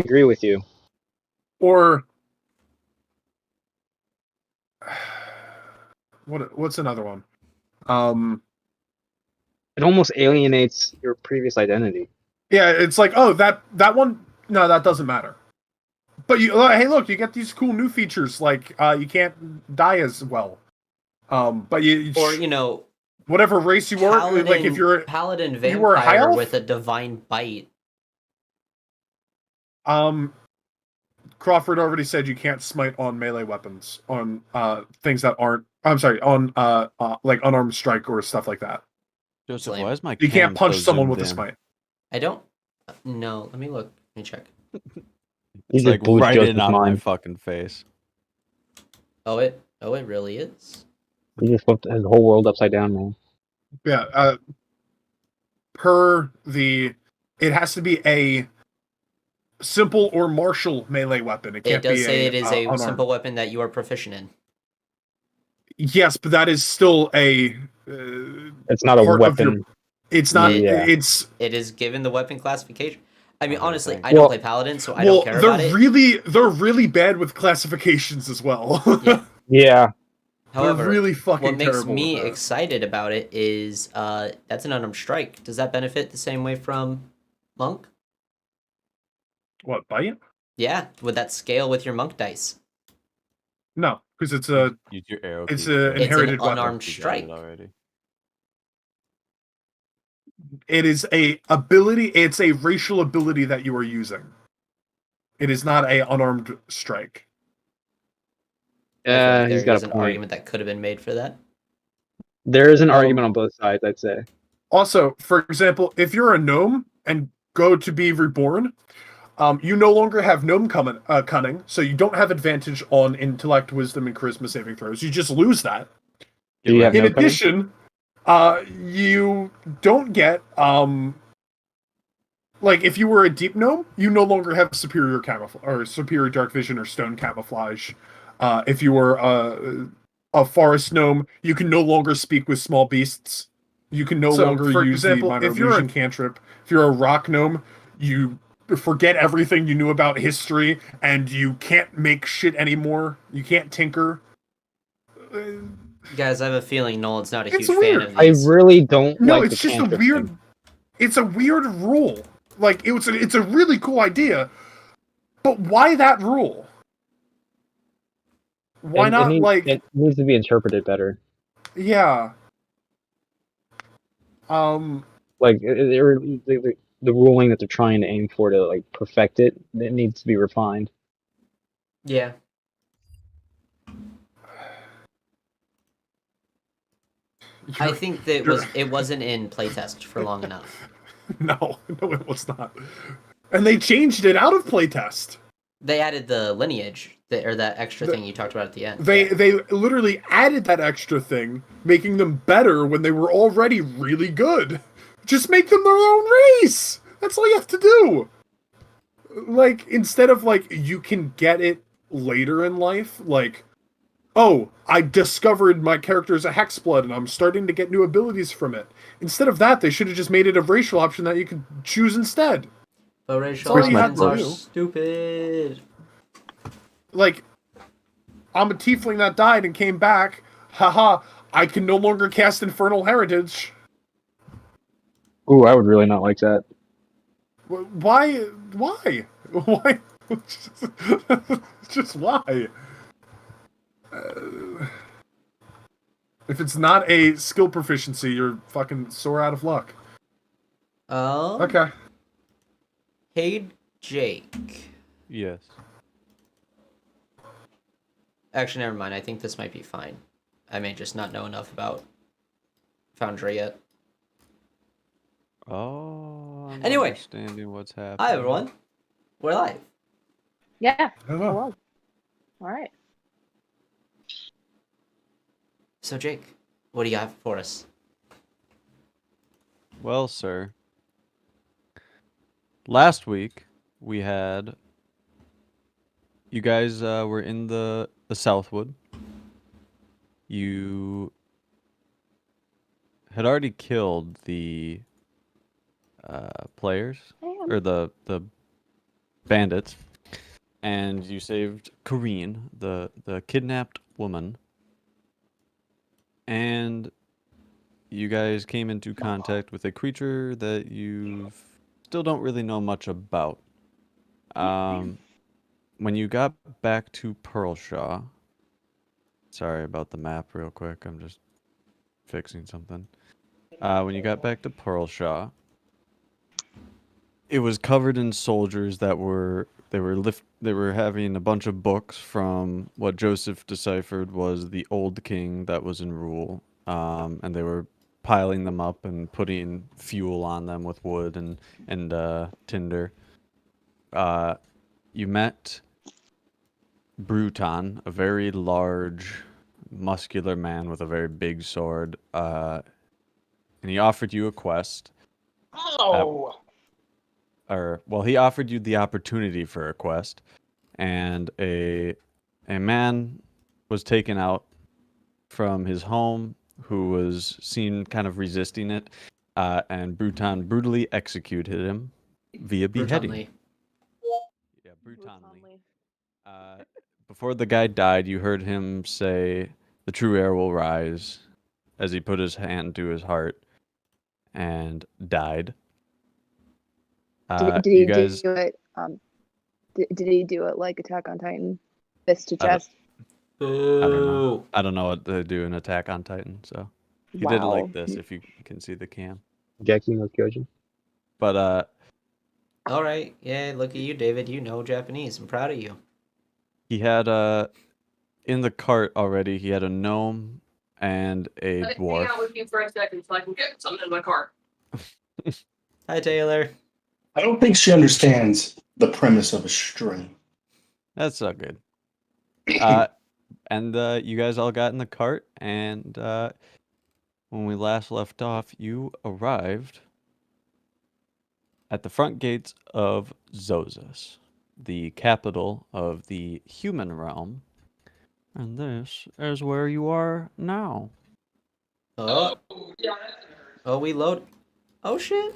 agree with you. Or what's another one? It almost alienates your previous identity. Yeah, it's like, oh, that one. No, that doesn't matter. But hey, look, you get these cool new features like you can't die as well. But or whatever race you are, like if you're paladin you were high vampire elf? with a divine bite. Crawford already said you can't smite on melee weapons on things that aren't. I'm sorry, on like unarmed strike or stuff like that. Joseph, Lame. why is my You can't cam punch so someone zoomed with a in? smite. I don't know. Let me look. Let me check. It's like right in on my fucking face. Oh, it really is. He just flipped his whole world upside down, man. Yeah. It has to be a simple or martial melee weapon. It can't does be say it is a unarmed. simple weapon that you are proficient in. Yes, but that is still a. It's not a weapon. It's not. Yeah. It is given the weapon classification. I mean, honestly, I don't play Paladin, so I don't care about it. They're really bad with classifications as well. Yeah. However, they're really fucking what makes terrible me with that. excited about it is that's an unarmed strike. Does that benefit the same way from monk? What, bite? Yeah, would that scale with your monk dice? No, because it's a Use your arrow it's key. an inherited weapon. unarmed strike. Already. It is a ability. It's a racial ability that you are using. It is not a unarmed strike. He's got a an point. argument that could have been made for that. There is an argument on both sides, I'd say. Also, for example, if you're a gnome and go to be reborn, you no longer have gnome cunning, so you don't have advantage on intellect, wisdom, and charisma saving throws. You just lose that. In addition, you don't get like if you were a deep gnome, you no longer have superior camouflage or superior dark vision or stone camouflage. If you were a forest gnome, you can no longer speak with small beasts. You can no longer use the minor illusion cantrip. If you're a rock gnome, you forget everything you knew about history, and you can't make shit anymore. You can't tinker. Guys, I have a feeling Nolan's not a huge fan of I these. really don't No, like it's the just a weird. thing. It's a weird rule. Like it's a really cool idea, but why that rule? Why not it needs to be interpreted better. Yeah. Like the ruling that they're trying to aim for to like perfect it, it needs to be refined. Yeah. I think that it wasn't in playtest for long enough. No, it was not. And they changed it out of playtest. They added the lineage, or that extra thing you talked about at the end. They literally added that extra thing, making them better when they were already really good. Just make them their own race. That's all you have to do. Like, instead of like you can get it later in life, like, oh, I discovered my character is a hexblood and I'm starting to get new abilities from it. Instead of that, they should have just made it a racial option that you could choose instead. But racial options are stupid. Like, I'm a tiefling that died and came back. Haha, I can no longer cast Infernal Heritage. Ooh, I would really not like that. Why? Why? Why? Just why? If it's not a skill proficiency, you're fucking sore out of luck. Oh. Okay. Hey, Jake. Yes. Actually, never mind. I think this might be fine. I may just not know enough about Foundry yet. Oh, I'm anyway, understanding what's happening. Hi, everyone. We're live. Yeah. Hello. All right. So, Jake, what do you have for us? Well, sir. Last week, we had... You guys were in the Southwood. You had already killed the players, or the bandits, and you saved Kareen, the kidnapped woman, and you guys came into contact with a creature that you still don't really know much about. When you got back to Pearlshaw, sorry about the map real quick, I'm just fixing something. When you got back to Pearlshaw, it was covered in soldiers that they were having a bunch of books from what Joseph deciphered was the old king that was in rule, and they were piling them up and putting fuel on them with wood and tinder. You met Bruton, a very large, muscular man with a very big sword, and he offered you a quest. Oh! He offered you the opportunity for a quest, and a man was taken out from his home who was seen kind of resisting it, and Bruton brutally executed him via beheading. Brutality. Yeah, brutality. Before the guy died, you heard him say, "The true heir will rise," as he put his hand to his heart and died. Did You he guys, do it? Did he do it like Attack on Titan, fist to I don't- chest? I don't know. Boo. I don't know what to do in Attack on Titan, so he did it Wow. like this. If you can see the cam, Geki no Kyojin. but All right. Yeah, look at you, David. You know Japanese. I'm proud of you. he had in the cart already. He had a gnome and a Let it hang out dwarf. with you for a second so I can get something in my car. Hi, Taylor. I don't think she understands the premise of a string. That's so good. And you guys all got in the cart, and when we last left off, you arrived at the front gates of Zhosas, the capital of the human realm. And this is where you are now. Oh, Yeah. oh, we load. Oh shit.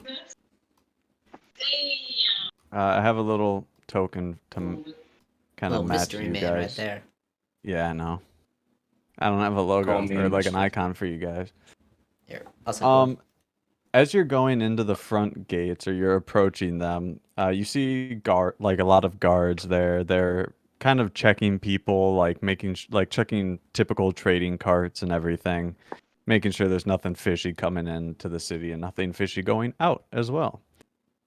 I have a little token to kind of Little match mystery you man guys. right there. Yeah, I know. I don't have a logo Call me or like an mystery. icon for you guys. Here, I'll send one. As you're going into the front gates or you're approaching them, you see like a lot of guards there. They're kind of checking people, like checking typical trading carts and everything, making sure there's nothing fishy coming into the city and nothing fishy going out as well.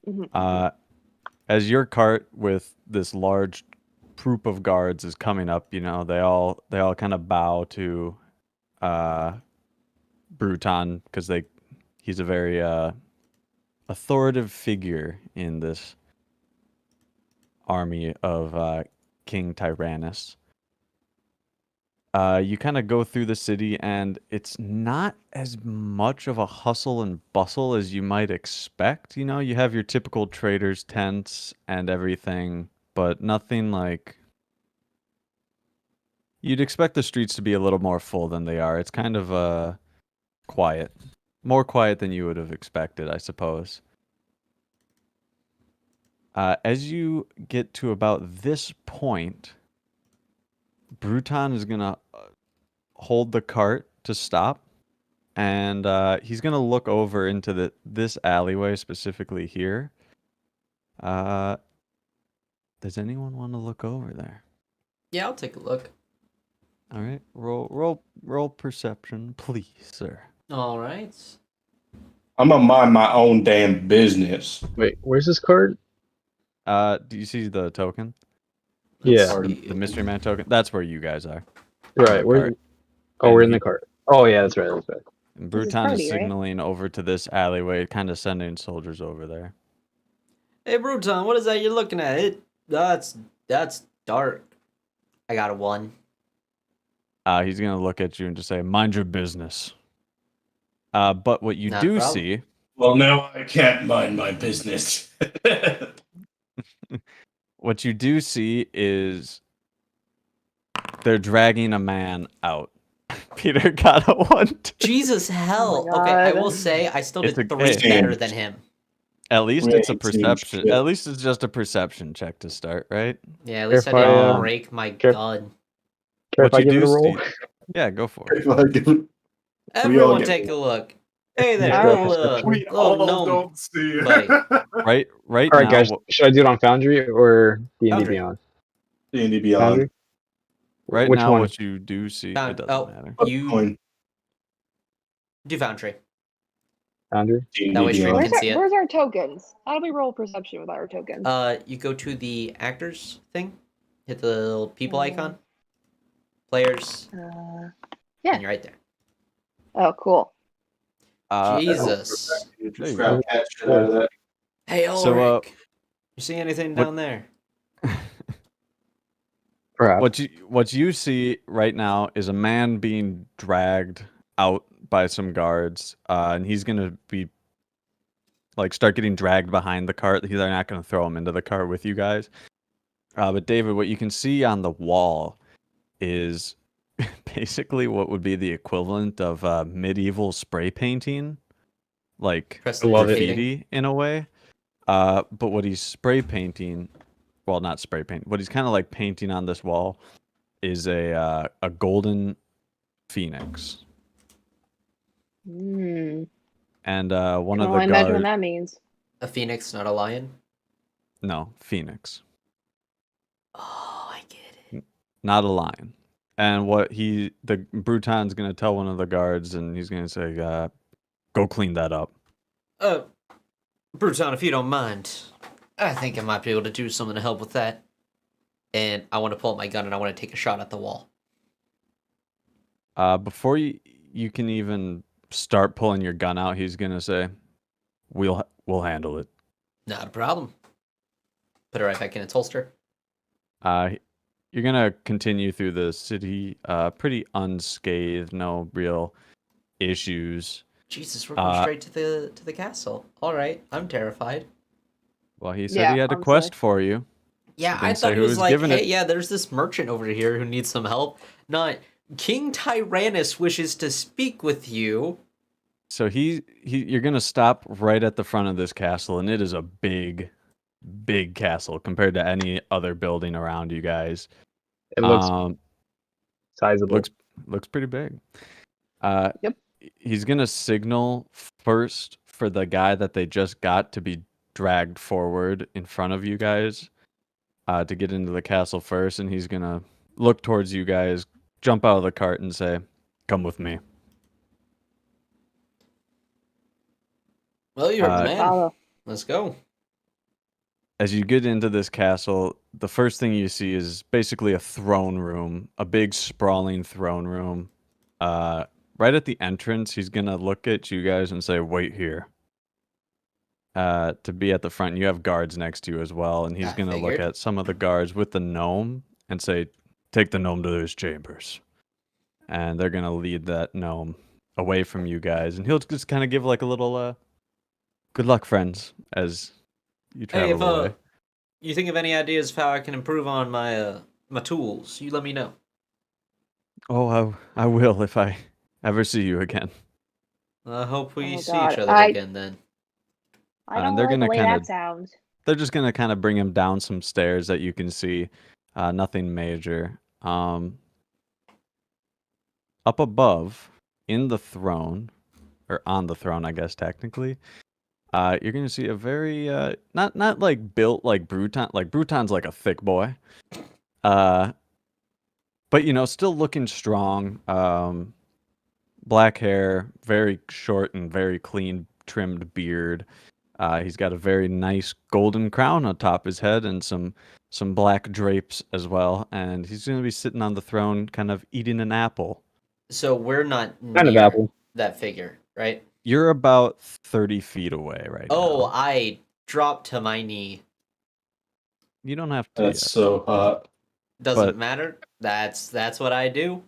Mhm. As your cart with this large troop of guards is coming up, you know, they all kind of bow to Bruton because he's a very authoritative figure in this army of King Tyrannus. You kind of go through the city, and it's not as much of a hustle and bustle as you might expect. You know, you have your typical traders' tents and everything, but nothing like. You'd expect the streets to be a little more full than they are. It's kind of quiet. More quiet than you would have expected, I suppose. As you get to about this point, Bruton is going to hold the cart to stop, and he's going to look over into this alleyway, specifically here. Does anyone want to look over there? Yeah, I'll take a look. All right, roll perception, please, sir. All right. I'm gonna mind my own damn business. Wait, where's this card? Do you see the token? Let's Yeah. see. The mystery man token? That's where you guys are. Right, the where? cart. Oh, we're in And the cart. Oh yeah, that's right. That's right. And This is Bruton is party, right? signaling over to this alleyway, kind of sending soldiers over there. Hey, Bruton, what is that you're looking at? That's dark. I got a 1. He's gonna look at you and just say, "Mind your business." But what you Not a do problem. see, Well, now I can't mind my business. what you do see is they're dragging a man out. Peter got a 1. Jesus hell. Oh my Okay, I God. will say I still It's did a- 3 hey. better than him. At least We it's a ain't seen perception. shit. At least it's just a perception check to start, right? Yeah, at least I If I, didn't um, break my care- gun. Care if What I you give it do a roll? see? Yeah, go for it. Like, we all Everyone get take a look. Hey there, Sure, little, perception. We little all gnome don't see. buddy. Right All right, now, guys. Should I do it on Foundry or D&D Foundry. Beyond? D&D Beyond. Foundry. right Which now, one? what you do see, it Found- doesn't oh. matter. You Coin. do Foundry. Foundry. D&D That way stream Beyond. can see it. Where's our tokens? How do we roll perception with our tokens? You go to the actors thing, hit the little people Mm. icon, players, Yeah. and you're right there. Oh, cool. Jesus. Just grab cat shit out of that. Hey, So, Ulrich. You see anything what- down there? Perhaps. What you see right now is a man being dragged out by some guards, and he's gonna be start getting dragged behind the cart. They're not gonna throw him into the cart with you guys. But David, what you can see on the wall is basically what would be the equivalent of medieval spray painting, like love it. graffiti in a way. But what he's spray painting, well, not spray paint, what he's kind of like painting on this wall is a golden phoenix. Hmm. And one Can of only the imagine what guards, that means. A phoenix, not a lion? no, phoenix, Oh, I get it. not a lion. And the Bruton's gonna tell one of the guards, and he's gonna say, "Go clean that up." Bruton, if you don't mind, I think I might be able to do something to help with that. And I want to pull out my gun and I want to take a shot at the wall. Before you can even start pulling your gun out, he's gonna say, we'll handle it." Not a problem. Put it right back in its holster. You're gonna continue through the city, pretty unscathed, no real issues. Jesus, we're going straight to the castle. All right, I'm terrified. Well, he said Yeah, he had a honestly. quest for you. Yeah, Didn't I say thought he who was was like, giving hey, it. yeah, there's this merchant over here who needs some help. Not King Tyrannus wishes to speak with you. So you're gonna stop right at the front of this castle, and it is a big castle compared to any other building around you guys. It looks Um, sizable. looks pretty big. Yep. He's gonna signal first for the guy that they just got to be dragged forward in front of you guys, to get into the castle first, and he's gonna look towards you guys, jump out of the cart, and say, "Come with me." Well, you heard the man. Follow. Let's go. As you get into this castle, the first thing you see is basically a throne room, a big sprawling throne room. Right at the entrance, he's gonna look at you guys and say, "Wait here." To be at the front, you have guards next to you as well, and he's I gonna look figured. at some of the guards with the gnome and say, "Take the gnome to his chambers." And they're gonna lead that gnome away from you guys, and he'll just kind of give like a little "Good luck, friends," as you Hey, travel if away. you think of any ideas of how I can improve on my my tools, you let me know. Oh, I will if I ever see you again. I hope we Oh, see God. each other again then. I don't they're like the gonna way kinda- that sounds. They're just gonna kind of bring him down some stairs that you can see. Nothing major. Up above, in the throne, or on the throne, I guess technically, you're gonna see a very not like built like Bruton. Like Bruton's like a thick boy. But still looking strong. Black hair, very short and very clean trimmed beard. He's got a very nice golden crown atop his head and some black drapes as well. And he's going to be sitting on the throne, kind of eating an apple. So we're not Kind of near apple. that figure, right? You're about 30 feet away right Oh, now. I dropped to my knee. You don't have to. That's yet. so hot. Doesn't But- matter. That's what I do.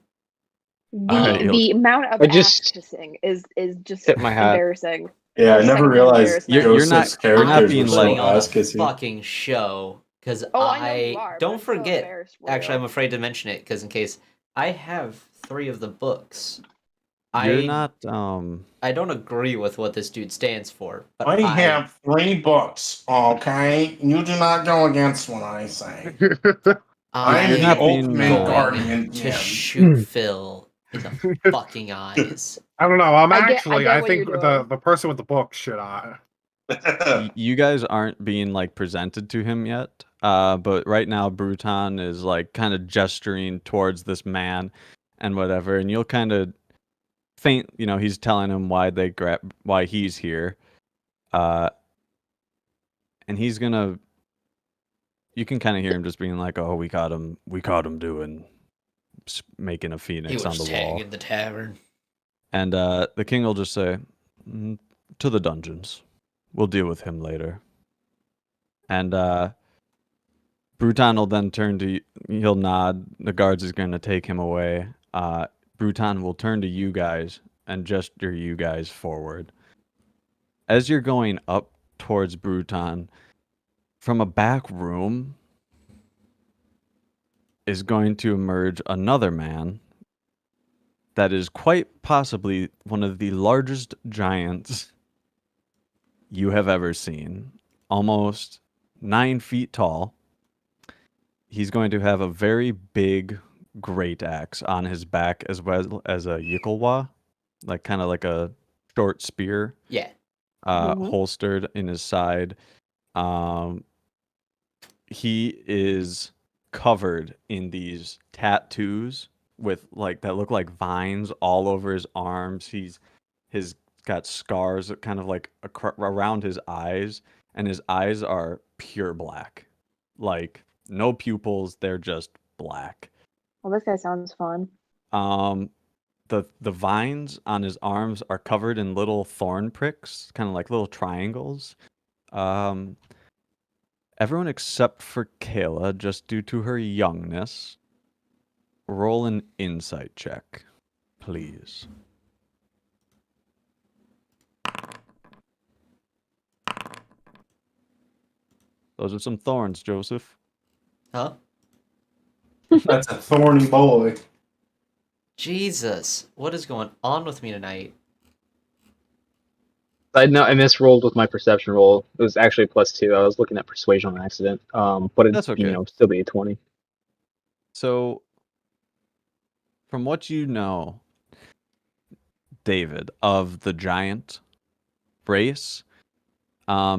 Alright, The amount of I just ass kissing is just tip my hat. embarrassing. Yeah, I It's never second realized embarrassment. You're not- Joseph's you're not characters being were so putting on a ass kissing. fucking show because Oh, I know you are. but don't I'm still forget. embarrassed for Actually, you. I'm afraid to mention it because in case I have 3 of the books You're I not. I don't agree with what this dude stands for, but I I have 3 books, okay? You do not go against what I say. I am I You're the not am being, ultimate going guardian to DM. shoot Phil in the fucking eyes. I don't know. I get I what you're think doing. the person with the book should. you guys aren't being like presented to him yet. But right now, Bruton is like kind of gesturing towards this man, and whatever, and you'll kind of faint. He's telling him why he's here. And he's gonna. You can kind of hear him just being like, "Oh, we caught him doing making a He phoenix on was the wall." tagging the tavern. And the king will just say, "To the dungeons. We'll deal with him later." And Bruton will then turn to he'll nod. The guards is going to take him away. Bruton will turn to you guys and gesture you guys forward. As you're going up towards Bruton, from a back room is going to emerge another man that is quite possibly one of the largest giants you have ever seen. Almost 9 feet tall. He's going to have a very big great axe on his back as well as a yikelwa, like kind of like a short spear, Yeah. Mhm. holstered in his side. He is covered in these tattoos with like that look like vines all over his arms. He's got scars that kind of like around his eyes, and his eyes are pure black, like no pupils. They're just black. Well, this guy sounds fun. Um, the vines on his arms are covered in little thorn pricks, kind of like little triangles. Um, Everyone except for Kayla, just due to her youngness, roll an insight check, please. Those are some thorns, Joseph. Huh? That's a thorny boy. Jesus. What is going on with me tonight? I misrolled with my perception roll. It was actually a +2. I was looking at persuasion on accident. But it, That's okay. still be a 20. So, from what you know, David, of the giant race,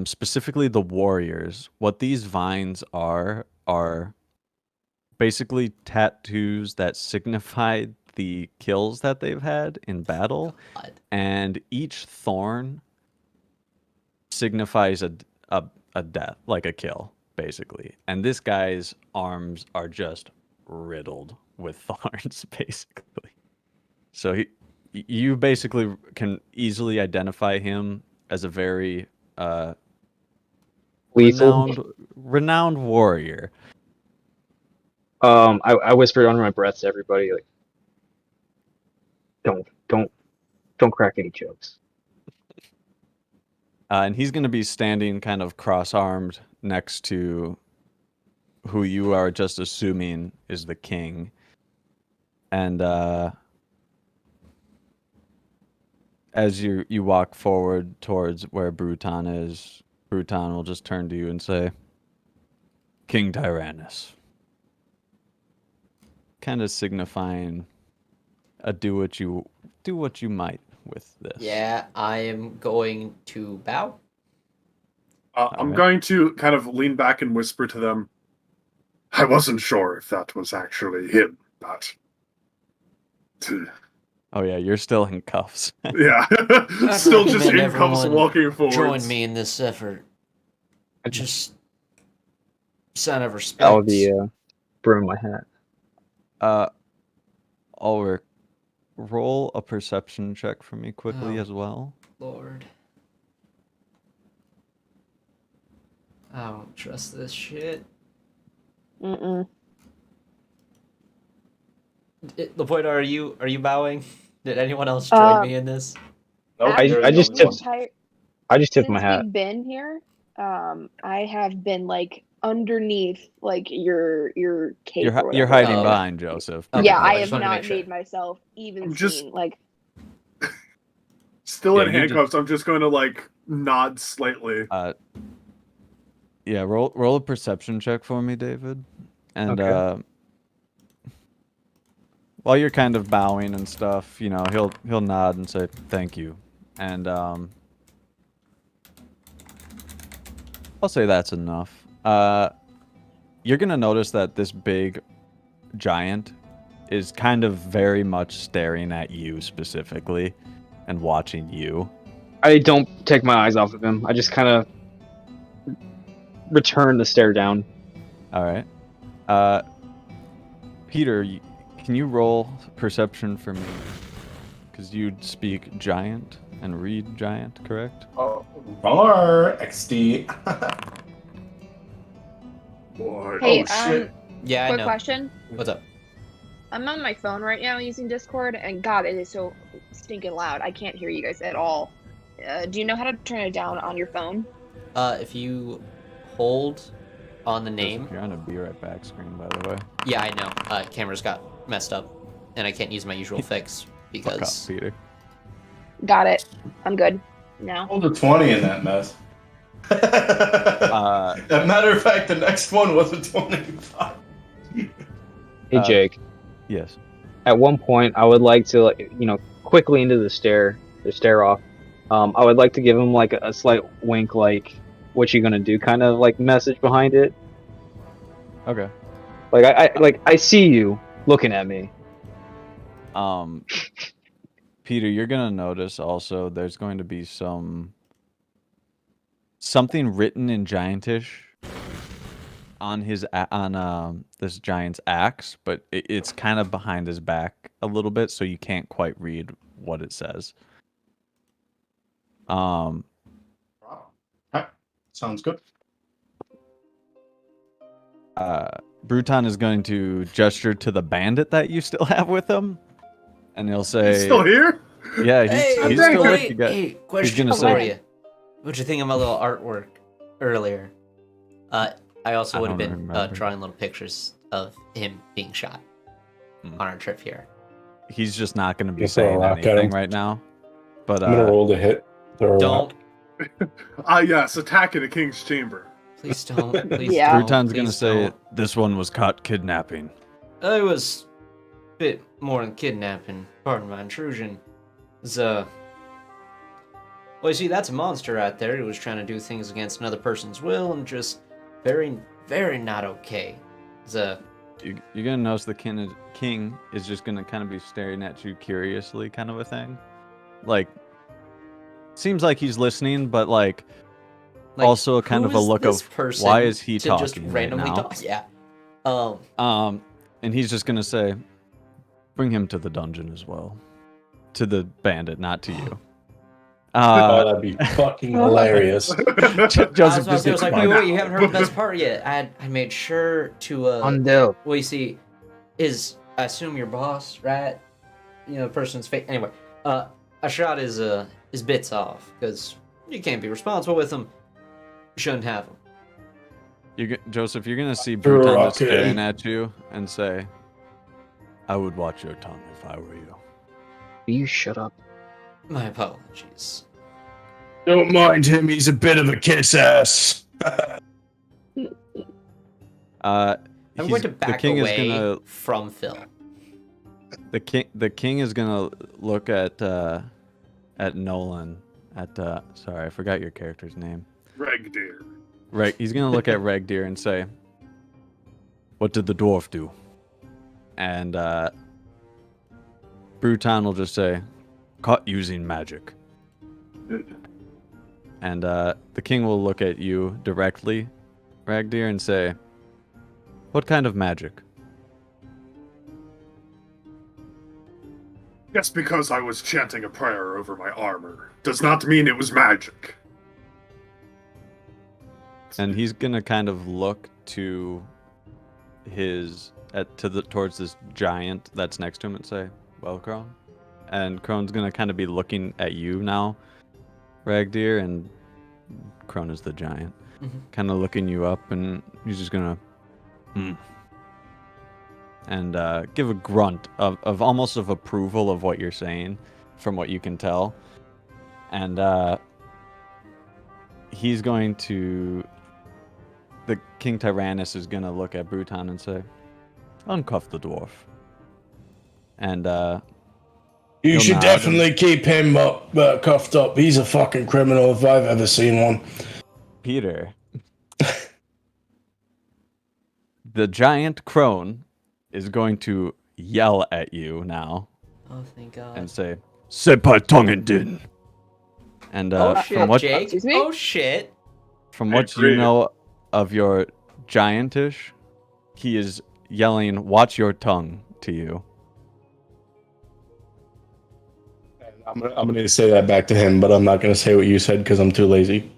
specifically the warriors, what these vines are basically tattoos that signify the kills that they've had in battle, God. and each thorn signifies a death, like a kill, basically. And this guy's arms are just riddled with thorns, basically. So you basically can easily identify him as a very Lethal. renowned warrior. I whispered under my breath to everybody, like, don't crack any jokes. And he's going to be standing kind of cross-armed next to who you are just assuming is the king. And as you walk forward towards where Bruton is, Bruton will just turn to you and say, "King Tyrannus." Kind of signifying a do what you might with this. Yeah, I am going to bow. I'm Alright. going to kind of lean back and whisper to them. I wasn't sure if that was actually him, but Oh yeah, you're still in cuffs. yeah, still just recommend in cuffs everyone walking forward. Join me in this effort. Just sign of respect. I'll be brewing my hat. Ulrich, roll a perception check for me quickly Oh. as well. Lord. I don't trust this shit. Mm-mm. Lapoida, are you bowing? Did anyone else join me in this? Nope, I you're the just only one. tipped- I just tipped my Since hat. we've been here, I have been like underneath like your cape or whatever. You're hiding Oh. behind Joseph. Okay, Yeah, cool. I I have just wanted to not make sure. made myself even I'm just- seen. Like, Still Yeah, in you handcuffs. I'm just going to like nod slightly. Yeah, roll a perception check for me, David. And Okay. while you're kind of bowing and stuff, you know, he'll nod and say thank you. And I'll say that's enough. You're gonna notice that this big giant is kind of very much staring at you specifically and watching you. I don't take my eyes off of him. I just kind of return the stare down. All right. Peter, can you roll perception for me? Because you speak giant and read giant, correct? Oh, roller XD. Boy. Hey, Oh shit. Yeah, I quick know. question. What's up? I'm on my phone right now using Discord, and God, it is so stinking loud. I can't hear you guys at all. Do you know how to turn it down on your phone? If you hold on the name. You're on a Be Right Back screen, by the way. Yeah, I know. Cameras got messed up, and I can't use my usual fix Fuck off, because. Peter. Got it. I'm good now. Hold a 20 in that mess. As a matter of fact, the next one was a 25. Hey Jake. Yes. At one point, I would like to, like, quickly into the stare off. I would like to give him like a slight wink, like, "What you gonna do?" kind of like message behind it. Okay. Like I see you looking at me. Peter, you're gonna notice also there's going to be something written in Giantish on this giant's axe, but it's kind of behind his back a little bit, so you can't quite read what it says. Wow. Sounds good. Bruton is going to gesture to the bandit that you still have with him, and he'll say, He's still here? "Yeah, he's Hey, still with hey, you guys." hey, question gonna for say- you. What'd you think of my little artwork earlier? I also I would have don't been remember. drawing little pictures of him being shot on our trip here. He's just not going to be Guess I'll saying rock at anything him. right now. But I'm gonna roll to hit. Throw a Don't, rock. Yes, attack in a king's chamber. please don't, please Yeah. don't. Bruton's going to please say, don't. "This one was caught kidnapping." It was a bit more than kidnapping. Pardon my intrusion. Well, you see, that's a monster right there who was trying to do things against another person's will and just very, very not okay. You're going to notice the king is just going to kind of be staring at you curiously, kind of a thing. Like, seems like he's listening, but like also kind who of a is look this of person why is he to talking just right randomly now? talk? Yeah. And he's just going to say, "Bring him to the dungeon as well." To the bandit, not to you. Oh, that'd be fucking hilarious. Joseph I was just gets like, fine. wait, you haven't heard the best part yet. I made sure to Undell. well, you see, I assume your boss, right? You know, the person's face. Anyway, I shot his bits off because you can't be responsible with them. You shouldn't have them. Joseph, you're gonna see Bruton just Okay. staring at you and say, "I would watch your tongue if I were you." Will you shut up? My apologies. Don't mind him. He's a bit of a kiss ass. I'm going to the back king away is gonna from Phil. the king is gonna look at Nolan sorry, I forgot your character's name. Regdeer. Right, he's gonna look at Regdeer and say, "What did the dwarf do?" And Bruton will just say, "Caught using magic." And the king will look at you directly, Ragdeer, and say, "What kind of magic?" Just because I was chanting a prayer over my armor does not mean it was magic. And he's gonna kind of look to towards this giant that's next to him and say, "Well, Crone." And Crone's gonna kind of be looking at you now, Ragdeer, and Crone is the giant, kind of looking you up, and he's just gonna, and give a grunt of almost of approval of what you're saying, from what you can tell. And he's going to... The King Tyrannus is going to look at Bruton and say, uncuff the dwarf. And You he'll should nod definitely keep him up, cuffed up. He's a fucking criminal if I've ever seen one. Peter. The giant crone is going to yell at you now Oh, thank God. and say, Senpai Tongen Din. And Oh shit, from what Jake. Excuse me? Oh shit. from what you know of your giantish, he is yelling, watch your tongue to you. I'm gonna say that back to him, but I'm not gonna say what you said because I'm too lazy.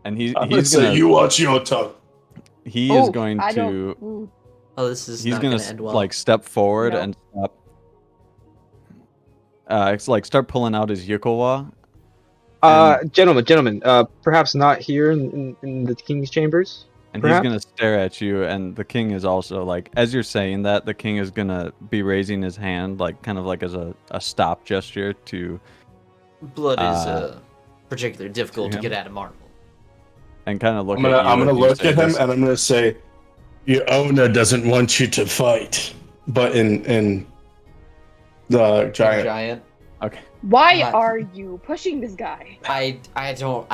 And I'm gonna he's say gonna you watch your tongue. he is Oh, going I don't. to Oh, this is he's not gonna gonna end well. like step forward No. and stop. It's like start pulling out his yukawa. Gentlemen, perhaps not here in the king's chambers. And Perhaps? he's gonna stare at you, and the king is also like, as you're saying that, the king is gonna be raising his hand, like kind of like as a stop gesture to, Blood is particularly difficult to him. get at a marble. and kind of look I'm at you. gonna and you look say at him this. and I'm gonna say, your owner doesn't want you to fight, but in the giant. Giant. Okay. Why Right. are you pushing this guy? I don't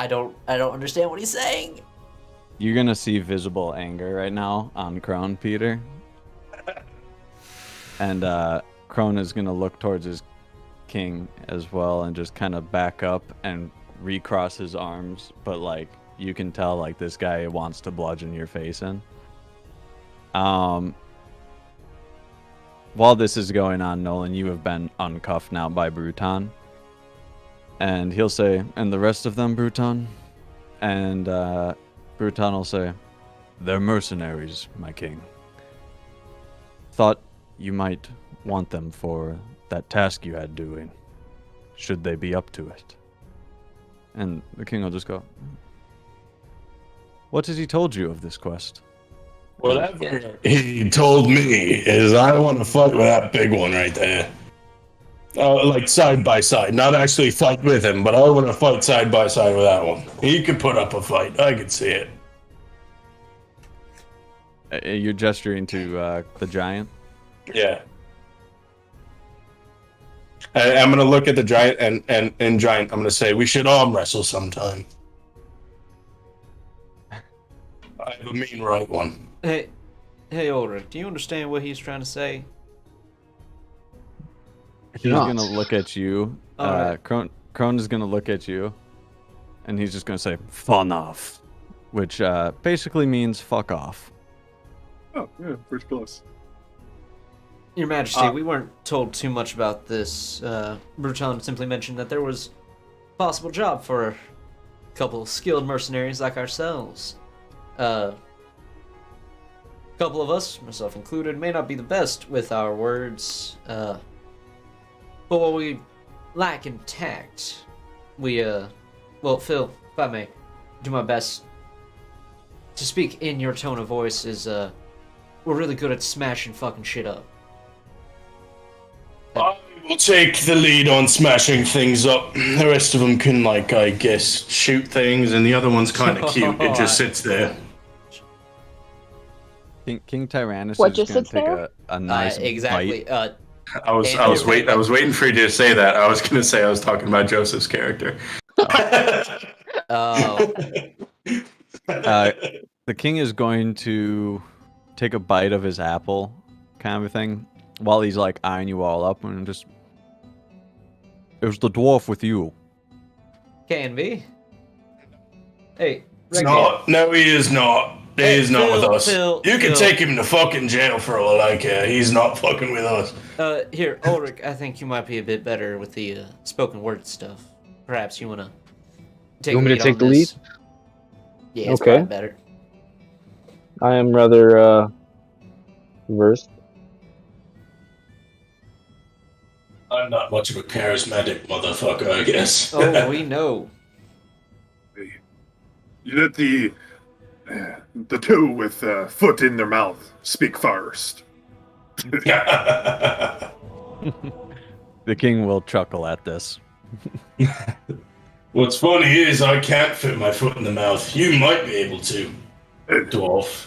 understand what he's saying. You're gonna see visible anger right now on Crone, Peter. And Crone is gonna look towards his king as well and just kind of back up and recross his arms, but like you can tell like this guy wants to bludgeon your face in. While this is going on, Nolan, you have been uncuffed now by Bruton. And he'll say, and the rest of them, Bruton? And Bruton will say, they're mercenaries, my king. Thought you might want them for that task you had doing, should they be up to it. And the king will just go, what has he told you of this quest? Whatever he told me is I want to fight with that big one right there. Like side by side, not actually fight with him, but I want to fight side by side with that one. He could put up a fight. I could see it. You're gesturing to the giant? Yeah. I'm gonna look at the giant and giant. I'm gonna say we should arm wrestle sometime. I have a mean right one. Hey, Ulrich, do you understand what he's trying to say? He's not. gonna look at you. Alright. Crone is gonna look at you, and he's just gonna say "fun off," which basically means "fuck off." Oh, yeah, pretty close. Your Majesty, we weren't told too much about this. Bruton simply mentioned that there was a possible job for a couple of skilled mercenaries like ourselves. A couple of us, myself included, may not be the best with our words, but what we lack in tact, we, well, Phil, if I may, do my best to speak in your tone of voice is, we're really good at smashing fucking shit up. I will take the lead on smashing things up. The rest of them can, like, I guess, shoot things, and the other one's kind of cute. It just sits there. King Tyrannus What is just gonna sits take there? a nice Exactly. bite. I was waiting for you to say that. I was gonna say I was talking about Joseph's character. Oh. The king is going to take a bite of his apple, kind of a thing, while he's like eyeing you all up, and just, it was the dwarf with you. Can be. Hey, He's Reggie. not. No, he is not. He is not Phil, with us. Phil, You can Phil. take him to fucking jail for all I care. He's not fucking with us. Here, Ulrich, I think you might be a bit better with the spoken word stuff. Perhaps you want to take You want me to lead take on the this? lead? Yeah, it's Okay. probably better. I am rather versed. I'm not much of a charismatic motherfucker, I guess. Oh, we know. You let the two with foot in their mouth speak first. The king will chuckle at this. What's funny is I can't fit my foot in the mouth. You might be able to, dwarf.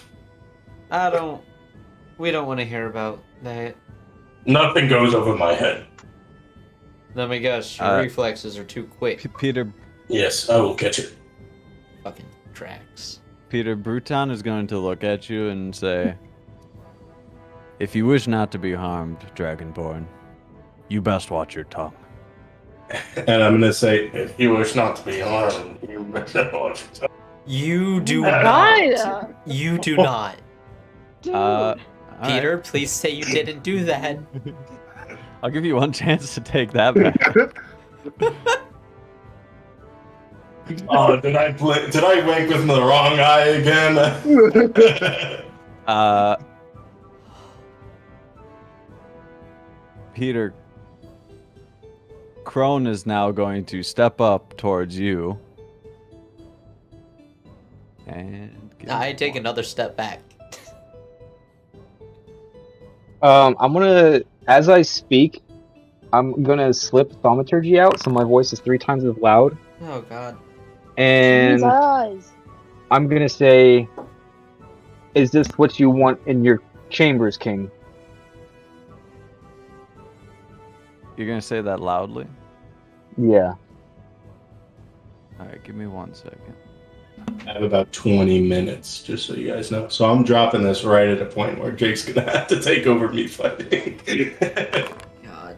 We don't want to hear about that. Nothing goes over my head. Let me guess, your reflexes are too quick. Peter. Yes, I will catch it. Fucking tracks. Peter, Bruton is going to look at you and say, "If you wish not to be harmed, Dragonborn, you best watch your tongue." And I'm gonna say, if you wish not to be harmed, you better watch your tongue. You do God. not. You do not. Dude. Peter, please say you didn't do that. I'll give you one chance to take that back. Oh, did I wink with the wrong eye again? Peter, Crone is now going to step up towards you. And I take another step back. I'm gonna, as I speak, I'm gonna slip thaumaturgy out so my voice is 3 times as loud. Oh god. And Jesus. I'm gonna say, "Is this what you want in your chambers, King?" You're gonna say that loudly? Yeah. Alright, give me 1 second. I have about 20 minutes, just so you guys know. So I'm dropping this right at a point where Jake's gonna have to take over me fighting. God.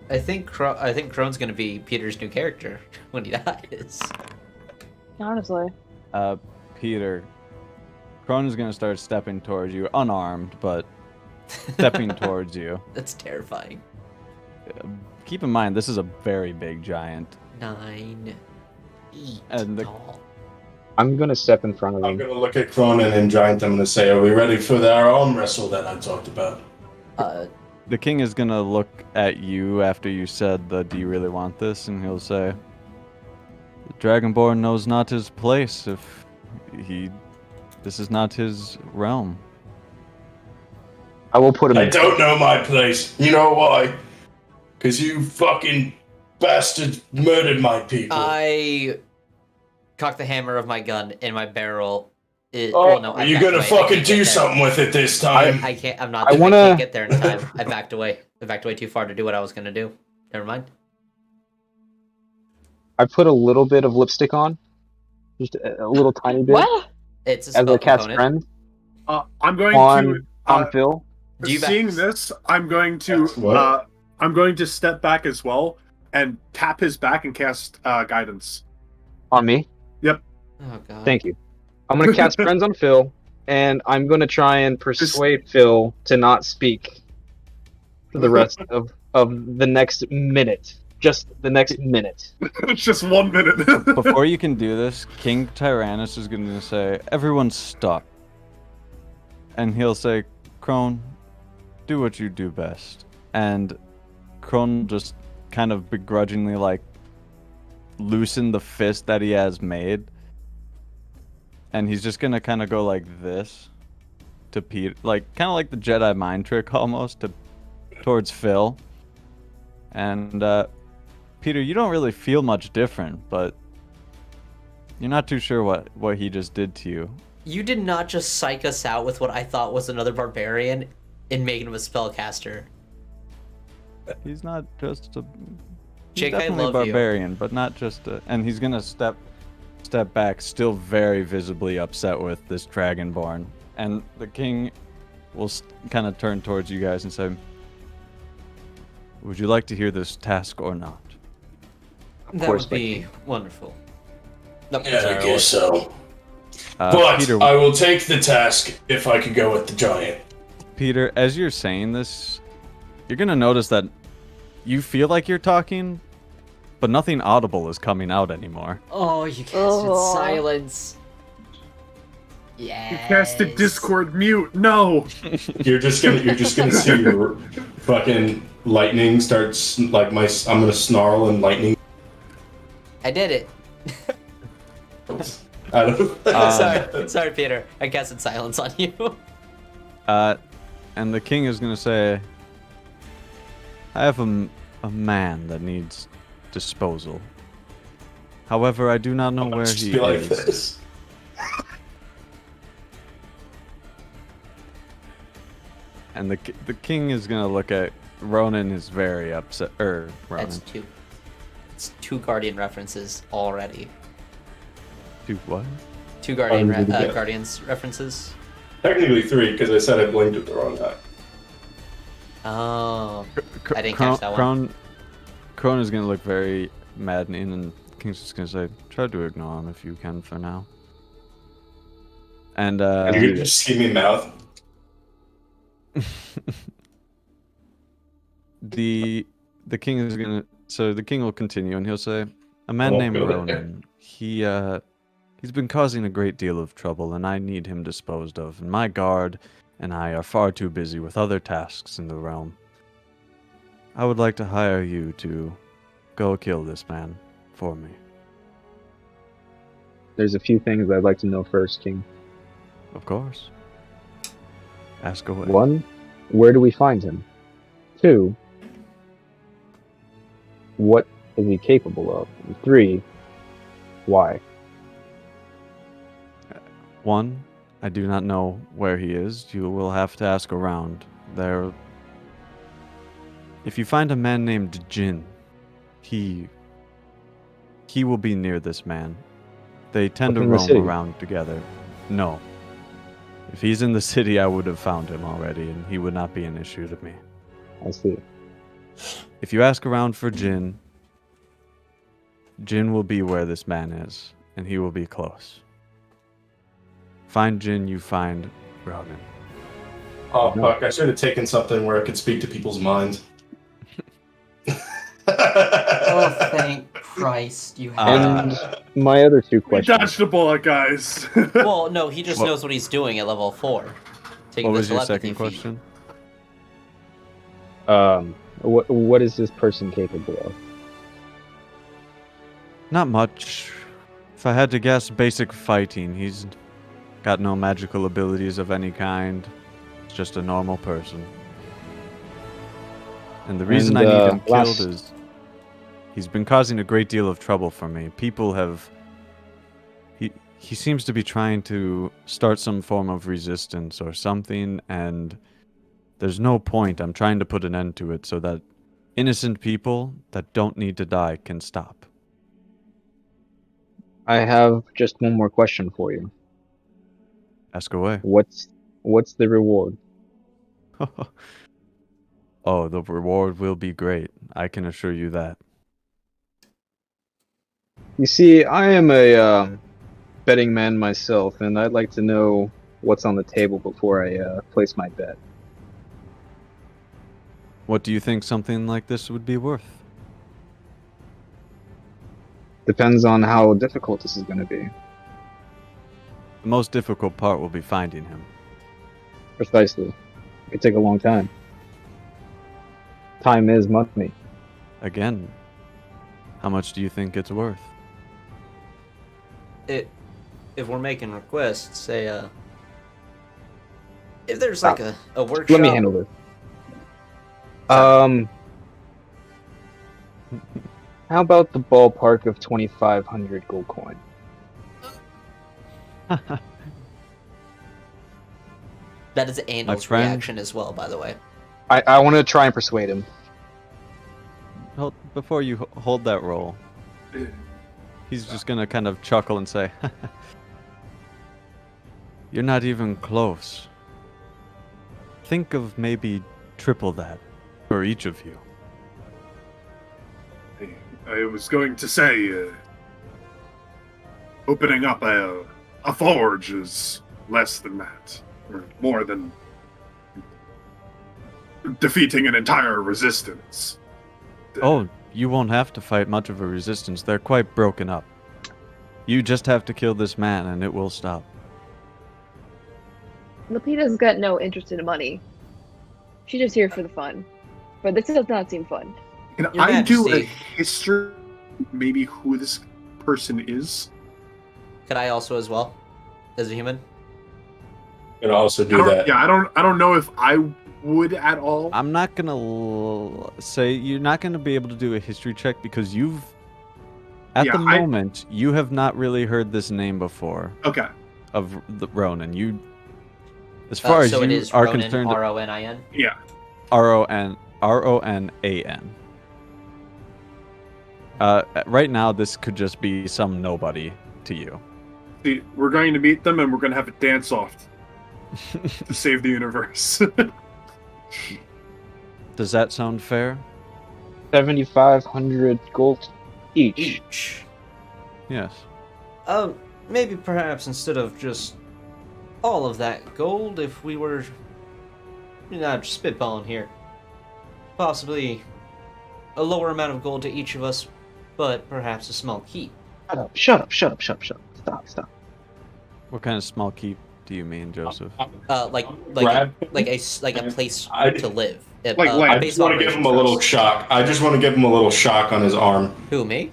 I think Crone's gonna be Peter's new character when he dies. Honestly. Peter, Crone is gonna start stepping towards you, unarmed, but stepping towards you. That's terrifying. Keep in mind, this is a very big giant. 9 feet And tall. I'm gonna step in front of I'm him. gonna look at Cronin and Giant. I'm gonna say, "Are we ready for our arm wrestle that I talked about?" The king is gonna look at you after you said the "Do you really want this?" and he'll say, "The Dragonborn knows not his place if this is not his realm." I will put him I in. don't know my place. You know why? Because you fucking bastards murdered my people. I cock the hammer of my gun in my barrel. Are you gonna fucking do something with it this time? I can't. I'm not. I I wanna- can't get there in time. I backed away. I backed away too far to do what I was gonna do. Never mind. I put a little bit of lipstick on, just a little tiny bit, What? It's a as spell a cat's component. friend I'm going on Phil. Do you seeing back- this, I'm going to What? I'm going to step back as well and tap his back and cast guidance. On me. Oh god. Thank you. I'm gonna cast friends on Phil, and I'm gonna try and persuade Phil to not speak for the rest of the next minute. Just the next minute. It's just 1 minute. Before you can do this, King Tyrannus is going to say, "Everyone's stuck." And he'll say, "Crone, do what you do best." And Crone just kind of begrudgingly, like, loosen the fist that he has made. And he's just going to kind of go like this to Peter. Like, kind of like the Jedi mind trick almost, towards Phil. And, Peter, you don't really feel much different, but you're not too sure what he just did to you. You did not just psych us out with what I thought was another barbarian and making him a spellcaster. He's not just a... He's Jake, I definitely love a you. barbarian, but not just a... And he's gonna step back, still very visibly upset with this Dragonborn. And the king will kind of turn towards you guys and say, "Would you like to hear this task or not?" That course, would be wonderful. No, Yeah, sorry, I guess so. Uh, But Peter, I will take the task if I could go with the giant. Peter, as you're saying this, you're gonna notice that you feel like you're talking, but nothing audible is coming out anymore. Oh, you casted Oh. silence. Yeah. Casted Discord mute. No. You're just gonna see your fucking lightning starts like I'm gonna snarl and lightning. I did it. I don't. Sorry, Peter. I casted silence on you. And the king is gonna say, "I have a man that needs disposal. However, I do not know where Just he be like is. this. And the king is gonna look at Ronan is very upset. Ronan. That's two. It's two Guardian references already. Two what? Two Guardian Yeah. Guardians references. Technically 3, because I said I blinked at the wrong time. Oh, I didn't catch that one. Crone is gonna look very maddening, and the king's just gonna say, "Try to ignore him if you can for now." And You could just see me mouth. the king is gonna. So the king will continue, and he'll say, "A man won't named go there. Ronan. He's been causing a great deal of trouble, and I need him disposed of. And my guard and I are far too busy with other tasks in the realm. I would like to hire you to go kill this man for me." There's a few things I'd like to know first, King. Of course. Ask away. 1, where do we find him? 2, what is he capable of? And 3, why? 1, I do not know where he is. You will have to ask around. If you find a man named Jin, he will be near this man. They tend to Within the roam city? around together. No. If he's in the city, I would have found him already, and he would not be an issue to me. I see. If you ask around for Jin, Jin will be where this man is, and he will be close. Find Jin, you find Ronan. Oh, fuck. I should have taken something where I could speak to people's minds. Oh, thank Christ, you have. And my other 2 We questions. dodged a bullet, guys. Well, no, he just What- knows what he's doing at level 4. Taking What the was your telepathy second feat. question? What is this person capable of? Not much. If I had to guess, basic fighting. He's got no magical abilities of any kind. He's just a normal person. And the reason I need him killed is he's been causing a great deal of trouble for me. People have... He seems to be trying to start some form of resistance or something, and there's no point. I'm trying to put an end to it so that innocent people that don't need to die can stop. I have just one more question for you. Ask away. What's the reward? Oh, the reward will be great. I can assure you that. You see, I am a betting man myself, and I'd like to know what's on the table before I place my bet. What do you think something like this would be worth? Depends on how difficult this is going to be. The most difficult part will be finding him. Precisely. It could take a long time. Time is money. Again, how much do you think it's worth? If we're making requests, say, if there's like a workshop. Let me handle this. How about the ballpark of 2,500 gold coin? That is Andel's friend. reaction as well, by the way. I want to try and persuade him. Before you hold that roll, he's just gonna kind of chuckle and say, "You're not even close. Think of maybe triple that for each of you." I was going to say, opening up a forge is less than that, or more than defeating an entire resistance. Oh, you won't have to fight much of a resistance. They're quite broken up. You just have to kill this man and it will stop. Lapita's got no interest in money. She's just here for the fun. But this does not seem fun. Can Your I do a Majesty. history, maybe who this person is? Could I also as well, as a human? You can also I do don't- that. Yeah, I don't know if I would at all? I'm not gonna say you're not gonna be able to do a history check because at Yeah, the moment you have not really heard this name before Okay. of the Ronin. As far as so it you is are Ronin, concerned, Ronin. Yeah. Ronan. Right now, this could just be some nobody to you. See, we're going to meet them and we're going to have a dance-off to save the universe. Does that sound fair? 7,500 gold each. Yes. Maybe perhaps instead of just all of that gold, if we were, just spitballing here, possibly a lower amount of gold to each of us, but perhaps a small keep. Shut up. Stop. What kind of small keep do you mean, Joseph? Like a place to live. I just want to give him a little shock. I just want to give him a little shock on his arm. Who, me?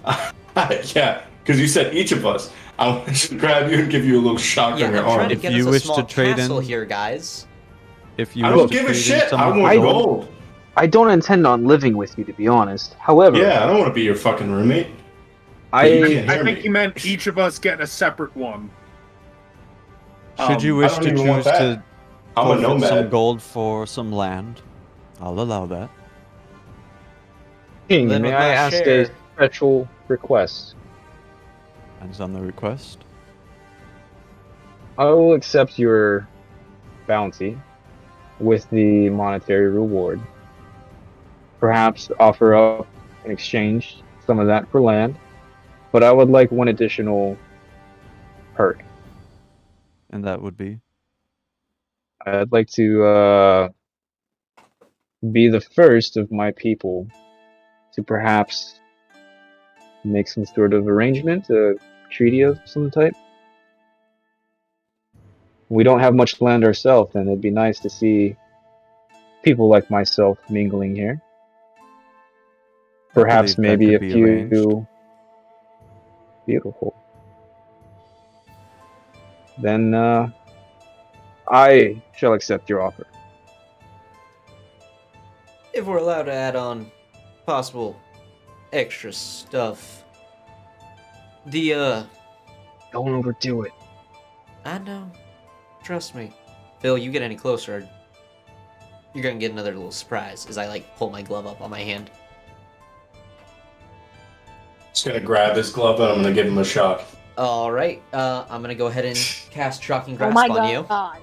Yeah, because you said each of us. I want to grab you and give you a little shock on your I'm trying arm. to If get you us a wish small to trade castle in- here, guys. If you I wish don't to give a trade in shit. some I of want the gold. I don't intend on living with you, to be honest. However, Yeah, I don't want to be your fucking roommate. You I can't I hear think me. he meant each of us get a separate one. Should you Um, wish I to don't even want choose that. to I'm a forfeit some nomad. gold for some land, I'll allow that. King, Then may with I my ask share- a special request? Depends on the request. I will accept your bounty with the monetary reward. Perhaps offer up in exchange some of that for land, but I would like one additional perk. And that would be? I'd like to be the first of my people to perhaps make some sort of arrangement, a treaty of some type. We don't have much land ourselves, and it'd be nice to see people like myself mingling here. Perhaps believe that maybe a could be few. arranged. Beautiful. Then I shall accept your offer. If we're allowed to add on possible extra stuff. Don't overdo it. I know. Trust me. Phil, you get any closer, you're gonna get another little surprise as I pull my glove up on my hand. Just gonna grab his glove and I'm gonna give him a shock. Alright, I'm gonna go ahead and cast Shocking Oh Grasp my on you. god.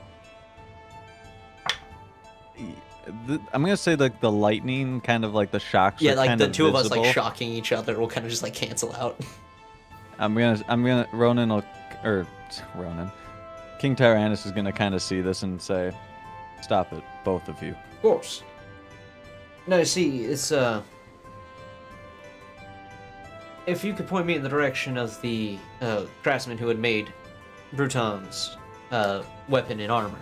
I'm gonna say the lightning, kind of like the shocks. Yeah, are like kind the of two of us visible. shocking each other will kind of just cancel out. Ronan King Tyrannus is gonna kind of see this and say, "Stop it, both of you." Of course. No, see, it's if you could point me in the direction of the craftsman who had made Bruton's weapon and armor,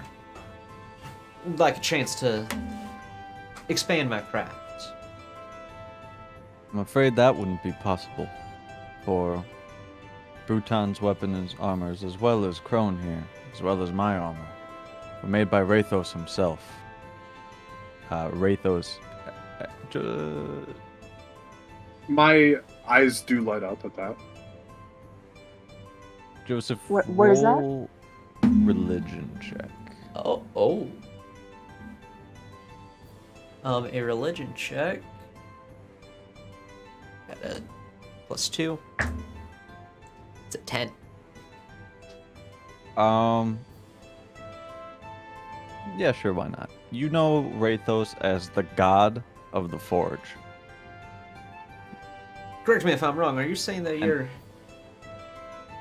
I'd like a chance to expand my craft. I'm afraid that wouldn't be possible, for Bruton's weapon and armors, as well as Crone here, as well as my armor, were made by Rathos himself. Rathos. My eyes do light up at that. Joseph, What is that? roll religion check. Oh. A religion check. Got a +2. It's a 10. Yeah, sure, why not? You know Rathos as the god of the forge. Correct me if I'm wrong. Are you saying that your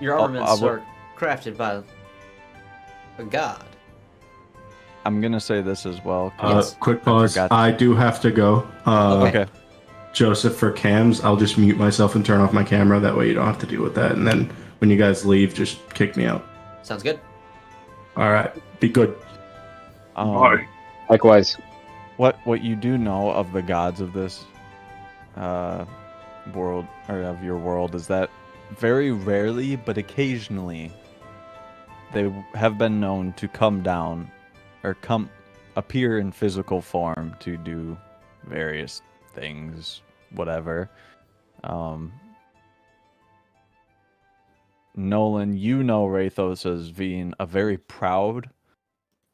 I'll- armaments I'll- are crafted by a god? I'm gonna say this as well. 'cause Quick pause. forgot. I do have to go. Okay. Joseph, for cams, I'll just mute myself and turn off my camera. That way you don't have to deal with that. And then when you guys leave, just kick me out. Sounds good. All right. Be good. Bye. Likewise. What you do know of the gods of this world, or of your world, is that very rarely, but occasionally, they have been known to come down, or come appear in physical form to do various things, whatever. Nolan, you know Rathos as being a very proud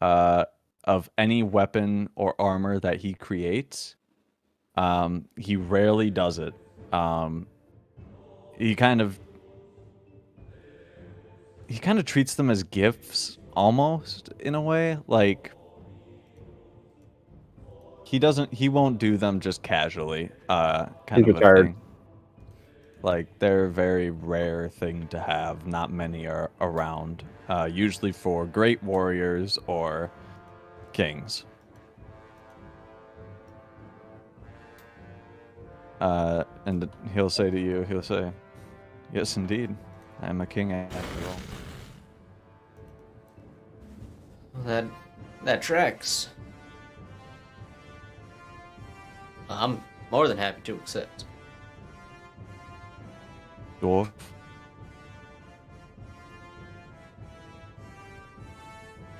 of any weapon or armor that he creates. He rarely does it. He kind of treats them as gifts, almost, in a way. Like, he won't do them just casually, kind He's of a retired. thing. Like, they're a very rare thing to have. Not many are around. Usually for great warriors or kings. And he'll say to you, yes, indeed, I am a king after all. That tracks. I'm more than happy to accept. Dwarf.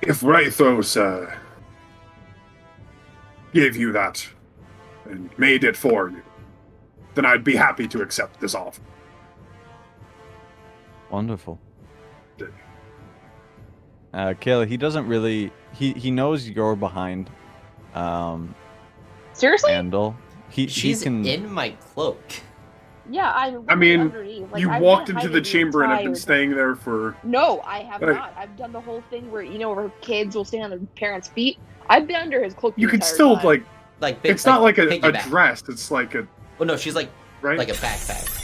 If Rathos gave you that and made it for you, then I'd be happy to accept this offer. Wonderful. Kayla, he doesn't really... He knows you're behind Seriously? Andal. She's he can... in my cloak. Yeah, I'm I mean, underneath. Like, you I've walked been into the hiding chamber and have been entire staying there for... No, I have But I- not. I've done the whole thing where, where kids will stand on their parents' feet. I've been under his cloak the You could entire still, time. it's not like a piggyback. dress, it's like a... Well, no, she's like Right? a backpack.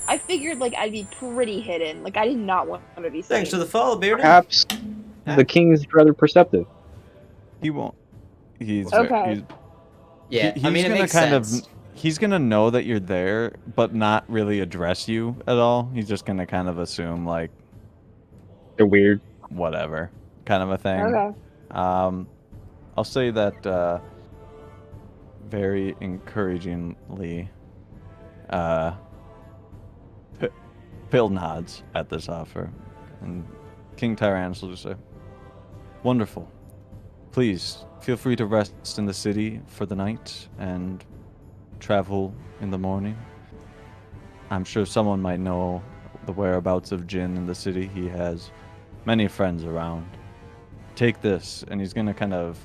I figured, I'd be pretty hidden. I did not want to be seen. Thanks for the follow, Beardy. Perhaps the king's rather perceptive. He won't. He's Okay. Yeah, he's I mean, it gonna makes kind sense. of... He's gonna know that you're there, but not really address you at all. He's just gonna kind of assume, like, They're weird. whatever, kind of a thing. Okay. I'll say that very encouragingly, Phil nods at this offer, and King Tyrannus will just say, "Wonderful. Please feel free to rest in the city for the night and travel in the morning. I'm sure someone might know the whereabouts of Jin in the city. He has many friends around. Take this," and he's gonna kind of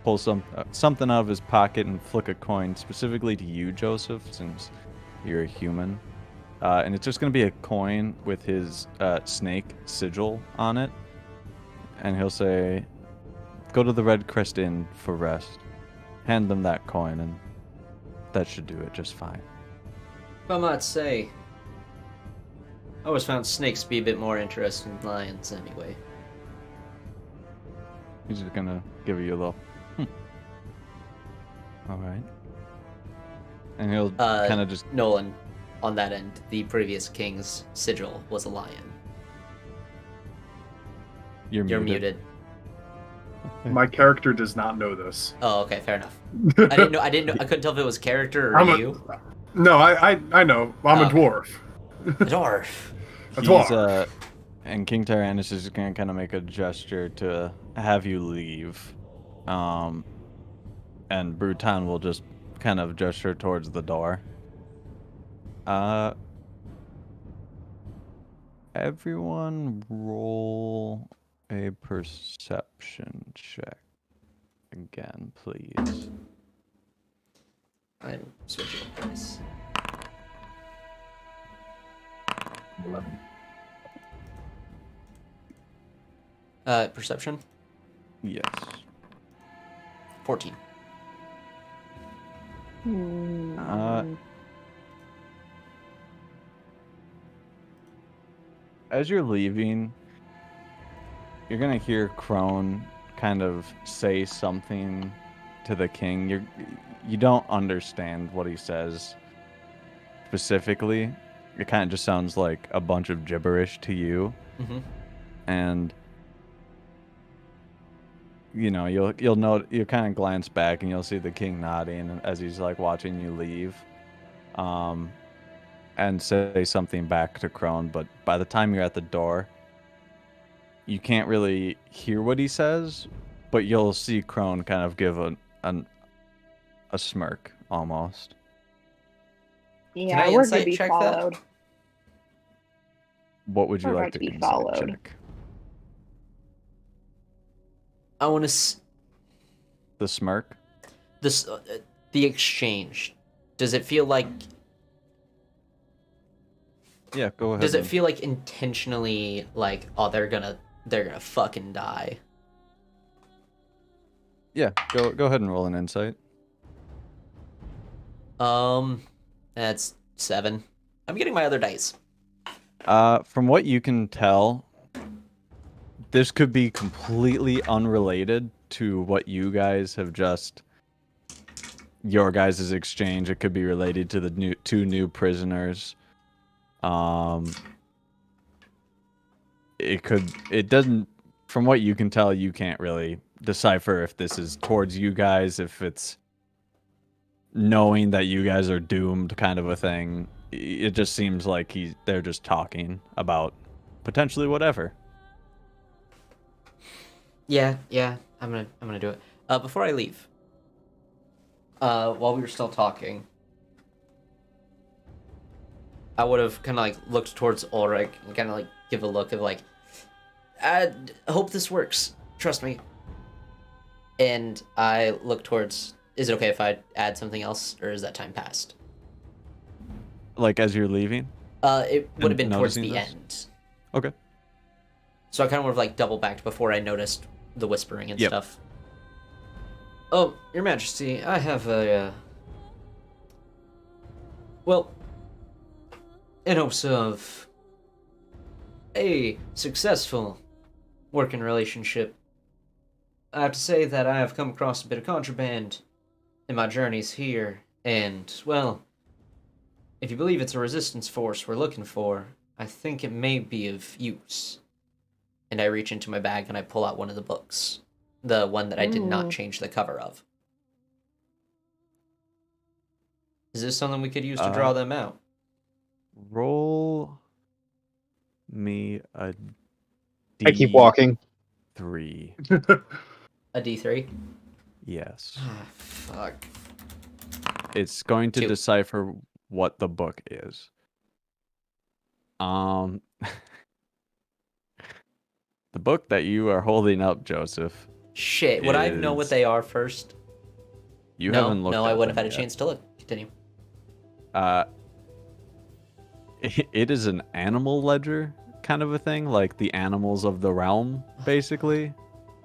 pull something out of his pocket and flick a coin specifically to you, Joseph, since you're a human. And it's just gonna be a coin with his snake sigil on it, and he'll say, "Go to the Red Crest Inn for rest. Hand them that coin, and that should do it just fine." If I might say, I always found snakes to be a bit more interesting than lions anyway. He's just gonna give you a little, all right. And he'll kind of just... Nolan, on that end, the previous king's sigil was a lion. You're muted. My character does not know this. Oh, okay, fair enough. I didn't know. I couldn't tell if it was character or you. No, I know. I'm a Okay. dwarf. A dwarf. A He's, dwarf. and King Tyrannus is gonna kind of make a gesture to have you leave. And Bruton will just kind of gesture towards the door. Everyone roll a perception check again, please. I'm switching dice. 11. Perception? Yes. 14. As you're leaving, you're gonna hear Crone kind of say something to the king. You don't understand what he says specifically. It kind of just sounds like a bunch of gibberish to you. Mm-hmm. And you'll kind of glance back and you'll see the king nodding as he's like watching you leave, and say something back to Crone. But by the time you're at the door, you can't really hear what he says, but you'll see Crone kind of give a smirk almost. Yeah, I we're insight to be check that? followed. What would you We're like about to to be insight followed. check? I want to The smirk? this the exchange. Does it feel like Yeah, go ahead. Does it and- feel like intentionally like, oh, they're gonna fucking die? Yeah, go ahead and roll an insight. That's 7. I'm getting my other dice. From what you can tell, this could be completely unrelated to what you guys have just your guys' exchange. It could be related to the two new prisoners. It doesn't, from what you can tell, you can't really decipher if this is towards you guys, if it's knowing that you guys are doomed kind of a thing. It just seems like they're just talking about potentially whatever. Yeah, I'm gonna do it. Before I leave, while we were still talking, I would have kind of like looked towards Ulrich and kind of like give a look of like, I hope this works. Trust me. And I look towards. Is it okay if I add something else, or is that time passed? Like as you're leaving? It would have been towards noticing the this? end. Okay. So I kind of would have like double backed before I noticed the whispering and Yep. stuff. Oh, Your Majesty, I have a well, in hopes of a successful working relationship, I have to say that I have come across a bit of contraband in my journeys here, and, well, if you believe it's a resistance force we're looking for, I think it may be of use. And I reach into my bag and I pull out one of the books. The one that I did not change the cover of. Is this something we could use to draw them out? Roll me a I keep walking. D3. A D3? Yes. Ah, fuck. It's going to 2. decipher what the book is. The book that you are holding up, Joseph. Shit, would I know what is- they are first? You no, haven't looked no, at I wouldn't have them had a yet. chance to look. Continue. It is an animal ledger kind of a thing, like the animals of the realm, basically.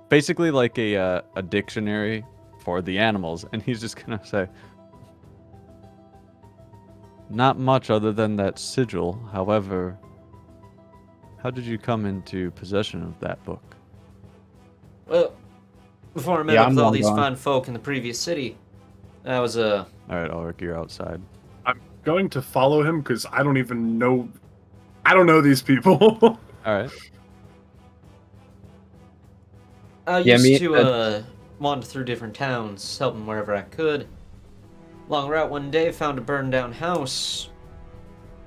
Basically like a dictionary for the animals. And he's just gonna say, not much other than that sigil. However, how did you come into possession of that book? Well, before I met Yeah, up I'm with all long these gone. fine folk in the previous city, I was All right, Ulrich, you're outside. I'm going to follow him because I don't even know. I don't know these people. All right. I Yeah, used me- to wander through different towns, helping wherever I could. Long route one day, found a burned down house.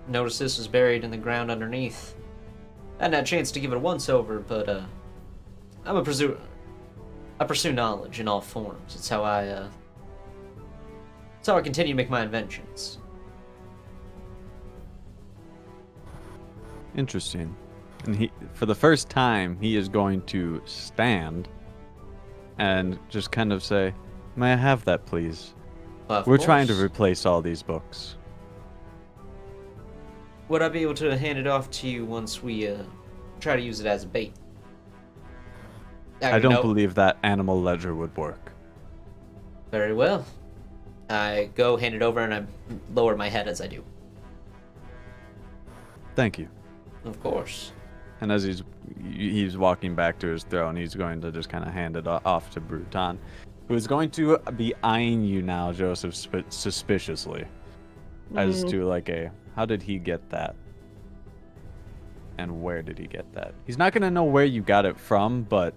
Noticed this was buried in the ground underneath. Hadn't had a chance to give it a once over, but I pursue knowledge in all forms. It's how I continue to make my inventions. Interesting. And for the first time, he is going to stand and just kind of say, "May I have that, please? Of We're trying to course. replace all these books." Would I be able to hand it off to you once we try to use it as a bait? I don't No. believe that animal ledger would work. Very well. I go hand it over and I lower my head as I do. Thank you. Of course. And as he's walking back to his throne, he's going to just kind of hand it off to Bruton, who is going to be eyeing you now, Joseph, suspiciously, as to like how did he get that? And where did he get that? He's not going to know where you got it from, but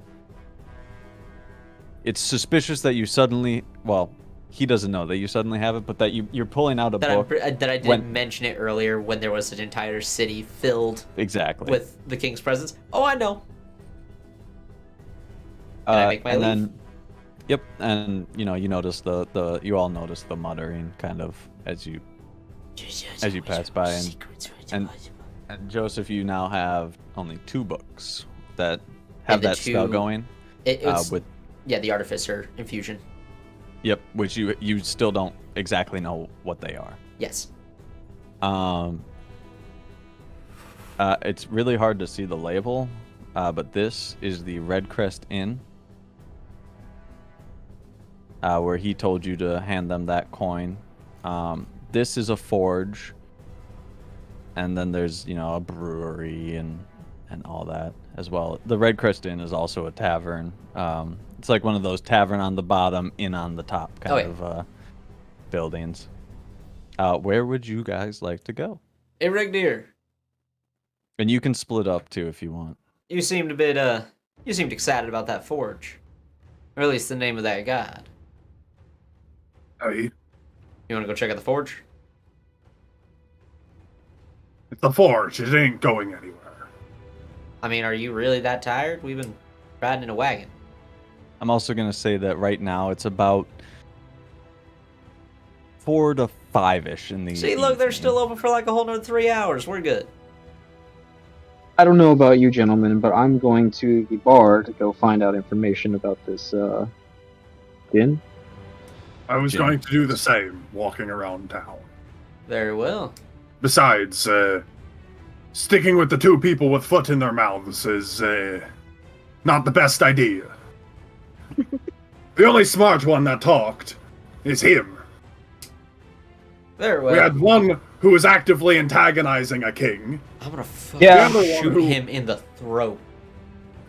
it's suspicious that you suddenly, well, he doesn't know that you suddenly have it, but that you're pulling out a book. That I didn't when- mention it earlier when there was an entire city filled Exactly. with the king's presence. Oh, I know. Can I make my and leave? then, yep, and you notice you all notice the muttering kind of as you pass by, and Joseph, you now have only 2 books that have the that spell two- going. It's With the Artificer infusion. Yep, which you still don't exactly know what they are. Yes. It's really hard to see the label, but this is the Red Crest Inn, where he told you to hand them that coin. This is a forge, and then there's a brewery and all that as well. The Red Crest Inn is also a tavern. It's like one of those tavern on the bottom, inn on the top kind of buildings. Where would you guys like to go? Hey, Rigdir, And you can split up too if you want. you seemed excited about that forge. Or at least the name of that god. Hey, You wanna go check out the forge? it's the forge. It ain't going anywhere. I mean, are you really that tired? We've been riding in a wagon. I'm also going to say that right now it's about 4 to 5-ish in the See, look, they're evening. still open for like a whole nother 3 hours. We're good. I don't know about you gentlemen, but I'm going to the bar to go find out information about this inn. I was Jim. going to do the same, walking around town. Very well. Besides, sticking with the 2 people with foot in their mouths is not the best idea. The only smart one that talked is him. Very well. We had one who was actively antagonizing a king. I'm gonna fucking Yeah. shoot him in the throat.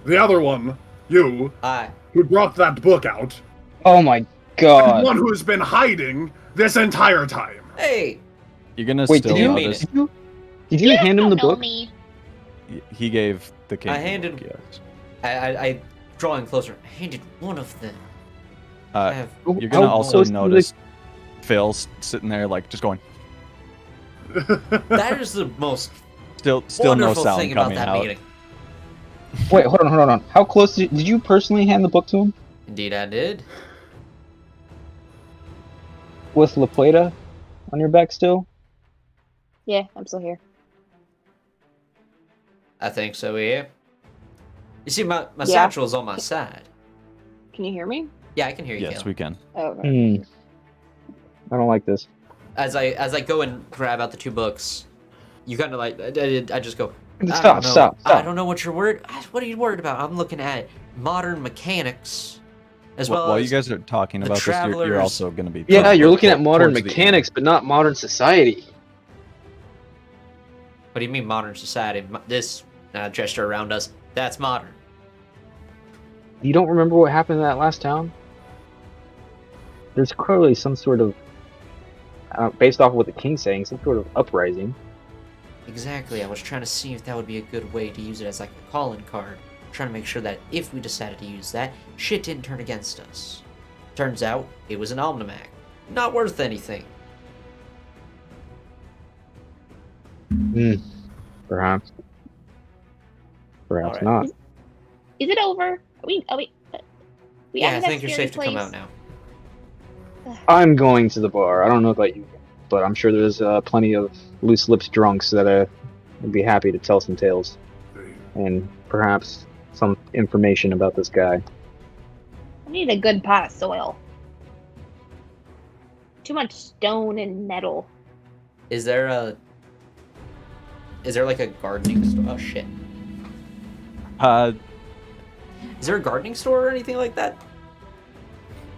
The other one, you, Aye. who brought that book out. Oh my And god. one who's been hiding this entire time. Hey! You're going to Wait, still did you, notice did you hand him the book? Me. he gave the king I the handed- book, yes. I drawing closer, I handed one of them. I Uh, have you're going to How also close to the- notice Phil sitting there like just going, that is the most still no wonderful sound thing about coming that out. meeting. Wait, hold on. How close did you personally hand the book to him? Indeed, I did. With La Plata on your back still? Yeah, I'm still here. I think so, yeah. You see, my Yeah. satchel's on my side. Can you hear me? Yeah, I can hear you, Yes, Caleb. we can. Oh, okay. I don't like this. As I go and grab out the 2 books, you kind of like I just go. Stop. I don't know what you're worried. What are you worried about? I'm looking at modern mechanics, as well While as you guys are talking the about this, you're travelers- also going to be. Yeah, you're looking at towards modern the end. mechanics, but not modern society. What do you mean modern society? This gesture around us, that's modern. You don't remember what happened in that last town? There's clearly some sort of, based off of what the king's saying, some sort of uprising. Exactly. I was trying to see if that would be a good way to use it as like a calling card. Trying to make sure that if we decided to use that, shit didn't turn against us. Turns out, it was an almanac. Not worth anything. Perhaps. Perhaps Alright. not. Is it over? Are we Yeah, out I of that think you're scary safe to come place? out now. I'm going to the bar. I don't know about you, but I'm sure there's plenty of loose lips drunks that would be happy to tell some tales and perhaps some information about this guy. I need a good pot of soil. Too much stone and metal. Is there like a gardening store? Oh shit. Is there a gardening store or anything like that?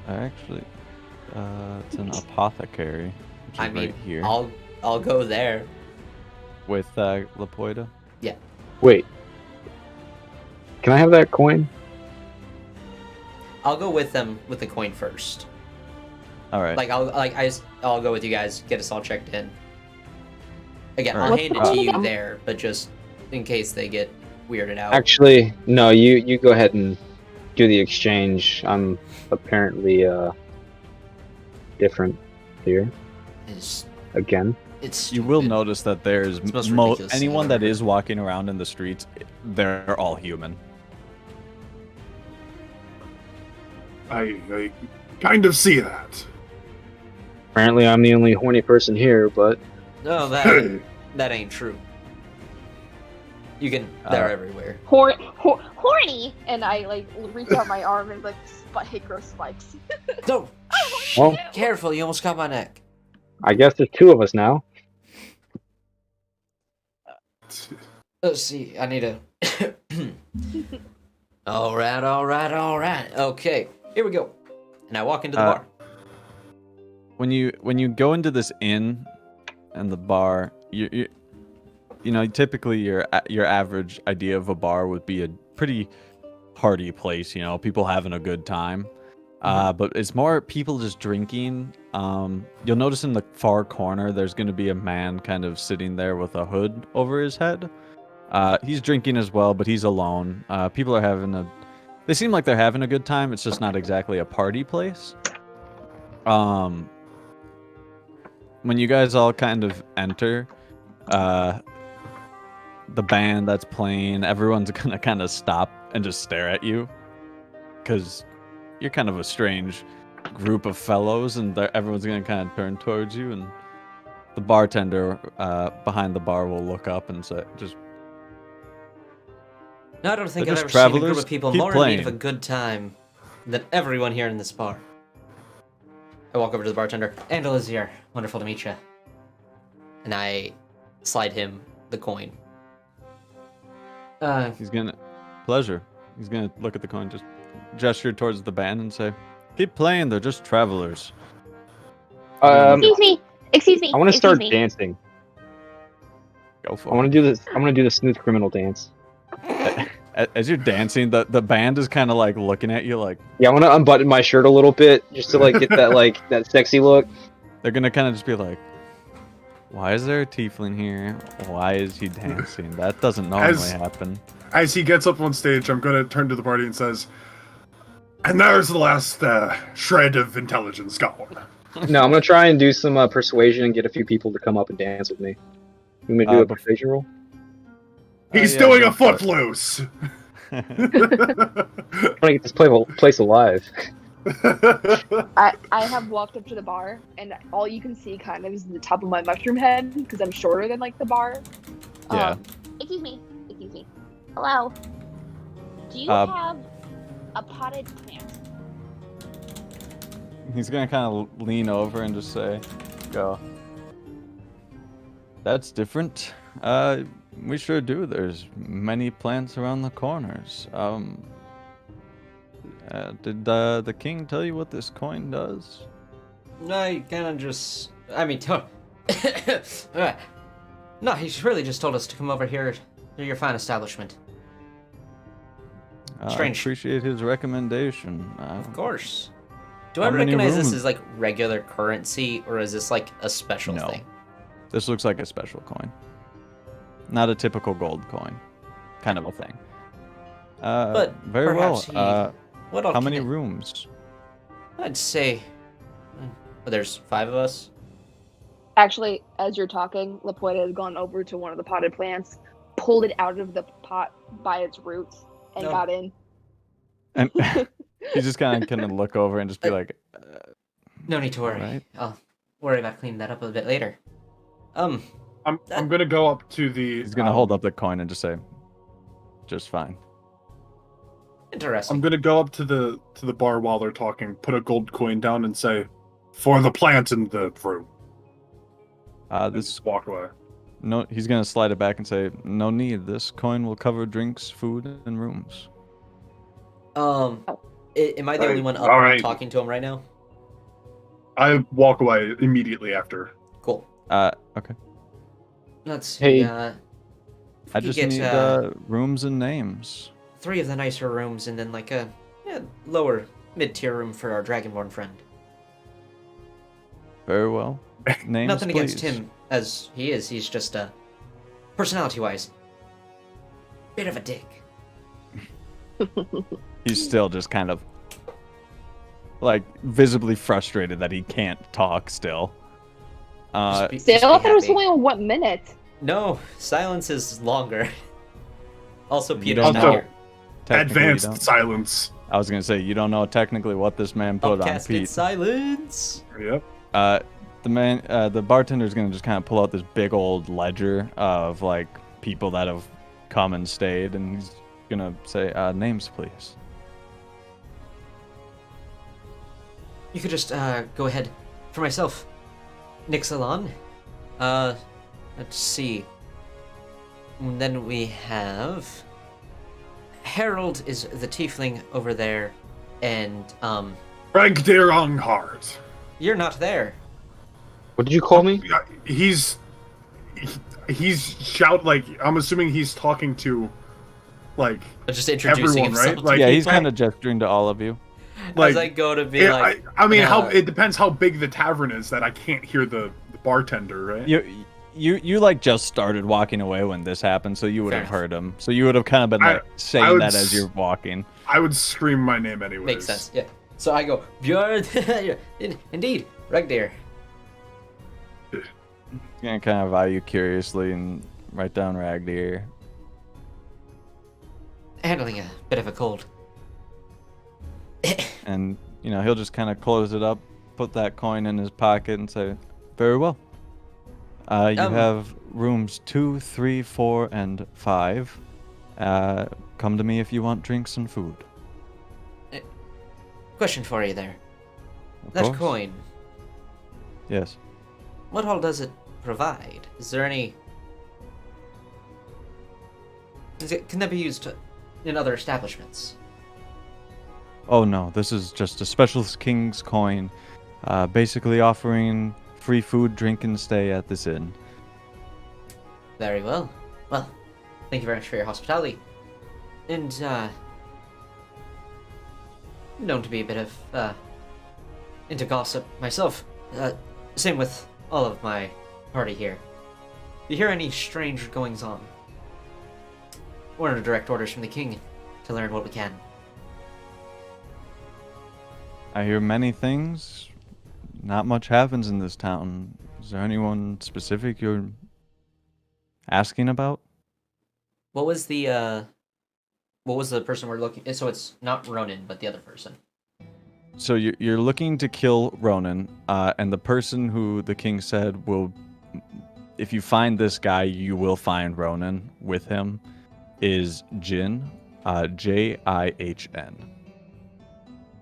Actually, it's an apothecary, which is I mean, right here I'll go there. with Lapoida. Wait. Can I have that coin? I'll go with them with the coin first. All right. I'll go with you guys. Get us all checked in. Again, All I'll right. hand it to you there, but just in case they get weirded out. Actually, no, you go ahead and do the exchange. I'm apparently different here. Again. It's You will stupid. notice that there's It's the most ridiculous thing anyone ever. that is walking around in the streets, they're all human. I kind of see that. Apparently, I'm the only horny person here, but No, that ain't true. You can. They're everywhere. Horny, and I like reach out my arm and like hit grow spikes. No. Well- Careful! You almost got my neck. I guess there's two of us now. Let's see. I need a. All right. Okay, here we go. And I walk into the bar. When you go into this inn and the bar, you know, typically your average idea of a bar would be a pretty hearty place, you know, people having a good time. But it's more people just drinking. You'll notice in the far corner there's going to be a man kind of sitting there with a hood over his head. He's drinking as well, but he's alone. People are they seem like they're having a good time. It's just not exactly a party place. When you guys all kind of enter, the band that's playing, everyone's gonna kind of stop and just stare at you, because you're kind of a strange group of fellows, and everyone's gonna kind of turn towards you, and the bartender behind the bar will look up and say, just... No, I don't think They're I've just ever seen a group travelers. of people Keep more in need of a playing. good time than everyone here in this bar. I walk over to the bartender. Andal is here. Wonderful to meet you. And I slide him the coin. He's gonna... Pleasure. He's gonna look at the coin, just gesture towards the band and say, keep playing, they're just travelers. Excuse me. I want to start me. dancing. Go for I want to do this. I'm gonna do the smooth criminal dance. it. As you're dancing, the band is kind of like looking at you like... Yeah, I want to unbutton my shirt a little bit just to like get that like that sexy look. They're gonna kind of just be like, why is there a tiefling here? Why is he dancing? That doesn't normally happen. As he gets up on stage, I'm going to turn to the party and says, and there's the last shred of intelligence gone. No, I'm gonna try and do some persuasion and get a few people to come up and dance with me. You want me to do a persuasion roll? He's yeah, doing go a for it. footloose. I'm trying to get this place alive. I have walked up to the bar, and all you can see kind of is the top of my mushroom head because I'm shorter than like the bar. Yeah. Excuse me. Hello. Do you have a potted plant? He's gonna kind of lean over and just say, go. That's different. We sure do. There's many plants around the corners. Did the king tell you what this coin does? I kind of just... I mean, no, he's really just told us to come over here to your fine establishment. Strange. I appreciate his recommendation. Of course. Do I How many recognize this rooms? as like regular currency, or is this like a special No. thing? This looks like a special coin. Not a typical gold coin. Kind of a thing. But very well. perhaps what all How can many it- rooms? I'd say... there's 5 of us. Actually, as you're talking, Lapoita has gone over to one of the potted plants, pulled it out of the pot by its roots, and No. got in. And he's just kind of look over and just be like, No need to worry. Alright. I'll worry about cleaning that up a bit later. I'm gonna go up to the. he's gonna hold up the coin and just say, just fine. Interesting. I'm gonna go up to the bar while they're talking, put a gold coin down, and say, "For the plant in the room." And This just walk away. no, he's gonna slide it back and say, no need. This coin will cover drinks, food, and rooms. Am I the only one up All right. talking to him right now? I walk away immediately after. Cool. Okay. Let's see. Hey. If I we just get, need rooms and names. 3 of the nicer rooms, and then like a lower mid-tier room for our Dragonborn friend. Very well. Names, Nothing against please. him as he is. He's just personality-wise, bit of a dick. He's still just kind of like visibly frustrated that he can't talk still. Just be Still, I thought it was happy. only on 1 minute. No, silence is longer. Also, You Peter's don't not know. here. Technically, you Advanced don't. silence. I was gonna say you don't know technically what this man put on Upcasted Pete. silence. Yep. The bartender's gonna just kind of pull out this big old ledger of like people that have come and stayed, and he's gonna say, names, please. You could just go ahead. For myself, Nick Salon. Let's see. And then we have Harold is the tiefling over there, and Ragdir Onghart. you're not there. What did you call me? He's shout like I'm assuming he's talking to like Just introducing everyone, right? himself. Like, Yeah, he's kind of gesturing to all of you. like As I go to be yeah, like, I mean, how "No." it depends how big the tavern is that I can't hear the bartender, right? You like just started walking away when this happened, so you would Fair have enough. heard him. So you would have kind of been I like saying would that as you're walking. I would scream my name anyways. Makes sense. Yeah. So I go, Björn. Indeed, Ragdir. He's gonna kind of eye you curiously and write down Ragdir. Handling a bit of a cold. And he'll just kind of close it up, put that coin in his pocket, and say, "Very well. You have rooms 2, 3, 4, and 5. Come to me if you want drinks and food." Question for you there. Of That course. coin, Yes. what all does it provide? Is there any... Can that be used in other establishments? Oh no, this is just a specialist king's coin, basically offering free food, drink, and stay at this inn. Very well. Well, thank you very much for your hospitality. And, known to be a bit of, into gossip myself. Same with all of my party here. If you hear any strange goings-on, we're under direct orders from the king to learn what we can. I hear many things. Not much happens in this town. Is there anyone specific you're asking about? What was the person we're looking... So it's not Ronan, but the other person. So you're looking to kill Ronan, and the person who the king said will, if you find this guy, you will find Ronan with him, is Jin, Jihn.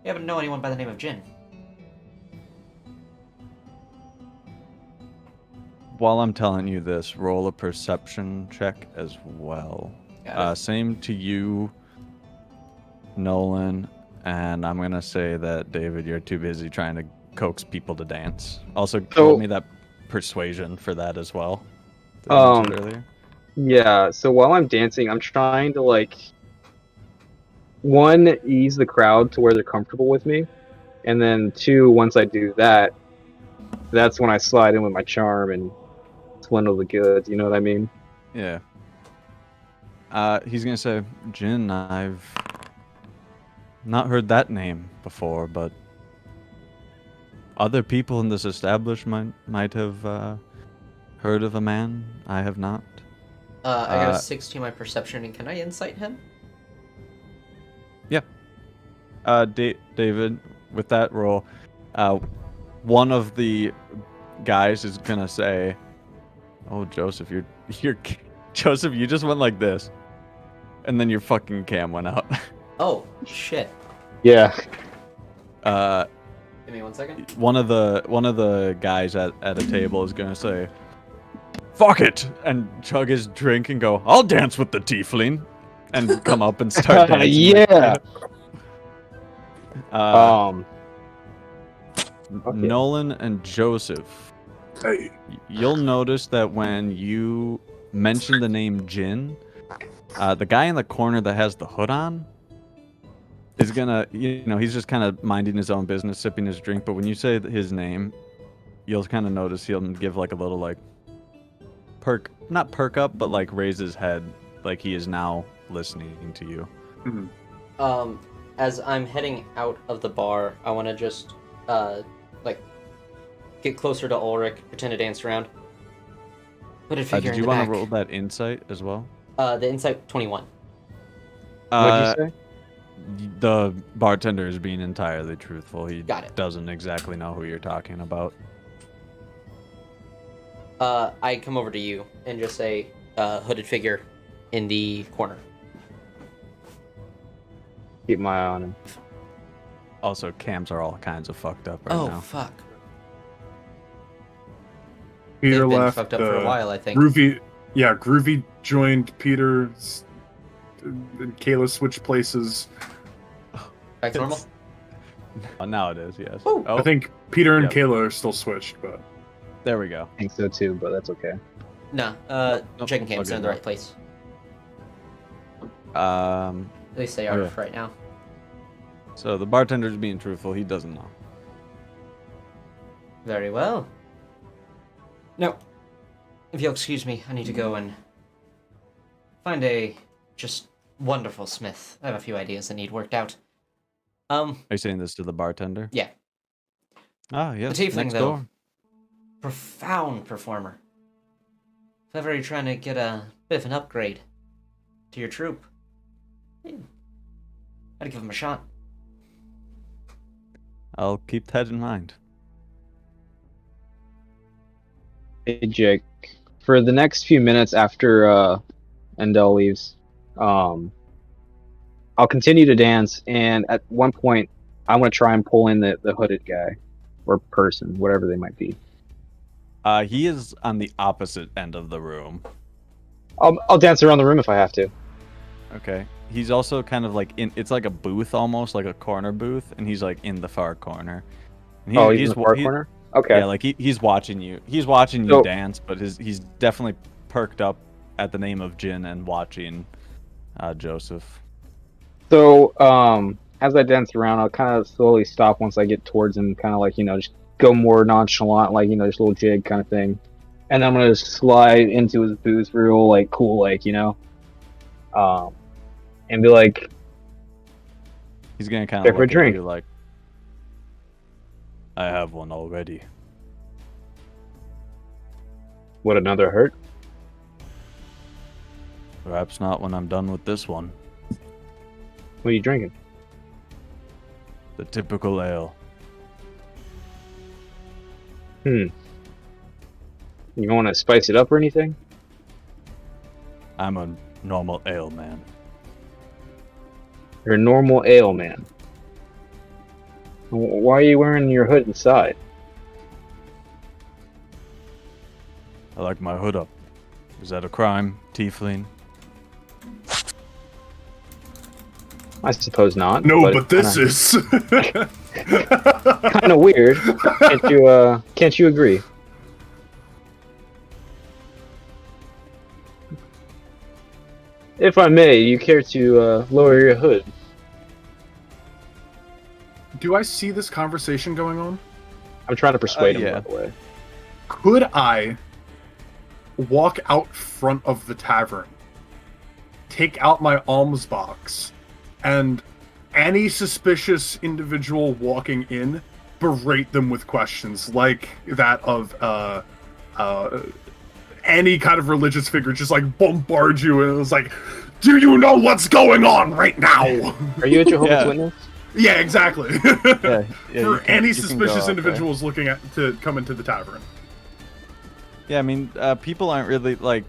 You happen to know anyone by the name of Jin? While I'm telling you this, roll a perception check as well. Got it. Same to you, Nolan, and I'm gonna say that David, you're too busy trying to coax people to dance. Also, roll me that persuasion for that as well. that I mentioned earlier. Yeah, so while I'm dancing, I'm trying to, like, one, ease the crowd to where they're comfortable with me, and then two, once I do that, that's when I slide in with my charm and swindle the goods, you know what I mean? Yeah. He's gonna say, Jin, I've not heard that name before, but other people in this establishment might have heard of a man I have not. I got a 16 my perception, and can I insight him? Yeah. David, with that roll, one of the guys is gonna say, "Oh, Joseph, you're Joseph, you just went like this," and then your fucking cam went out. Oh, shit. Yeah. Give me 1 second. One of the guys at a table is gonna say, "Fuck it," and chug his drink and go, "I'll dance with the tiefling," and come up and start dancing. Yeah. Okay. Okay. Nolan and Joseph, Hey, you'll notice that when you mention the name Jin, the guy in the corner that has the hood on is gonna, he's just kind of minding his own business, sipping his drink. But when you say his name, you'll kind of notice he'll give like a little like not perk up, but like raise his head, like he is now listening to you. mhm. As I'm heading out of the bar, I want to just, get closer to Ulrich, pretend to dance around. Put a figure Did in you the want back. to roll that insight as well? The insight 21. What'd you say? The bartender is being entirely truthful. He Got it. doesn't exactly know who you're talking about. I come over to you and just say, hooded figure in the corner. Keep my eye on him. Also, cams are all kinds of fucked up right Oh, now. fuck. Peter They've been left. fucked up for a while, I think. Groovy joined Peter. And Kayla switched places. Back to normal? Now it is, yes. Ooh. I think Peter and Yep. Kayla are still switched, but There we go. I think so too, but that's okay. No, Nope, checking cams okay, in the no. right place. At At least they Oh, are yeah. right now. So the bartender's being truthful. He doesn't know. Very well. No. If you'll excuse me, I need to go and find a just wonderful smith. I have a few ideas that need worked out. Are you saying this to the bartender? Yeah. Ah, yes. tiefling, Next though. door. Profound performer. If ever you're trying to get a bit of an upgrade to your troop, I'd give him a shot. I'll keep that in mind. Hey, Jake. For the next few minutes after Endel leaves, I'll continue to dance, and at one point, I want to try and pull in the hooded guy or person, whatever they might be. He is on the opposite end of the room. I'll dance around the room if I have to. Okay. He's also kind of like in. It's like a booth, almost like a corner booth, and he's like in the far corner. And He's in the far corner. Okay. Yeah, like he's watching you. He's watching you So- dance, but he's definitely perked up at the name of Jin and watching Joseph. So, as I dance around, I'll kind of slowly stop once I get towards him, kind of like, just go more nonchalant, like, just a little jig kind of thing. And I'm going to slide into his booth real, like, cool, like, and be like, He's gonna kind Care of for a look at drink? you like, I have one already. what, another hurt? Perhaps not when I'm done with this one. What are you drinking? The typical ale. You want to spice it up or anything? I'm a normal ale man. You're a normal ale man. Why are you wearing your hood inside? I like my hood up. Is that a crime, tiefling? I suppose not. no, but it's this kinda- is. kind of weird. Can't you agree? If I may, you care to lower your hood? Do I see this conversation going on? I'm trying to persuade him, yeah. by the way. Could I walk out front of the tavern, take out my alms box, and any suspicious individual walking in, berate them with questions like that of any kind of religious figure, just like bombard you, and it was like, do you know what's going on right now? Are you a Jehovah's Yeah. Witness? Yeah, exactly. Yeah, you For can- any you can go suspicious out there. individuals looking to come into the tavern. Yeah, I mean, people aren't really like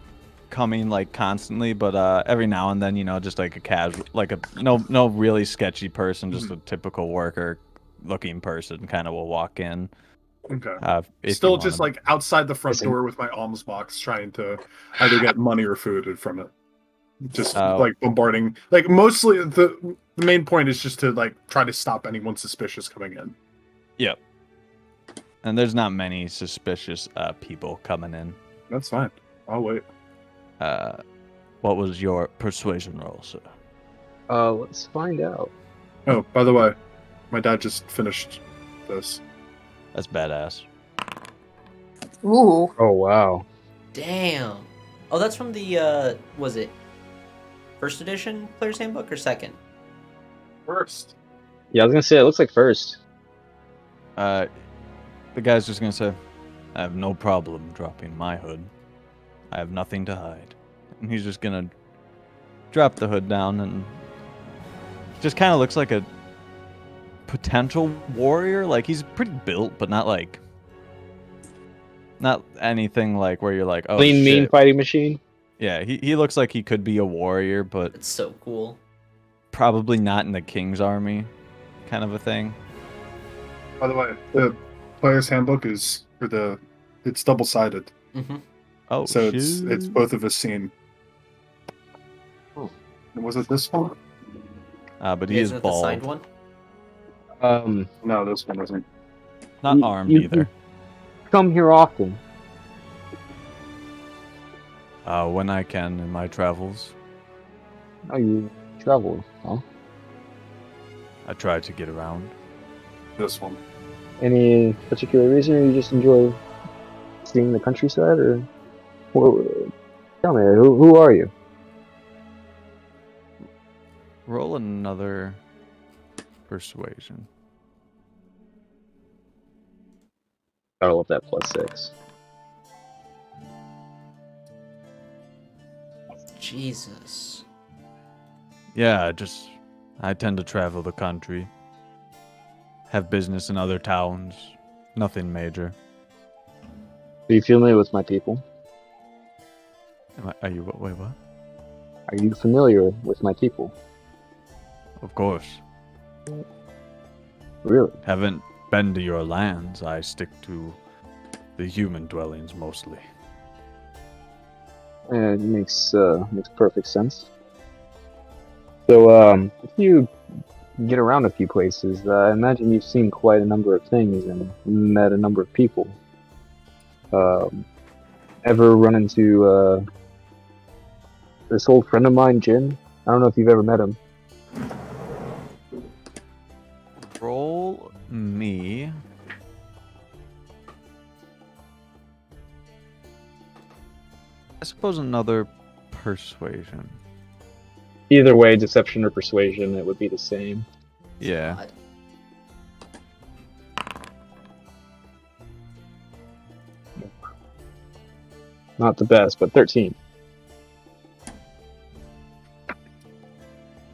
coming like constantly, but every now and then, just like a casual, like a no really sketchy person, just a typical worker looking person kind of will walk in. Okay. If you Still just wanna- like outside the front Listen. door with my alms box, trying to either get money or food from it. Just Oh. like bombarding. Like mostly the main point is just to like try to stop anyone suspicious coming in. Yep. And there's not many suspicious people coming in. That's fine. I'll wait. What was your persuasion roll, sir? Let's find out. Oh, by the way, my dad just finished this. That's badass. Ooh. Oh wow. Damn. Oh, that's from the, was it first edition Player's Handbook or second? First. Yeah, I was gonna say it looks like first. The guy's just gonna say, I have no problem dropping my hood. I have nothing to hide. And he's just gonna drop the hood down and just kind of looks like a potential warrior. Like he's pretty built, but not anything like where you're like, oh Lean, mean shit. fighting machine. Yeah, he looks like he could be a warrior, but It's so cool. probably not in the king's army, kind of a thing. By the way, the player's handbook is it's double-sided, Mm-hmm. Oh so shit. it's both of us seen. Oh. Was it this one? But he is Isn't it the signed bald, one? No, this one isn't. not You- armed you- either. Come here often. When I can in my travels, Oh, you travel, huh? I try to get around. This one. Any particular reason, or you just enjoy seeing the countryside, or well, tell me, who are you? Roll another persuasion. I love that +6. Jesus. Yeah, I tend to travel the country. Have business in other towns. Nothing major. Are you familiar with my people? Are you, wait, what? Are you familiar with my people? Of course. Really? Haven't been to your lands. I stick to the human dwellings mostly. It makes perfect sense. So, if you get around a few places, I imagine you've seen quite a number of things and met a number of people. Ever run into this old friend of mine, Jin? I don't know if you've ever met him. Roll me. I suppose another persuasion. Either way, deception or persuasion, it would be the same. Yeah. God. Not the best, but 13.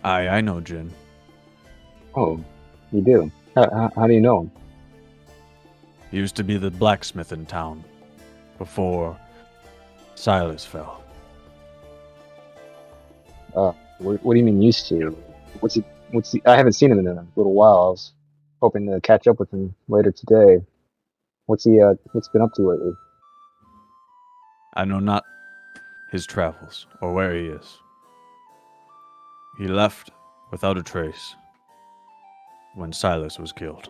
I know Jin. Oh, you do? How do you know him? He used to be the blacksmith in town before Silas fell. What do you mean used to? What's he? I haven't seen him in a little while. I was hoping to catch up with him later today. What's he been up to lately? I know not his travels or where he is. He left without a trace when Silas was killed.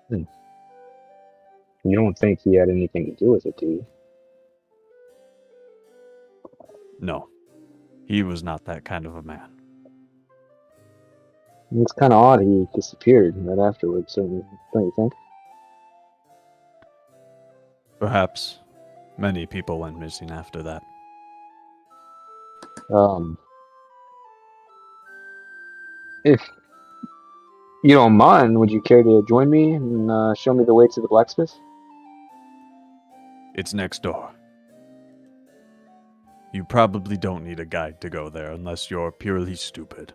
You don't think he had anything to do with it, do you? No, he was not that kind of a man. It's kind of odd he disappeared right afterwards, don't you think? Perhaps many people went missing after that. If you don't mind, would you care to join me and show me the way to the blacksmith? It's next door. You probably don't need a guide to go there unless you're purely stupid.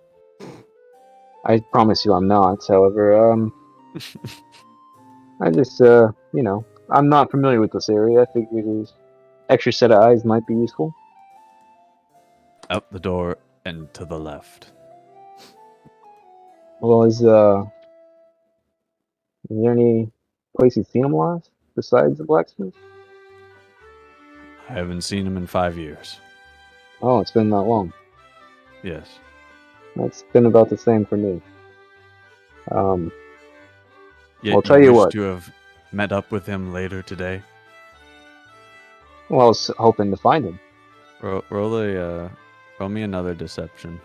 I promise you I'm not. However, I just, I'm not familiar with this area. I think an extra set of eyes might be useful. Out the door and to the left. Well, is there any place you've seen him last besides the blacksmith? I haven't seen him in 5 years. Oh, it's been that long. Yes. That's been about the same for me. Yet I'll tell you wish what. to have met up with him later today. Well, I was hoping to find him. Roll me another deception.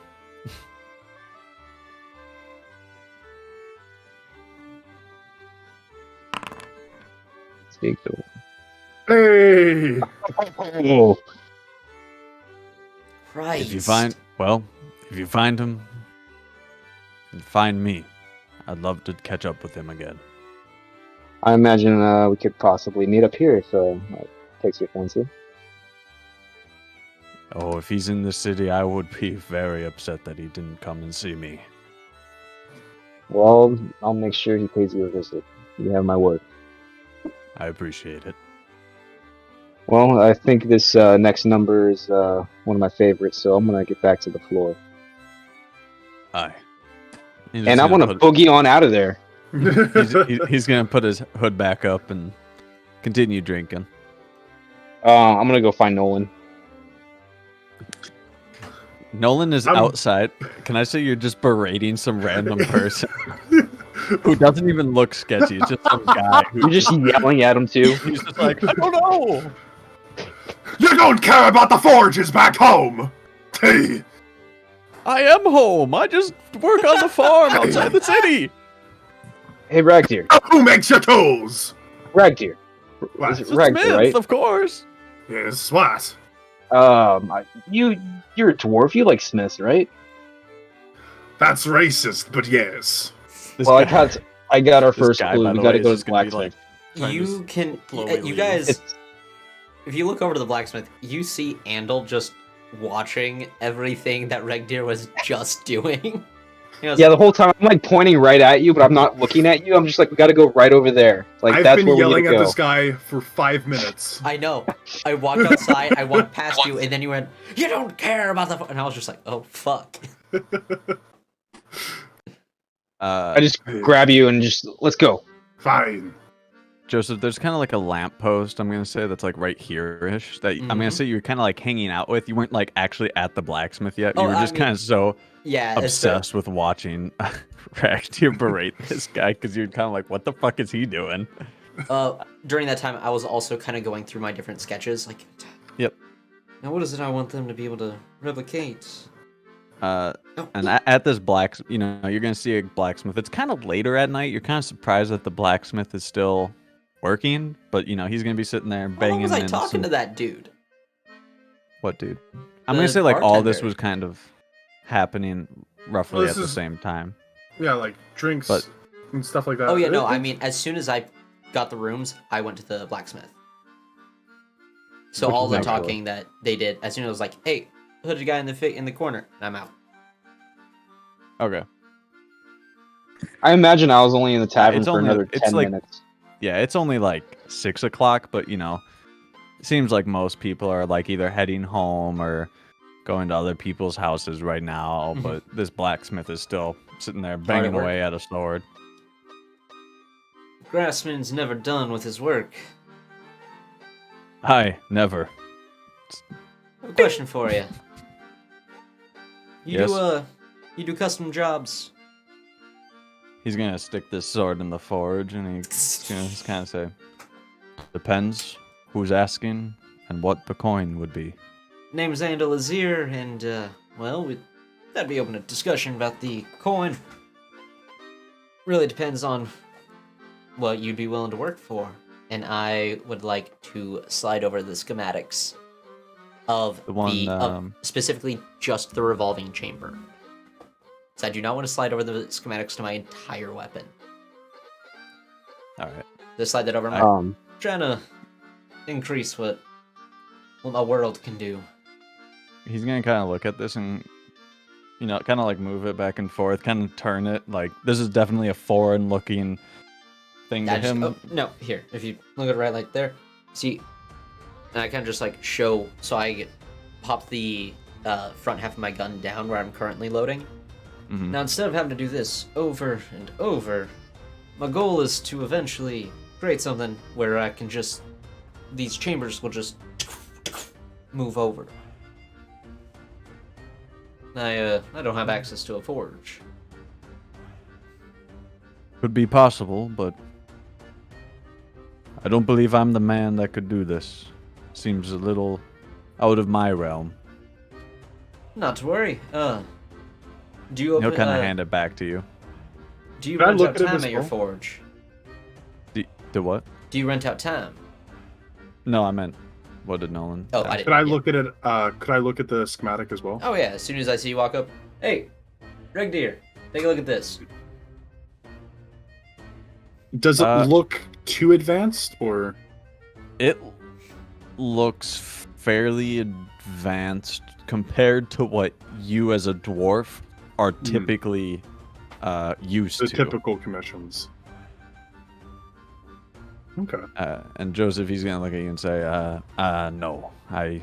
Speak to Hey! him. Christ. If you find him, and find me. I'd love to catch up with him again. I imagine we could possibly meet up here if that takes your fancy. Oh, if he's in the city, I would be very upset that he didn't come and see me. Well, I'll make sure he pays you a visit. You have my word. I appreciate it. Well, I think this next number is one of my favorites, so I'm gonna get back to the floor. Aye. And I want to boogie on out of there. He's gonna put his hood back up and continue drinking. I'm gonna go find Nolan. Nolan is outside. Can I say you're just berating some random person who doesn't even look sketchy? It's just some guy. You're just yelling at him too. He's just like, I don't know. You don't care about the forges back home! Hey! I am home. I just work on the farm outside the city. Hey, Ragdeer. Who makes your tools? Ragdeer. What? Is it Ragdeer, Smith, right? of course. Yes, what? You're a dwarf. You like Smiths, right? That's racist, but yes. Well, I got our first guy, clue. by We the gotta way, go is to the just gonna be, blacksmith. trying to You can, slowly you leave. guys, if you look over to the blacksmith, you see Andal just watching everything that Regdeer was just doing. Yeah, the whole time I'm like pointing right at you, but I'm not looking at you. I'm just like, we gotta go right over there. Like I've that's been where yelling we at gotta go. this guy for 5 minutes. I know. I walked outside, I walked past you, and then you went, "You don't care about the," and I was just like, "Oh fuck." I just grab you and just let's go. Fine. Joseph, there's kind of like a lamppost, I'm going to say, that's like right here-ish, that I'm going to say you were kind of like hanging out with. You weren't like actually at the blacksmith yet. You Oh, were just kind of so obsessed with watching Ragdeer berate this guy because you're kind of like, what the fuck is he doing? During that time, I was also kind of going through my different sketches. Like, Yep. Now, what is it I want them to be able to replicate? And at this you're going to see a blacksmith. It's kind of later at night. You're kind of surprised that the blacksmith is still working, but he's going to be sitting there banging. How long was I talking to that dude? What dude? I'm going to say like all this was kind of happening roughly at the same time. Yeah, like drinks and stuff like that. Oh yeah, no, I mean, as soon as I got the rooms, I went to the blacksmith. So all the talking that they did, as soon as I was like, "Hey, hooded guy in the corner," and I'm out. Okay. I imagine I was only in the tavern for only- another it's 10 like- minutes. Yeah, it's only like 6 o'clock, but it seems like most people are like either heading home or going to other people's houses right now. But this blacksmith is still sitting there banging work. away at a sword. Grassman's never done with his work. Hi, never. I have a question for you. Yes? You do custom jobs. He's gonna stick this sword in the forge, and he's gonna just kind of say, "Depends who's asking and what the coin would be." Name's Andal Azir, and that'd be open to discussion about the coin. Really depends on what you'd be willing to work for, and I would like to slide over the schematics of The one, of specifically just the revolving chamber. So I do not want to slide over the schematics to my entire weapon. All right. Just slide that over. Um, Trying to increase what my world can do. He's gonna kind of look at this and, kind of like move it back and forth, kind of turn it. Like this is definitely a foreign-looking thing to him. No, here. If you look at it right like there, see, and I kind of just like show. So I pop the front half of my gun down where I'm currently loading. Mhm. Now instead of having to do this over and over, my goal is to eventually create something where I can just these chambers will just move over. I don't have access to a forge. Could be possible, but I don't believe I'm the man that could do this. Seems a little out of my realm. Not to worry. Do you He'll kind of hand it back to you. Do you Can I rent look out at it time as at your well? forge? The what? Do you rent out time? No, I meant, what did Nolan? Oh, say? I didn't. Could I yeah. look at it? Could I look at the schematic as well? Oh yeah, as soon as I see you walk up, hey, Regdeer, take a look at this. Does it look too advanced, or? It looks fairly advanced compared to what you as a dwarf are typically used The to. typical commissions. Okay. And Joseph, he's gonna look at you and say, no, I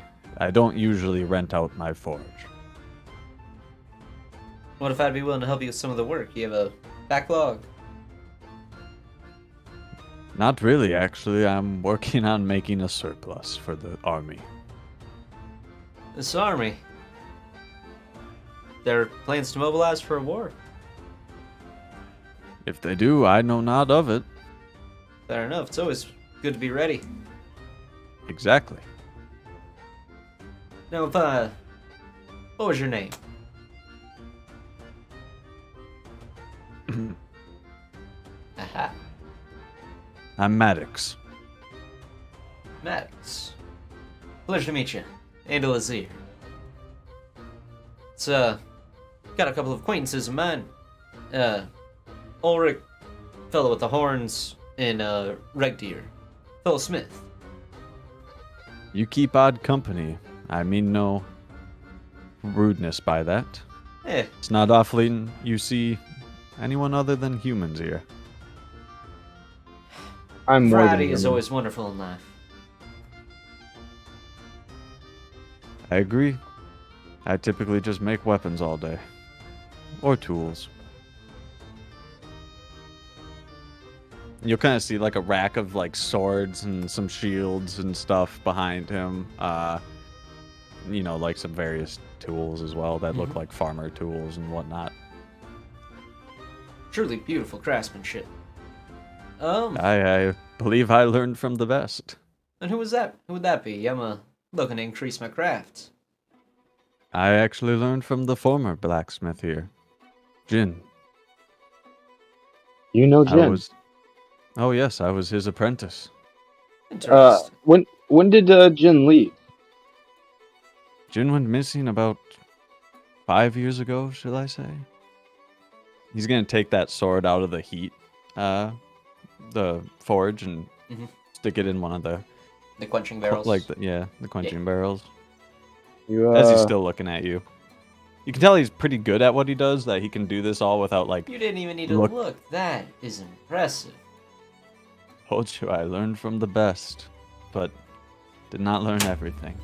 don't usually rent out my forge. What if I'd be willing to help you with some of the work? You have a backlog. Not really, actually. I'm working on making a surplus for the army. This army. There are plans to mobilize for a war. If they do, I know not of it. Fair enough. It's always good to be ready. Exactly. Now, what was your name? Aha. I'm Maddox. Maddox. Pleasure to meet you. Andal Azir. It's, got a couple of acquaintances of mine. Ulrich, fellow with the horns, and, Regdeer, fellow Smith. You keep odd company. I mean no rudeness by that. Eh, It's not often you see anyone other than humans here. I'm more than variety is human. always wonderful in life. I agree. I typically just make weapons all day. Or tools. You'll kind of see like a rack of like swords and some shields and stuff behind him. Like some various tools as well that look like farmer tools and whatnot. Truly beautiful craftsmanship. I believe I learned from the best. And who was that? Who would that be? I'm, looking to increase my crafts. I actually learned from the former blacksmith here, Jin. You know I Jin. was. Oh yes, I was his apprentice. Interesting. When did Jin leave? Jin went missing about 5 years ago, shall I say? He's gonna take that sword out of the heat, the forge, and stick it in one of the The quenching barrels. the quenching barrels. You, As he's still looking at you, you can tell he's pretty good at what he does. That he can do this all without like. You didn't even need to look. That is impressive. Told you I learned from the best, but did not learn everything.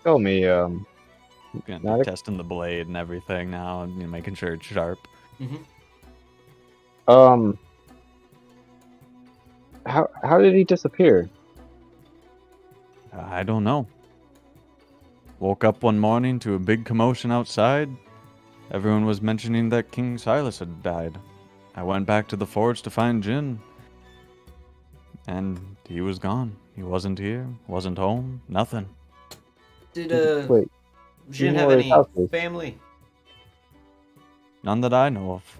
tell me, I'm gonna be Maddox? testing the blade and everything now, and making sure it's sharp. how did he disappear? I don't know. Woke up one morning to a big commotion outside. Everyone was mentioning that King Silas had died. I went back to the forge to find Jin. And he was gone. He wasn't here, wasn't home, nothing. Did, Wait, Jin you know have where his any house is? family? None that I know of.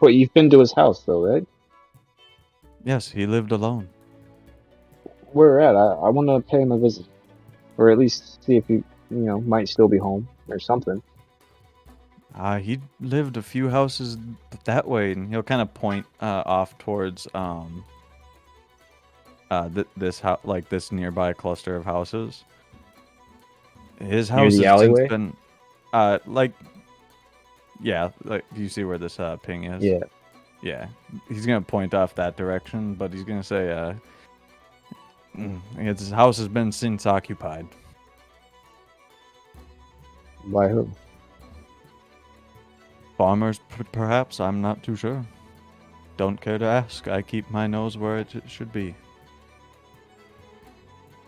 Wait, you've been to his house though, right? Yes, he lived alone. Where at? I want to pay him a visit, or at least see if he, might still be home or something. He lived a few houses that way, and he'll kind of point off towards this nearby cluster of houses. His Near house the has since alleyway? been do you see where this ping is? Yeah. Yeah, he's gonna point off that direction, but he's gonna say his house has been since occupied. By who? Farmers, perhaps. I'm not too sure. Don't care to ask. I keep my nose where it should be.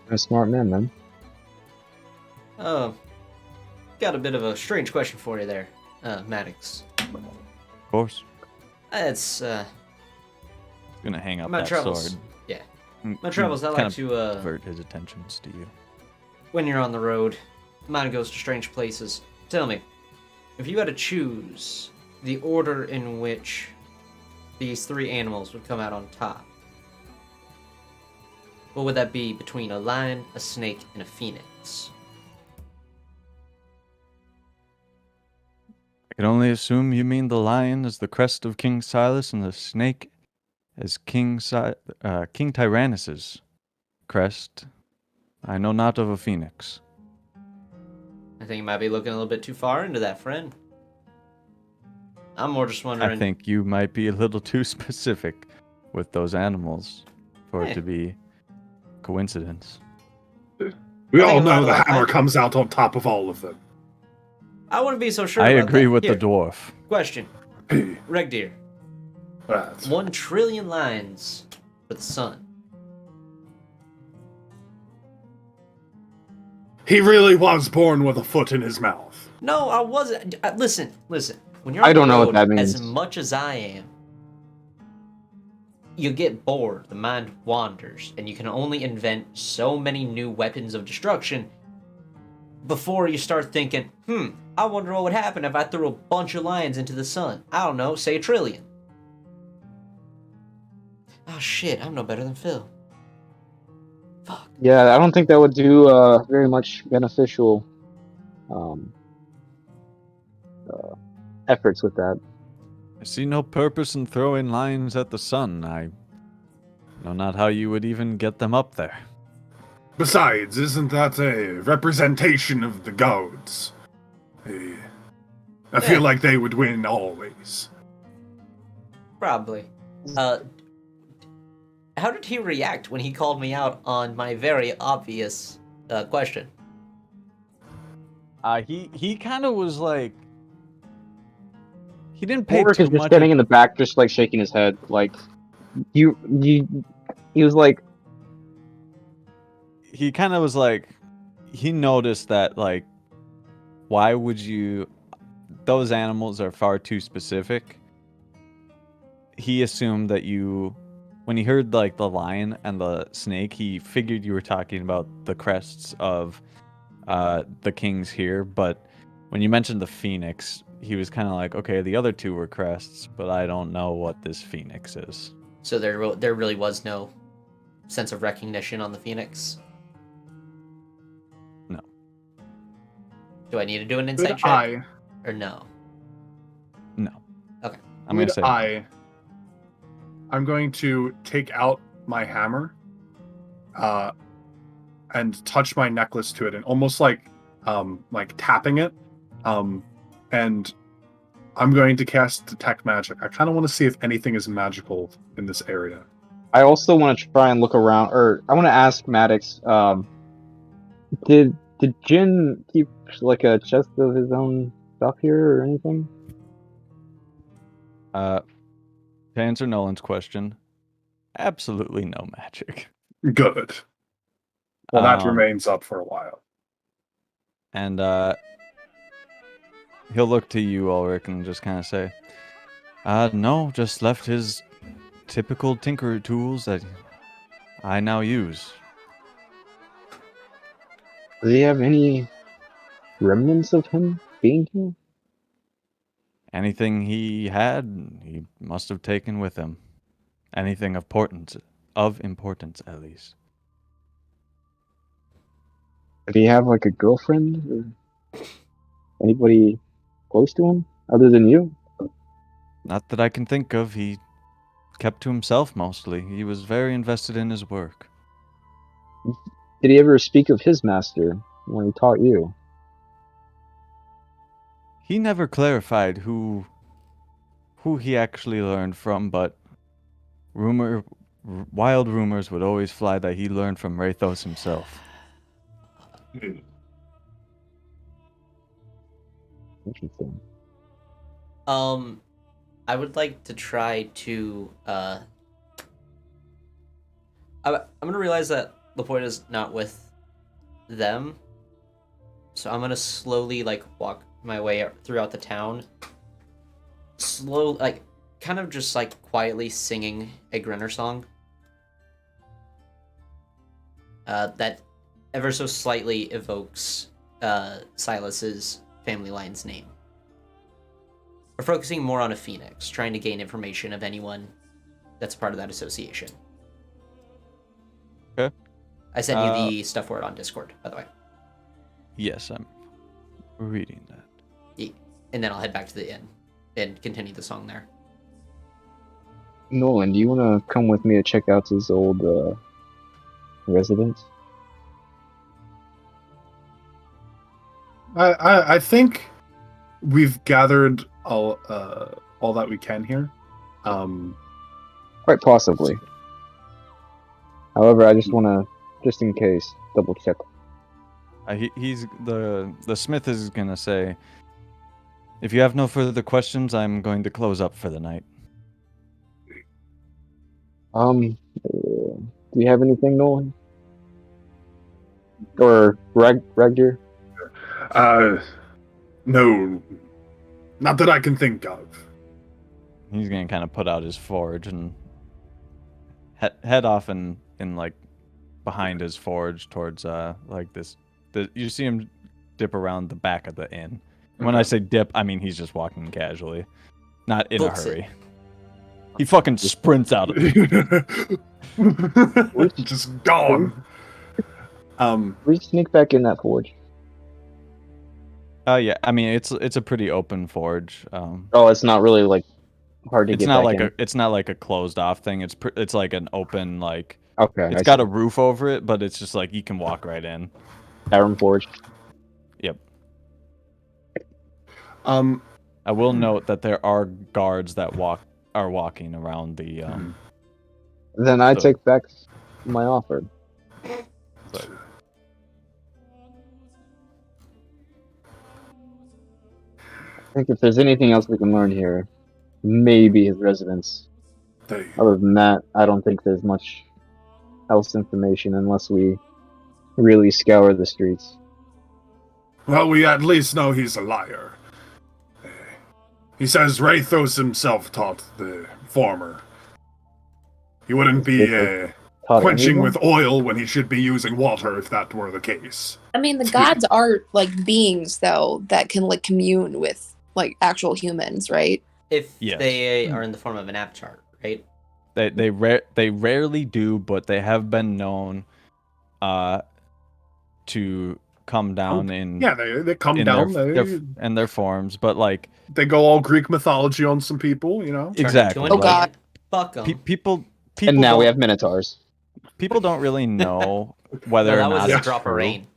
A smart man, then. Got a bit of a strange question for you there, Maddox. Of course. It's, Gonna hang up my that travels. sword. Yeah. My travels, I Kind like of to, divert his attentions to you. when you're on the road, mind goes to strange places. Tell me, if you had to choose the order in which these three animals would come out on top, what would that be between a lion, a snake, and a phoenix? I can only assume you mean the lion as the crest of King Silas and the snake as King Tyrannus's crest. I know not of a phoenix. I think you might be looking a little bit too far into that, friend. I'm more just wondering. I think you might be a little too specific with those animals for it Hey. to be coincidence. We I all think a lot know of the that- hammer comes out on top of all of them. I wouldn't be so sure. I about agree that. with Here, the dwarf. question. Hey, Regdeer. right. 1 trillion lines for the sun. He really was born with a foot in his mouth. No, I wasn't. Listen. When you're I on the don't know what road, that as means. much as I am, you get bored. The mind wanders, and you can only invent so many new weapons of destruction before you start thinking, I wonder what would happen if I threw a bunch of lions into the sun. I don't know, say 1 trillion. Oh shit, I'm no better than Phil. Fuck. Yeah, I don't think that would do very much beneficial um, efforts with that. I see no purpose in throwing lions at the sun. I know not how you would even get them up there. Besides, isn't that a representation of the gods? I feel like they would win always. Probably. How did he react when he called me out on my very obvious question? He kind of was like, he didn't pay Ulrich too is just much. standing in the back, just like shaking his head, like he was like, He kind of was like, he noticed that, like, why would you? Those animals are far too specific. He assumed that you, when he heard like the lion and the snake, he figured you were talking about the crests of the kings here. But when you mentioned the phoenix, he was kind of like, okay, the other two were crests, but I don't know what this phoenix is. So there really was no sense of recognition on the Phoenix? No. Do I need to do an insight Good check? eye. Or no? No. Okay. I'm gonna Good say eye. I'm going to take out my hammer, and touch my necklace to it, and almost like tapping it, and I'm going to cast detect magic. I kind of want to see if anything is magical in this area. I also want to try and look around, or I want to ask Maddox, did Jin keep like a chest of his own stuff here or anything? to answer Nolan's question, absolutely no magic. Good. Well, that Um, remains up for a while. And he'll look to you, Ulrich, and just kind of say, no, just left his typical tinker tools that I now use. Do they have any remnants of him being here? Anything he had, he must have taken with him. Anything of importance, at least. Did he have like a girlfriend or anybody close to him other than you? Not that I can think of. He kept to himself mostly. He was very invested in his work. Did he ever speak of his master when he taught you? He never clarified who he actually learned from, but wild rumors would always fly that he learned from Rathos himself. Interesting. I would like to try to I'm gonna realize that Laporte is not with them, so I'm gonna slowly like walk my way throughout the town, kind of just like quietly singing a Grinner song that ever so slightly evokes Silas's family line's name. We're focusing more on a phoenix, trying to gain information of anyone that's part of that association. Okay. I sent you the stuff for it on Discord, by the way. Yes, I'm reading that. Yeah. And then I'll head back to the inn and continue the song there. Nolan, do you want to come with me to check out his old residence? I think we've gathered all that we can here. Quite possibly. However, I just want to, just in case, double check. He's the smith is gonna say, if you have no further questions, I'm going to close up for the night. Do you have anything, Nolan? Or Regdir? No, not that I can think of. He's gonna kind of put out his forge and head off in like behind his forge towards like this. You see him dip around the back of the inn. When I say dip, I mean he's just walking casually, not in a hurry. He fucking sprints out of it. Just gone. We sneak back in that forge. Yeah, I mean it's a pretty open forge. Oh, it's not really like hard to it's get not back like in. it's not like a closed off thing. It's like an open like. Okay. It's got a roof over it, but it's just like you can walk right in. Iron Forge. Yep. I will note that there are guards that are walking around the. Then I take back my offer. So. I think if there's anything else we can learn here, maybe his residence. Other than that, I don't think there's much else information unless we really scour the streets. Well, we at least know he's a liar. He says Rathos himself taught the former. He wouldn't be quenching with oil when he should be using water if that were the case. I mean, the gods are like beings, though, that can like commune with like actual humans, right? If they are in the form of an avatar, right? They rarely do, but they have been known to come down in they come down in their forms, but like they go all Greek mythology on some people, you know. Exactly. Oh god, fuck them. People and now we have minotaurs. People don't really know whether or not was a it's drop true, of rain.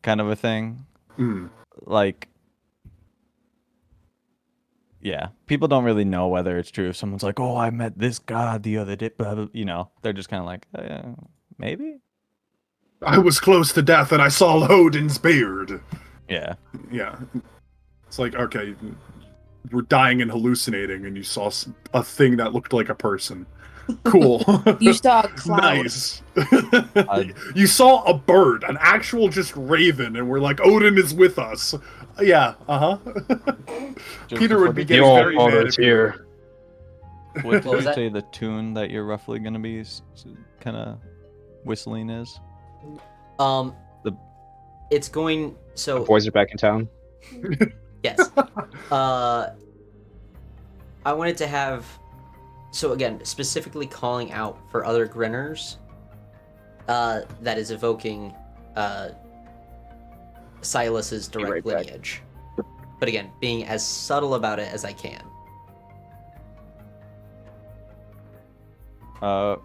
kind of a thing. Like, yeah, people don't really know whether it's true. If someone's like, "Oh, I met this god the other day," blah, blah, you know, they're just kind of like, maybe. I was close to death and I saw Odin's beard. Yeah. Yeah. It's like, okay, we're dying and hallucinating, and you saw a thing that looked like a person. Cool. You saw a cloud. Nice. You saw a bird, an actual just raven, and we're like, Odin is with us. Yeah, Peter would be getting very mad if here. What did you say the tune that you're roughly going to be kind of whistling is? It's going so. The boys are back in town. Yes. I wanted to have. So again, specifically calling out for other Grinners, that is evoking Silas's direct lineage. But again, being as subtle about it as I can.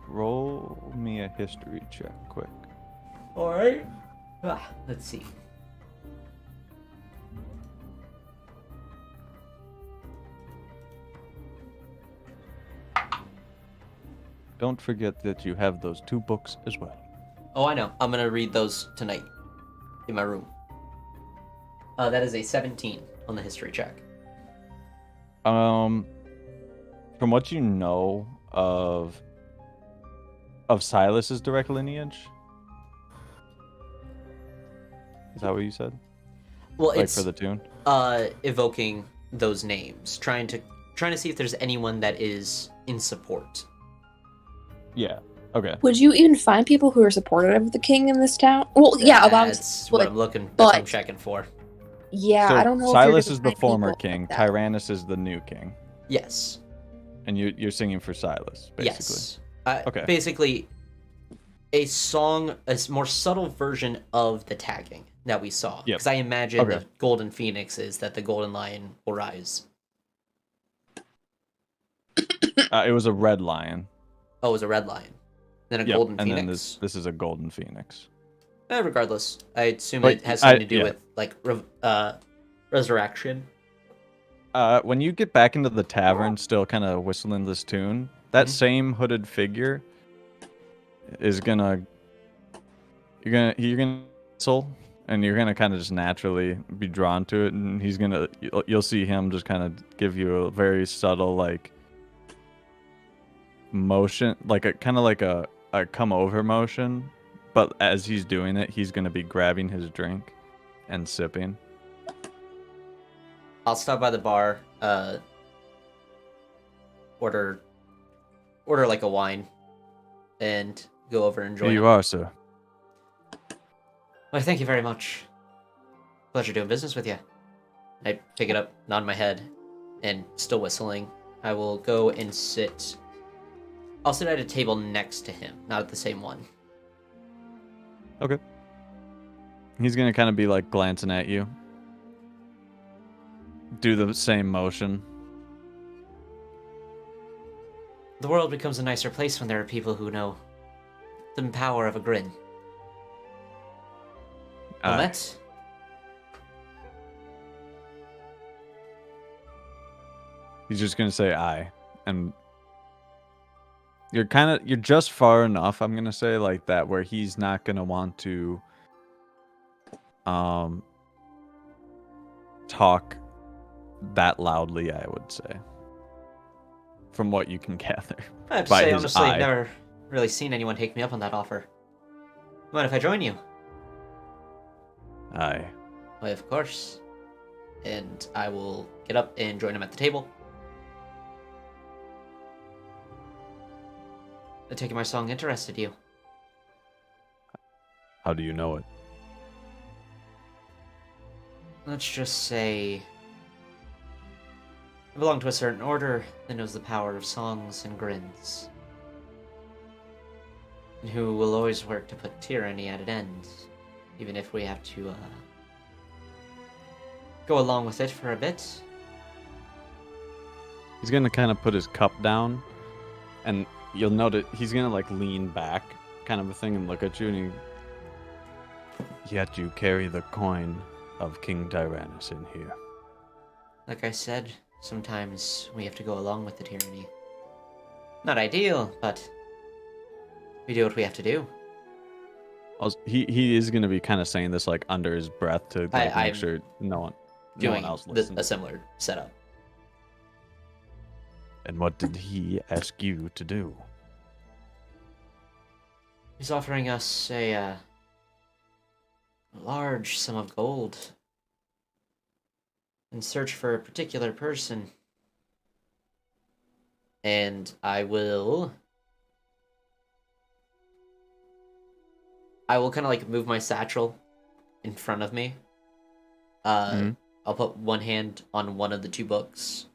Roll me a history check, quick. All right. Let's see. Don't forget that you have those 2 books as well. Oh, I know. I'm gonna read those tonight in my room. That is a 17 on the history check. From what you know of Silas's direct lineage, is that what you said? Well, like it's for the tune. Evoking those names, trying to see if there's anyone that is in support. Yeah. Okay. Would you even find people who are supportive of the king in this town? Well, yeah, That's what I'm looking. That's what I'm checking for. Yeah, so I don't know. Silas if is the former king. Like Tyrannus is the new king. Yes. And you're singing for Silas, basically. Yes. Okay. Basically, a song, a more subtle version of the tagging that we saw. Because I imagine the golden phoenix is that the golden lion will rise. It was a red lion. Oh, it was a red lion. Then a golden phoenix. And then this is a golden phoenix. Regardless, I assume But it has something to do yeah. with like resurrection. When you get back into the tavern, still kind of whistling this tune, that same hooded figure is gonna you're gonna whistle, and you're gonna kind of just naturally be drawn to it, and you'll see him just kind of give you a very subtle like motion, like a kind of like a come over motion, but as he's doing it, he's gonna be grabbing his drink and sipping. I'll stop by the bar, order like a wine, and go over and join Here you him. are, sir. Well, thank you very much. Pleasure doing business with you. I pick it up, nod my head, and still whistling. I will go and sit. I'll sit at a table next to him, not at the same one. Okay. He's gonna kind of be like glancing at you. Do the same motion. The world becomes a nicer place when there are people who know the power of a grin. Well met. He's just gonna say "I," and you're just far enough. I'm gonna say like that where he's not gonna want to talk that loudly. I would say, from what you can gather. I have to by say, his honestly, eye. I've never really seen anyone take me up on that offer. Mind if I join you? Aye. Why, of course. And I will get up and join him at the table. I take it my song interested you. How do you know it? Let's just say I belong to a certain order that knows the power of songs and grins. And who will always work to put tyranny at an end, even if we have to go along with it for a bit. He's gonna kind of put his cup down, and you'll notice he's gonna like lean back, kind of a thing, and look at you, and yet you carry the coin of King Tyrannus in here. Like I said, sometimes we have to go along with the tyranny. Not ideal, but we do what we have to do. Also, he is gonna be kind of saying this like under his breath to like, I'm make sure no one else Doing listens. a similar setup. And what did he ask you to do? He's offering us a large sum of gold in search for a particular person. And I will kind of like move my satchel in front of me. I'll put one hand on one of the two books,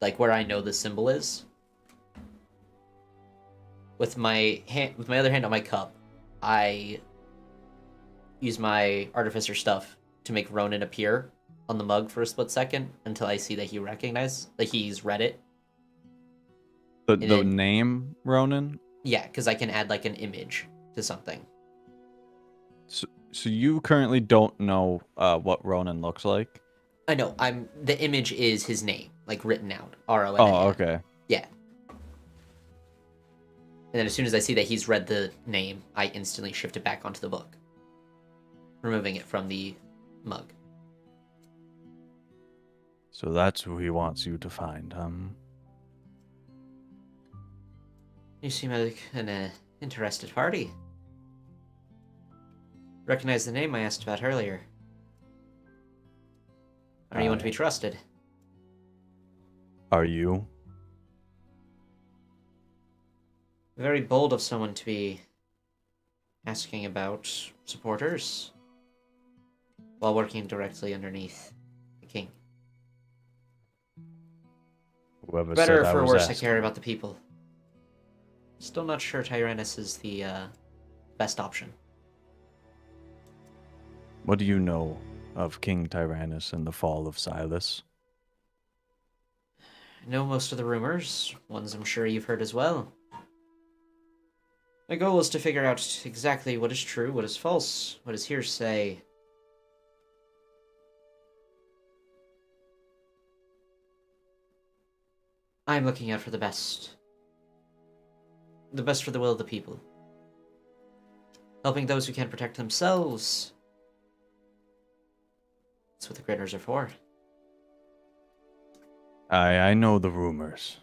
like where I know the symbol is. With my other hand on my cup, I use my artificer stuff to make Ronan appear on the mug for a split second until I see that he's read it. The then- name Ronan. Yeah, because I can add like an image to something. So you currently don't know what Ronan looks like. I know. The image is his name, like written out. RON. Oh, okay. Yeah. And then as soon as I see that he's read the name, I instantly shift it back onto the book, removing it from the mug. So that's who he wants you to find, You seem like an interested party. Recognize the name I asked about earlier. Are you one to be trusted? Are you? Very bold of someone to be asking about supporters while working directly underneath the king. Whoever Better said I for was worse, I asking. care about the people. Still not sure Tyrannus is the best option. What do you know of King Tyrannus and the fall of Silas? I know most of the rumors, ones I'm sure you've heard as well. My goal is to figure out exactly what is true, what is false, what is hearsay. I'm looking out for the best. The best for the will of the people. Helping those who can't protect themselves. That's what the Grinners are for. I know the rumors.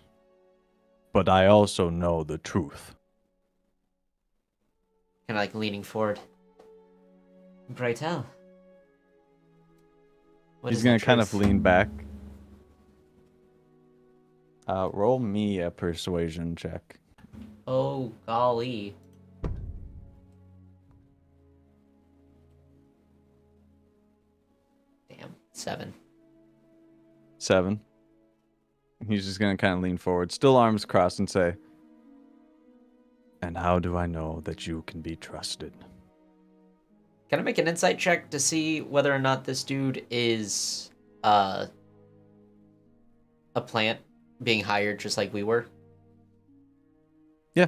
But I also know the truth. Kind of like leaning forward. Pray tell. What He's is gonna the kind of truth? lean back. Roll me a persuasion check. Oh, golly. Damn. 7. 7. He's just gonna kind of lean forward, still arms crossed, and say, "And how do I know that you can be trusted?" Can I make an insight check to see whether or not this dude is a plant being hired just like we were? Yeah.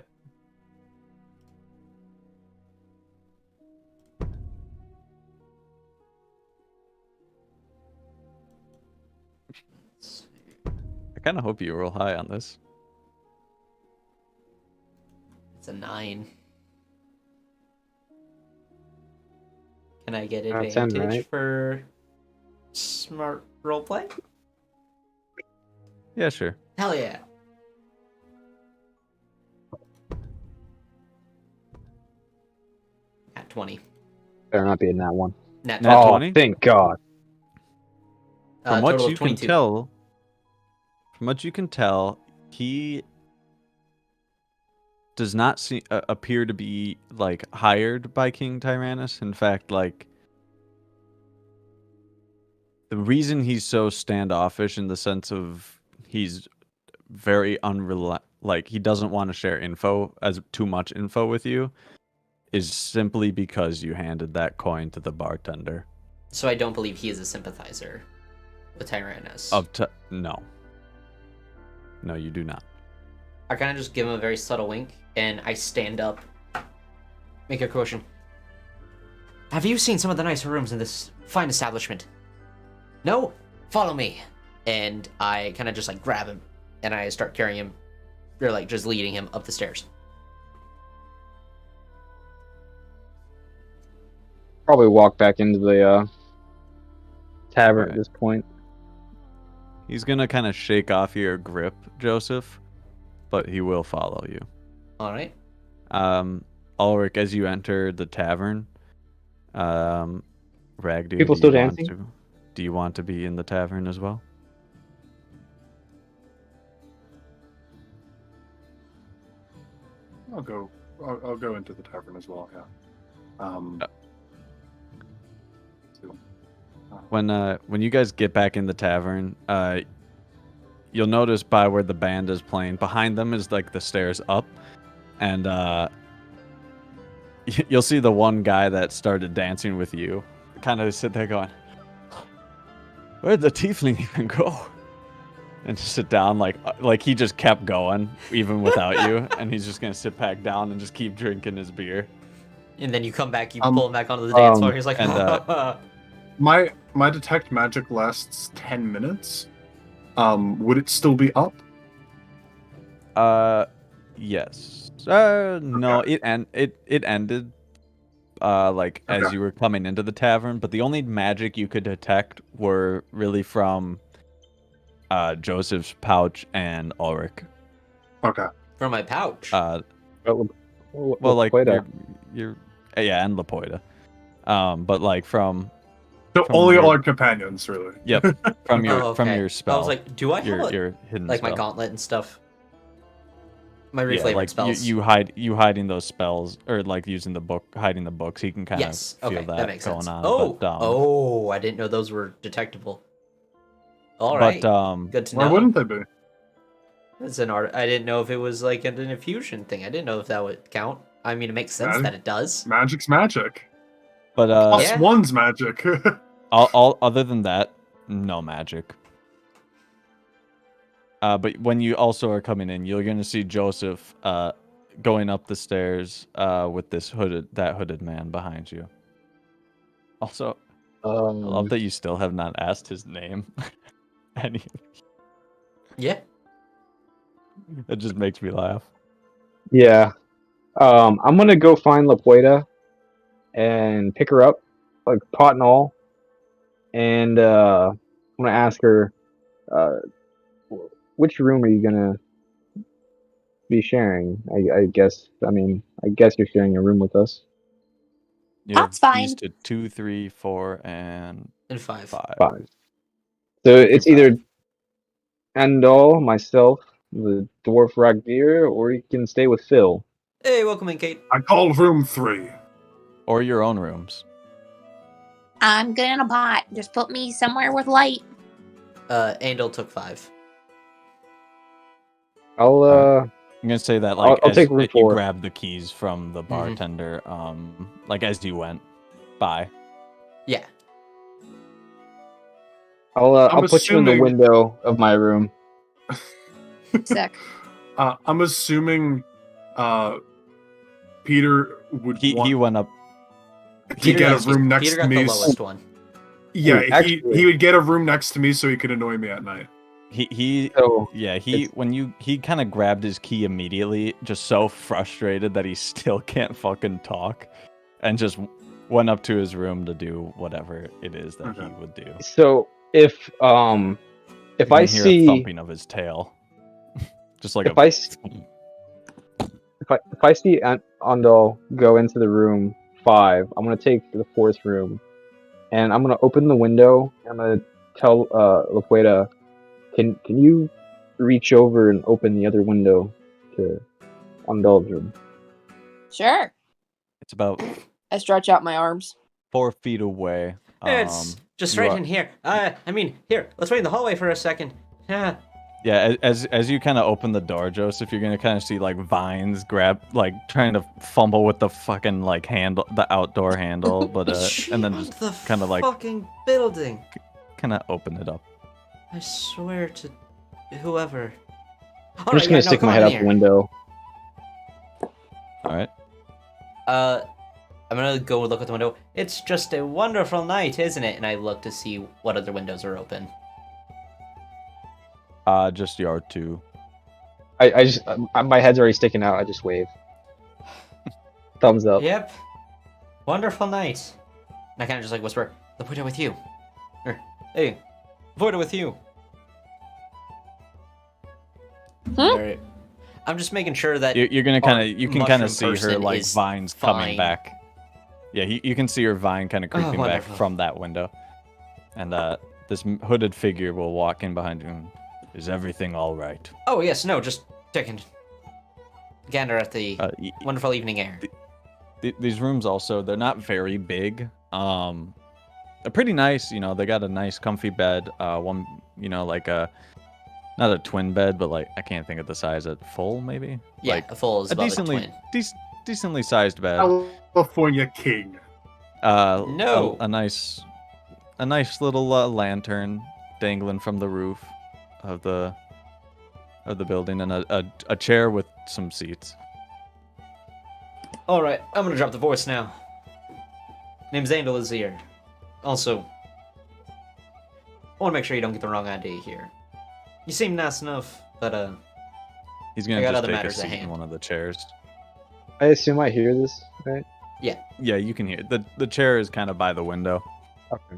I kind of hope you roll high on this. It's a 9. Can I get 10, advantage right? for smart roleplay? Yeah, sure. Hell yeah. At 20. Better not be in that one. Nat Nat 20. 20? Thank God. From what Total you of 22. from what you can tell, he does not appear to be like hired by King Tyrannus. In fact, like the reason he's so standoffish in the sense of he's very like he doesn't want to share too much info with you is simply because you handed that coin to the bartender. So I don't believe he is a sympathizer with Tyrannus. No. No, you do not. I kind of just give him a very subtle wink, and I stand up, make a question. Have you seen some of the nicer rooms in this fine establishment? No? Follow me. And I kind of just like grab him, and I start carrying him, or like just leading him up the stairs. Probably walk back into the tavern Alright. at this point. He's gonna kind of shake off your grip, Joseph, but he will follow you. All right. Ulrich, as you enter the tavern, Ragdir, People still dancing? Do you want to be in the tavern as well? I'll go into the tavern as well. Yeah. When you guys get back in the tavern, you'll notice by where the band is playing, behind them is like the stairs up, and you'll see the one guy that started dancing with you kind of sit there going, "Where'd the tiefling even go?" And just sit down like he just kept going even without you, and he's just gonna sit back down and just keep drinking his beer. And then you come back, you pull him back onto the dance floor. He's like, My detect magic lasts 10 minutes. Would it still be up? Yes. No, Okay. it ended like as Okay. you were coming into the tavern, but the only magic you could detect were really from Joseph's pouch and Ulrich. Okay. from my pouch. Well, like you're yeah, and Lapoida. But like from Only your- our companions, really. Yep, from your Oh, from okay. your spell. I was like, do I have your hidden like spell. my gauntlet and stuff? My Yeah, reflavored like spells. you hiding those spells or like using the book, hiding the books. He can kind Yes. of feel Okay, that, that makes going sense. on. Oh, but, oh, I didn't know those were detectable. All but right. Good to Why know. wouldn't they be? It's an art. I didn't know if it was like an infusion thing. I didn't know if that would count. I mean, it makes sense Magic- that it does. Magic's magic. but Plus Yeah. one's magic. all other than that, no magic. But when you also are coming in, you're gonna see Joseph going up the stairs with this hooded man behind you. Also, I love that you still have not asked his name. Any, Yeah. it just makes me laugh. Yeah. I'm gonna go find La Puerta and pick her up, like pot and all, and I'm gonna ask her, uh, which room are you gonna be sharing? I guess. I mean, I guess you're sharing a room with us. You have That's keys fine. to 2, 3, 4, and And 5. 5. Fine. So it's either Andal, myself, the dwarf Ragdir, or you can stay with Phil. Hey, welcome in, Kate. I call room 3. Or your own rooms. I'm good in a pot. Just put me somewhere with light. Andal took 5. I'll I'm gonna say that like I'll as take room you 4. grabbed the keys from the bartender, like as you went by. Yeah. I'll put you in the assuming- window of my room. Sick. I'm assuming Peter would He want went up. to get a room next Peter to got me. the lowest one. Yeah, Actually- he would get a room next to me so he could annoy me at night. He So yeah, he kind of grabbed his key immediately, just so frustrated that he still can't fucking talk, and just went up to his room to do whatever it is that he would do. so if You I can hear a see thumping of his tail, just like if I see Andal go into the room 5, I'm gonna take the 4th room, and I'm gonna open the window. I'm gonna tell La Puerta, can you reach over and open the other window to Andal's room? Sure. it's about I stretch out my arms. 4 feet away. It's just you right are- in here. I mean, here, let's wait in the hallway for a second. Yeah. Yeah, as you kind of open the door, Joseph, you're gonna kind of see like vines trying to fumble with the fucking like handle, the outdoor handle, but and then just the kind of like fucking building. kind of open it up. I swear to whoever. I'm just gonna stick my head out the window. All right. I'm gonna go look at the window. It's just a wonderful night, isn't it? And I look to see what other windows are open. Just yard 2. I just my head's already sticking out. I just wave. Thumbs up. Yep. Wonderful night. And I kind of just like whisper, "The window with you." Or, hey, the window with you. Alright. I'm just making sure that You're gonna you can kind of see her mushroom like person vines is coming fine. back. Yeah, you can see her vine kind of creeping back wonderful. from that window, and this hooded figure will walk in behind you. And, is everything all right? Oh yes, no, just taking gander at the y- wonderful evening air. These rooms also, they're not very big. They're pretty nice. You know, they got a nice comfy bed. One, you know, like not a twin bed, but like I can't think of the size. At full maybe. Yeah, like a full is a above decently a twin. decently sized bed. California King. No. A nice little lantern dangling from the roof of the building, and a chair with some seats. All right, I'm gonna drop the voice now. Name's Andal is here. Also, I want to make sure you don't get the wrong idea here. You seem nice enough, but He's I gonna got just other take a matters at seat in hand. one of the chairs. I assume I hear this, right? Yeah, you can hear the chair is kind of by the window. Okay.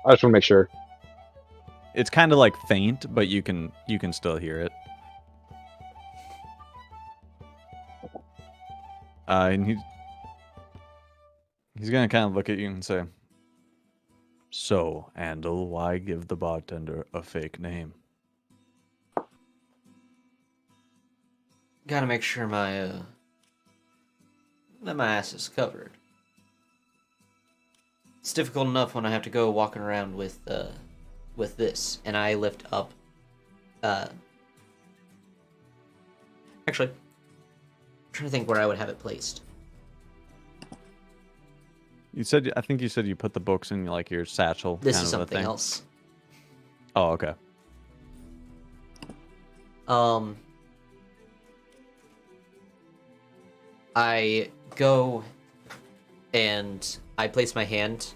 I just want to make sure. It's kind of like faint, but you can still hear it. And he's gonna kind of look at you and say, "So, Andal, why give the bartender a fake name?" Gotta make sure that my ass is covered. It's difficult enough when I have to go walking around with this, and I lift up. Actually, I'm trying to think where I would have it placed. I think you said you put the books in like your satchel. This kind is of a something thing. else. Oh, okay. I go and I place my hand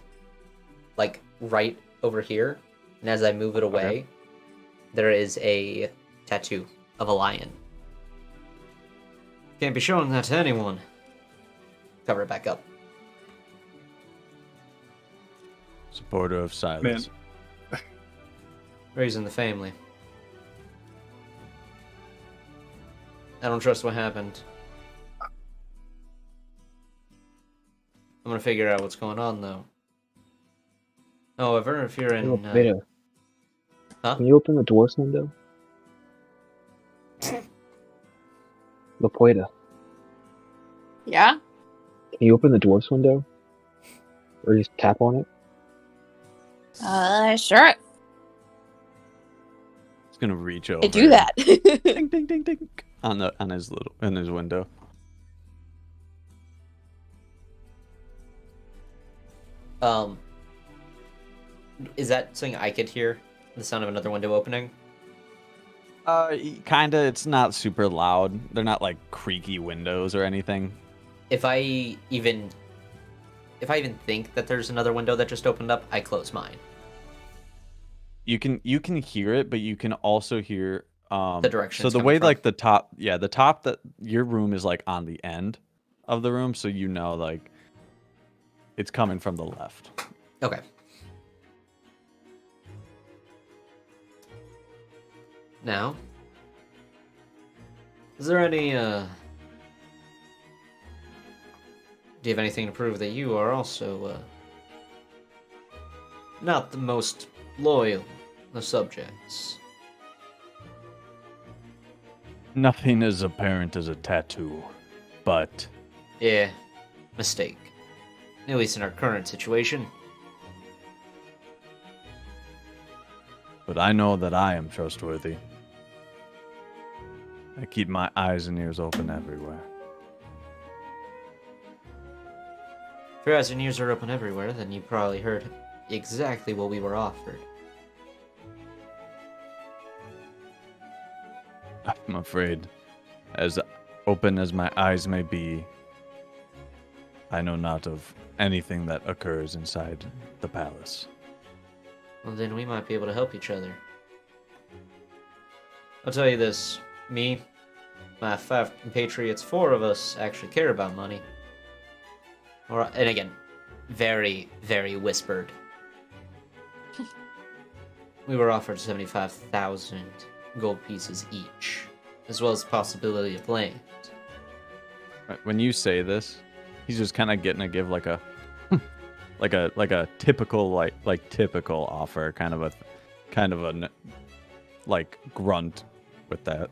like right over here, and as I move it away, there is a tattoo of a lion. Can't be showing that to anyone. Cover it back up. Supporter of silence. Raising the family. I don't trust what happened. I'm gonna figure out what's going on, though. However, if you're in... Veda, Huh? can you open the dwarf's window? Lapoida, Yeah? can you open the dwarf's window? Or just tap on it? Sure. He's gonna reach over. I do that. Ding ding ding ding on his window. Is that something I could hear? The sound of another window opening? Kinda. It's not super loud. They're not like creaky windows or anything. If I even think that there's another window that just opened up, I close mine. You can hear it, but you can also hear The direction So it's the coming way from. like the top that your room is like on the end of the room, so you know like it's coming from the left. Okay. Now, is there any, do you have anything to prove that you are also, not the most loyal of subjects? Nothing as apparent as a tattoo, but Yeah, mistake. At least in our current situation. I know that I am trustworthy. I keep my eyes and ears open everywhere. If your eyes and ears are open everywhere, then you probably heard exactly what we were offered. I'm afraid, as open as my eyes may be, I know not of anything that occurs inside the palace. Well, then we might be able to help each other. I'll tell you this. Me, my 5 compatriots, 4 of us actually care about money. And again, very, very whispered. We were offered 75,000 gold pieces each, as well as the possibility of land. When you say this, he's just kind of getting to give like a like a typical like typical offer, kind of a like grunt with that.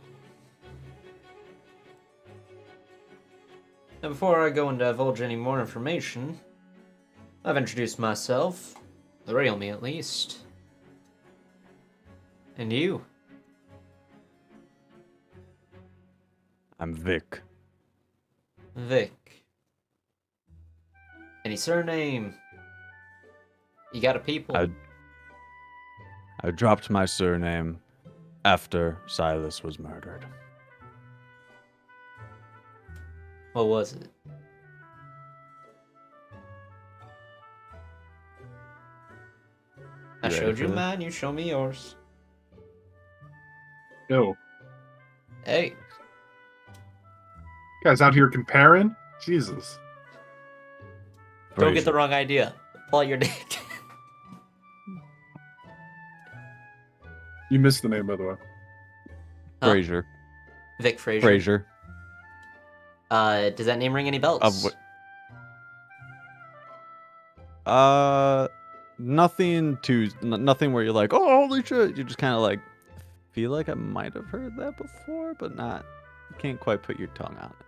Now, before I go and divulge any more information, I've introduced myself, the real me at least. And you? I'm Vic. Vic. Any surname? You got a people? I dropped my surname after Silas was murdered. What was it? I You ready showed for you this? mine, you show me yours. Yo, Hey, guys out here comparing? Jesus. don't get the Frazier. wrong idea. Pull out your dick. You missed the name, by the way. Huh? Frazier. Vic Frazier. Frazier. Does that name ring any bells? Nothing where you're like, oh, holy shit. You just kind of like feel like I might have heard that before, but not. You can't quite put your tongue on it.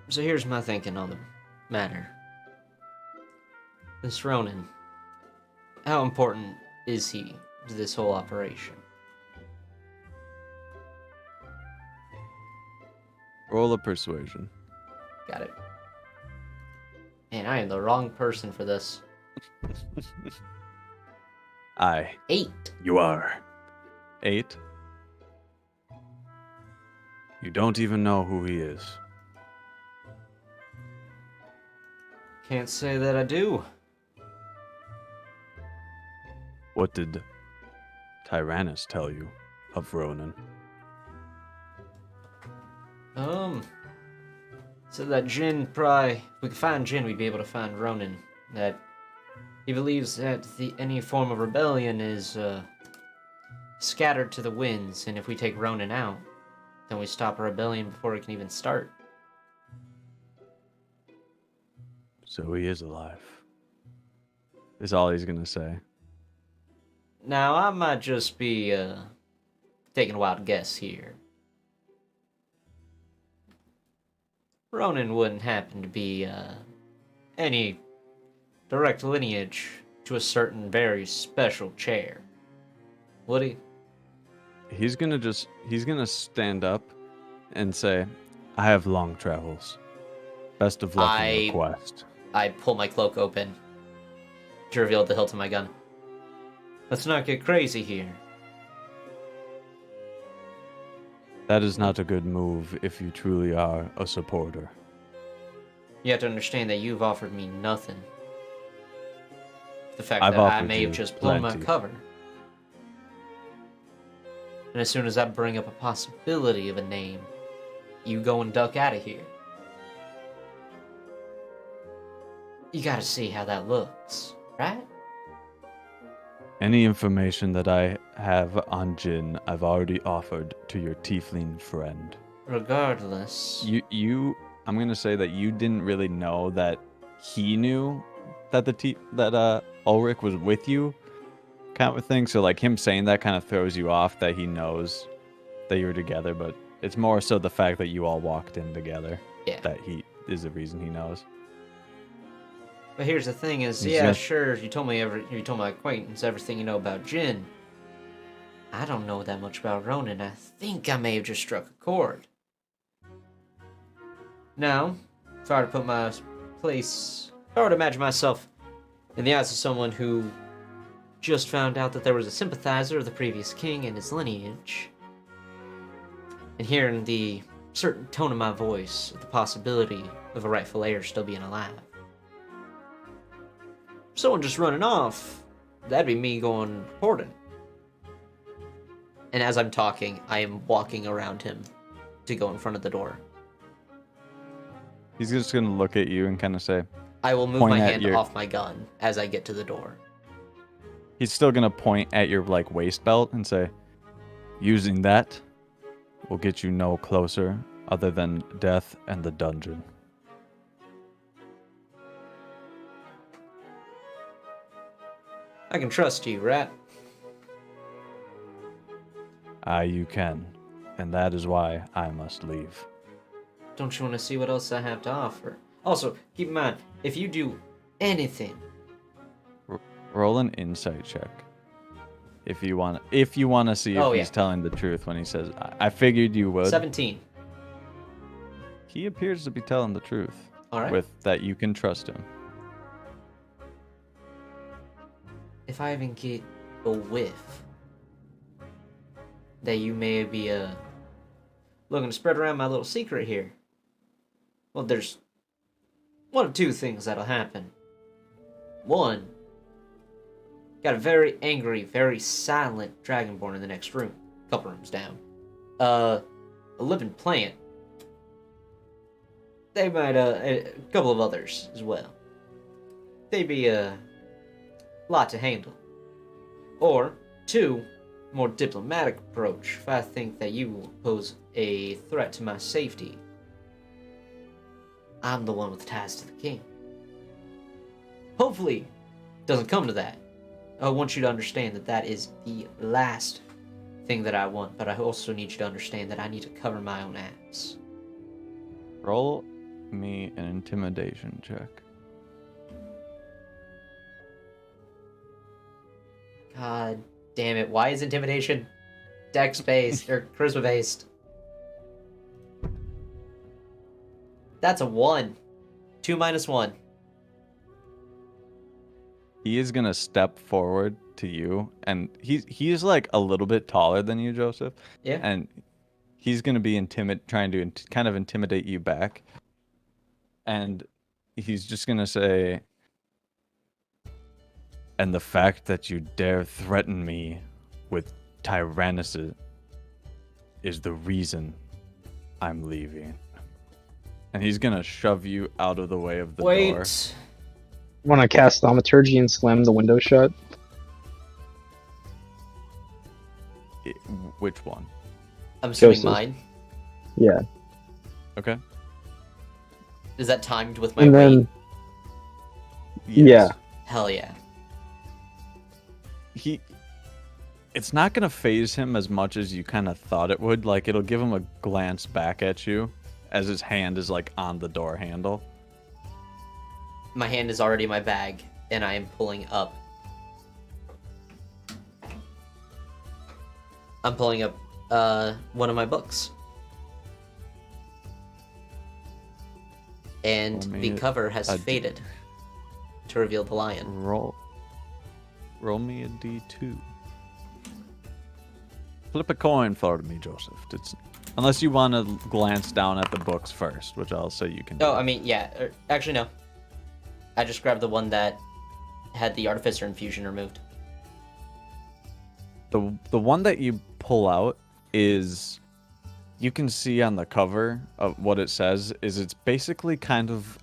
So here's my thinking on the matter. This Ronin, how important is he to this whole operation? Roll a persuasion. Got it. Man, I am the wrong person for this. Aye. 8. You are. 8. You don't even know who he is. Can't say that I do. What did Tyrannus tell you of Ronan? So that Jin probably, if we could find Jin, we'd be able to find Ronan. That he believes that any form of rebellion is scattered to the winds, and if we take Ronan out, then we stop a rebellion before it can even start. So he is alive. Is all he's gonna say. Now, I might just be taking a wild guess here. Ronan wouldn't happen to be any direct lineage to a certain very special chair, would he? He's gonna stand up and say, I have long travels. Best of luck in your quest. I pull my cloak open to reveal the hilt of my gun. Let's not get crazy here. That is not a good move if you truly are a supporter. You have to understand that you've offered me nothing. The fact I've that I offered may have you just blown my plenty. cover. And as soon as I bring up a possibility of a name, you go and duck out of here. You gotta see how that looks, right? Any information that I have on Jin, I've already offered to your tiefling friend. Regardless. I'm gonna say that you didn't really know that he knew that that Ulrich was with you, kind of thing. So like him saying that kind of throws you off that he knows that you were together, but it's more so the fact that you all walked in together. Yeah. That he is the reason he knows. But here's the thing is, He's yeah, gonna- sure, you told my acquaintance everything you know about Jin. I don't know that much about Ronan. I think I may have just struck a chord. Now, if I were to put my place, if I were to imagine myself in the eyes of someone who just found out that there was a sympathizer of the previous king and his lineage, and hearing the certain tone of my voice, the possibility of a rightful heir still being alive. Someone just running off, that'd be me going reporting. And as I'm talking, I am walking around him to go in front of the door. He's just gonna look at you and kind of say, I will move Point my at hand your- off my gun as I get to the door. he's still gonna point at your like waist belt and say, using that will get you no closer other than death and the dungeon. I can trust you, right? You can, and that is why I must leave. Don't you want to see what else I have to offer? Also, keep in mind, if you do anything, Roll an insight check. If you want to see if Oh, he's yeah. telling the truth when he says, I figured you would. 17. He appears to be telling the truth. All right. With that you can trust him. If I even get a whiff that you may be looking to spread around my little secret here, well, there's one of two things that'll happen. One, got a very angry, very silent dragonborn in the next room, a couple rooms down. A living plant. They might a couple of others as well. They'd be a lot to handle. Or two, more diplomatic approach. If I think that you will pose a threat to my safety, I'm the one with ties to the king. Hopefully, it doesn't come to that. I want you to understand that that is the last thing that I want, but I also need you to understand that I need to cover my own ass. Roll me an intimidation check. God damn it. Why is intimidation dex based or charisma based? That's a 1. 2 minus 1. He is gonna step forward to you, and he's like a little bit taller than you, Joseph. Yeah. And he's gonna be trying to kind of intimidate you back, and he's just gonna say, "And the fact that you dare threaten me with Tyrannus is the reason I'm leaving." And he's gonna shove you out of the way of the door. Wait. Want to cast Thaumaturgy and slam the window shut? Which one? I'm assuming Zhosas. mine. Yeah. Okay. Is that timed with my And then, weight? yeah. Hell yeah. It's not gonna phase him as much as you kind of thought it would. Like, it'll give him a glance back at you as his hand is like on the door handle. My hand is already in my bag, and I am pulling up. I'm pulling up one of my books. And Roll me the cover has a faded to reveal the lion. Roll me a d2. Flip a coin for me, Joseph. Unless you want to glance down at the books first, which I'll say you can do. Oh, I mean, yeah. Actually, no. I just grabbed the one that had the Artificer infusion removed. The one that you pull out is, you can see on the cover of what it says is it's basically kind of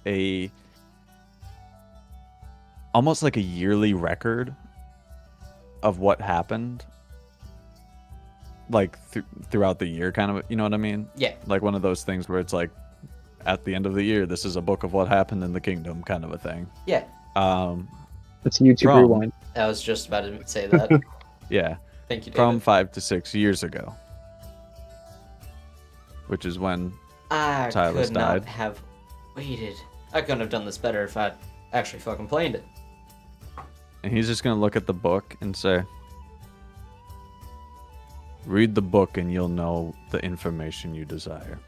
almost like a yearly record of what happened, like throughout the year, kind of, you know what I mean? Yeah. Like one of those things where it's like, at the end of the year, this is a book of what happened in the kingdom, kind of a thing. Yeah. It's YouTube From- Rewind. I was just about to say that. Yeah. Thank you, David. From 5 to 6 years ago, which is when I Silas could not died. have waited. I couldn't have done this better if I actually fucking played it. And he's just gonna look at the book and say, "Read the book and you'll know the information you desire."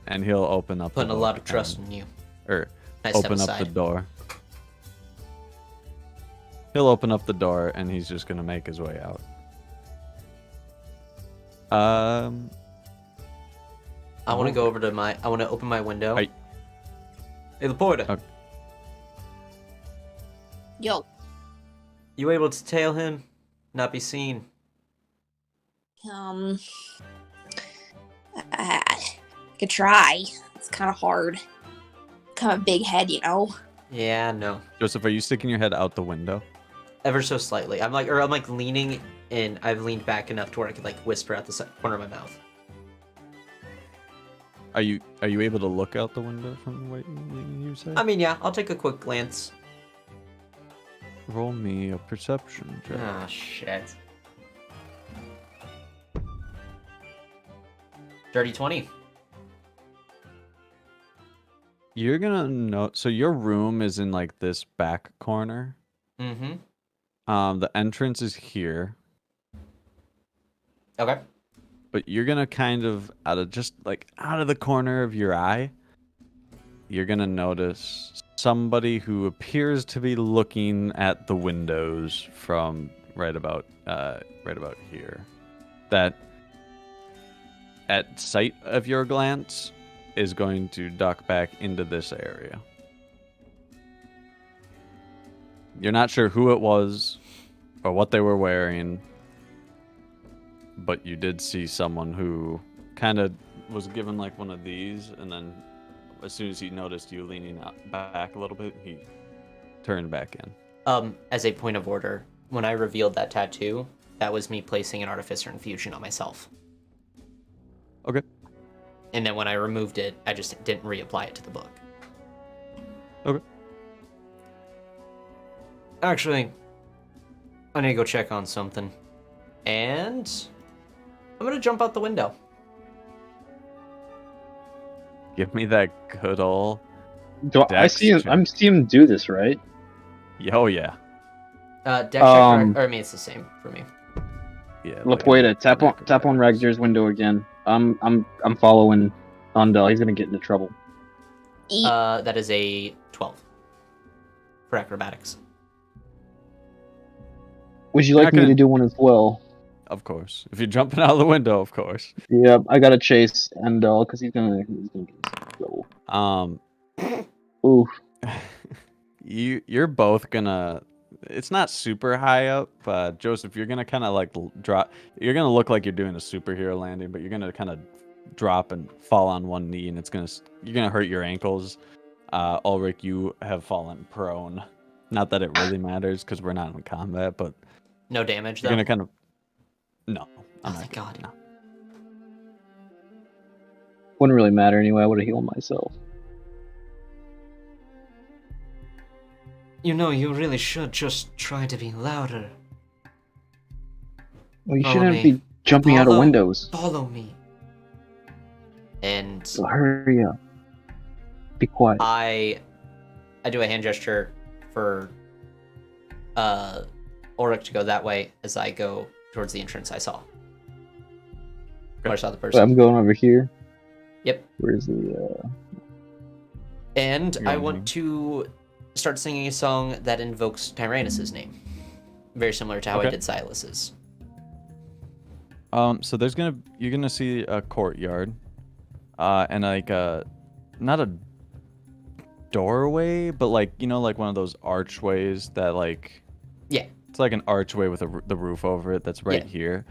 And he'll open up Putting the a lot book of trust and- in you. or Nice step open up the aside. door. He'll open up the door and he's just gonna make his way out. I want to go over to my. I want to open my window. Hey, Laporta. Okay. Yo, You able to tail him? Not be seen. I could try. It's kind of hard. Kind of a big head, you know. Yeah, no. Joseph, are you sticking your head out the window? Ever so slightly. I'm like leaning in. I've leaned back enough to where I could like whisper at the corner of my mouth. Are you able to look out the window from what you say? I mean, yeah. I'll take a quick glance. Roll me a perception check. Ah, shit. Dirty 20. You're gonna know. So your room is in like this back corner. Mm-hmm. The entrance is here, Okay. but you're gonna kind of out of the corner of your eye, you're gonna notice somebody who appears to be looking at the windows from right about here. That at sight of your glance is going to duck back into this area. You're not sure who it was or what they were wearing, but you did see someone who kind of was given like one of these, and then as soon as he noticed you leaning back a little bit, he turned back in. As a point of order, when I revealed that tattoo, that was me placing an Artificer infusion on myself. Okay. And then when I removed it, I just didn't reapply it to the book. Okay. Actually, I need to go check on something. And I'm gonna jump out the window. Give me that good ol' Do I Dex see him? check. I'm seeing him do this, right? Oh yeah. Deck check, or I mean, it's the same for me. Yeah. Lapueta, tap on Ragzir's window again. I'm following Ondel. He's gonna get into trouble. Eat. That is a 12 for acrobatics. Would you like Not me gonna- to do one as well? Of course. If you're jumping out of the window, of course. Yep, I gotta chase Endel because he's gonna go. Oof. You're both gonna. It's not super high up, Joseph. You're gonna kind of like drop. You're gonna look like you're doing a superhero landing, but you're gonna kind of drop and fall on one knee, and you're gonna hurt your ankles. Ulrich, you have fallen prone. Not that it really matters because we're not in combat, but No damage, you're though? gonna kind of. No. Oh, thank God. No. Wouldn't really matter anyway. I would have healed myself. You know, you really should just try to be louder. Well, you Follow shouldn't me. be jumping out of Follow- windows. Follow me. And So hurry up. Be quiet. I do a hand gesture for Ulrich to go that way as I go towards the entrance I saw. Where I saw the person. I'm going over here. Yep. Where's the And You're I going want to start singing a song that invokes Tyrannus's name. Very similar to how I Okay. did Silas's. So you're gonna see a courtyard, and like not a doorway, but like like one of those archways that like. Yeah. It's like an archway with the roof over it that's right Yeah. here.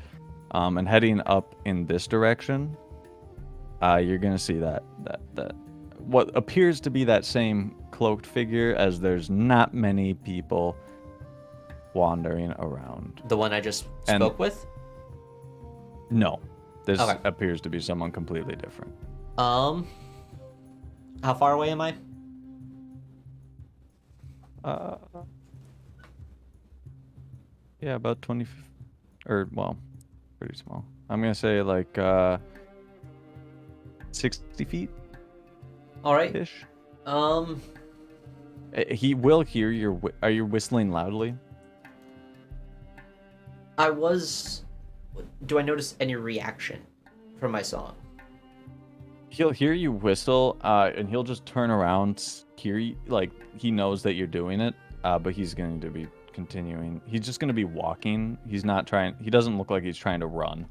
And heading up in this direction, you're gonna see that what appears to be that same cloaked figure, as there's not many people wandering around. The one I just And- spoke with? No, this Okay. appears to be someone completely different. How far away am I? Yeah, about 20, pretty small. I'm gonna say like 60 feet Alright. ish. He will hear your. Are you whistling loudly? I was... Do I notice any reaction from my song? He'll hear you whistle, and he'll just turn around, hear you, like he knows that you're doing it, but he's going to be continuing. He's just going to be walking. He's not trying. He doesn't look like he's trying to run.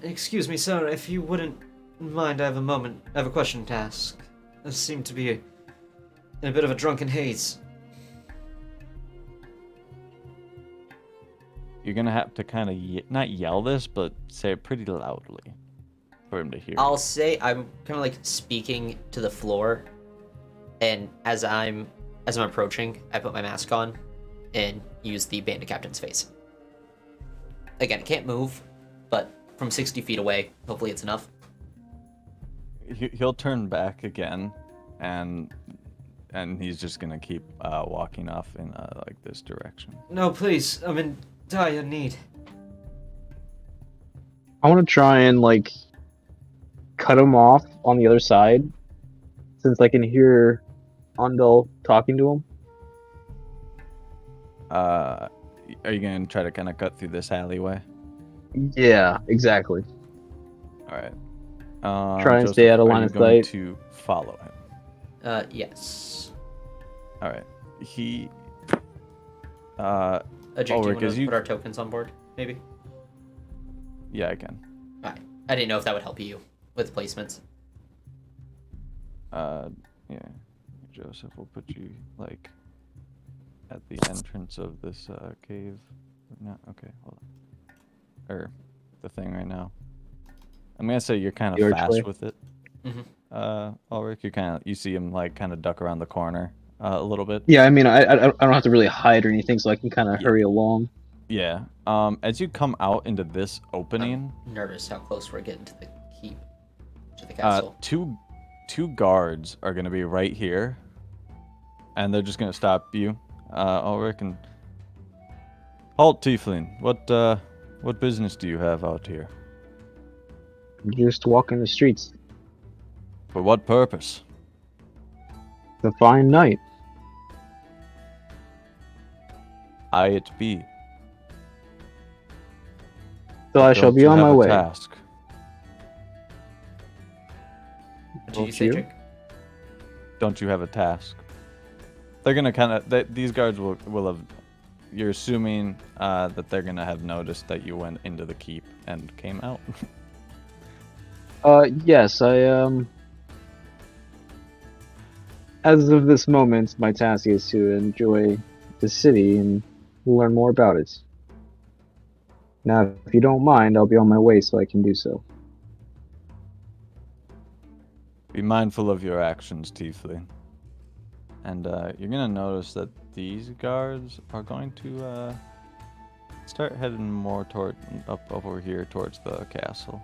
Excuse me, sir, if you wouldn't mind, I have a moment. I have a question to ask. I seem to be in a bit of a drunken haze. You're gonna have to kind of not yell this, but say it pretty loudly for him to hear. I'll say I'm kind of like speaking to the floor, and as I'm approaching, I put my mask on and use the bandit captain's face. Again, I can't move, but from 60 feet away, hopefully it's enough. He'll turn back again, and he's just gonna keep walking off in like this direction. No, please, I'm in dire need. I want to try and like cut him off on the other side, since I can hear Undul talking to him. Are you gonna try to kind of cut through this alleyway? Yeah, exactly. All right. Try and stay out of are line you of going sight. to follow him? Yes. All right. He. Jake, do you Ulrich, want as to you- put our tokens on board, maybe? Yeah, I can. Alright. I didn't know if that would help you with placements. Yeah. Joseph will put you like at the entrance of this cave. No, okay, hold on. Or the thing right now. I'm gonna say you're kind The of archway? fast with it. Mhm. Ulrich, you see him like kind of duck around the corner a little bit. Yeah, I mean, I don't have to really hide or anything, so I can kind of Yeah. hurry along. Yeah. As you come out into this opening, Nervous how close we're getting to the keep, to the castle. two guards are gonna be right here, and they're just gonna stop you, Ulrich, and halt, Tiefling. What business do you have out here? Just walking the streets. For what purpose? It's a fine night. I it be. So I shall Don't be you on have my a way. task? What did you both say, you? Jake? Don't you have a task? They're gonna kind of. These guards will have you're assuming that they're gonna have noticed that you went into the keep and came out. Yes, as of this moment, my task is to enjoy the city and learn more about it. Now, if you don't mind, I'll be on my way so I can do so. Be mindful of your actions, Tiefling. And you're gonna notice that these guards are going to start heading more up over here towards the castle.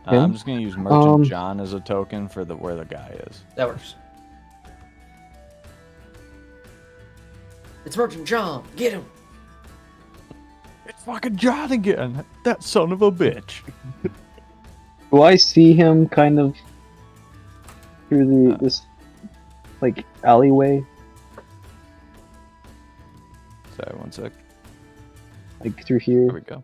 Okay. I'm just gonna use Merchant John as a token for where the guy is. That works. It's Merchant John. Get him. It's fucking John again. That son of a bitch. Do I see him kind of through this like alleyway? Sorry, one sec. Like through here? There we go.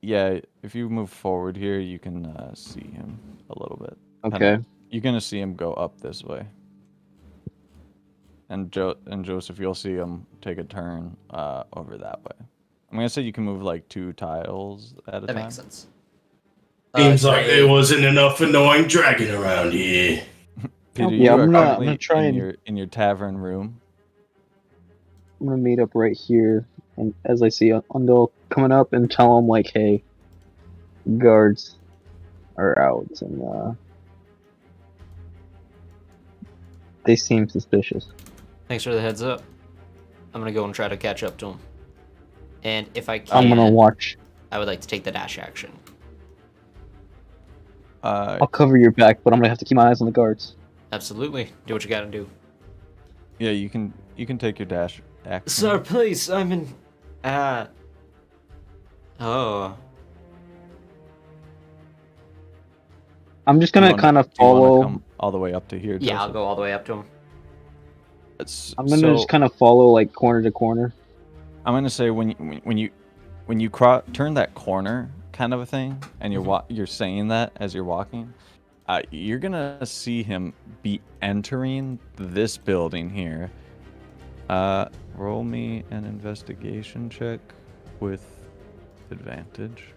Yeah, if you move forward here, you can see him a little bit. Okay. You're gonna see him go up this way. And Joseph, you'll see him take a turn over that way. I'm gonna say you can move like 2 tiles at a time. That makes sense. Seems like there wasn't enough annoying dragon around here. Peter, Yeah, you are I'm currently gonna try in your tavern room. I'm gonna meet up right here, and as I see Undul coming up, and tell him like, "Hey, guards are out, and they seem suspicious." Thanks for the heads up. I'm gonna go and try to catch up to him. And if I can, I'm gonna watch. I would like to take the dash action. I'll cover your back, but I'm gonna have to keep my eyes on the guards. Absolutely. Do what you gotta do. Yeah, you can take your dash action. Sir, please, I'm in... Oh. I'm just gonna kind of Do you wanna follow. come all the way up to here? Yeah, I'll Joseph? go all the way up to him. I'm gonna just kind of follow like corner to corner. I'm gonna say when you turn that corner kind of a thing, and you're saying that as you're walking, you're gonna see him be entering this building here. Roll me an investigation check with advantage.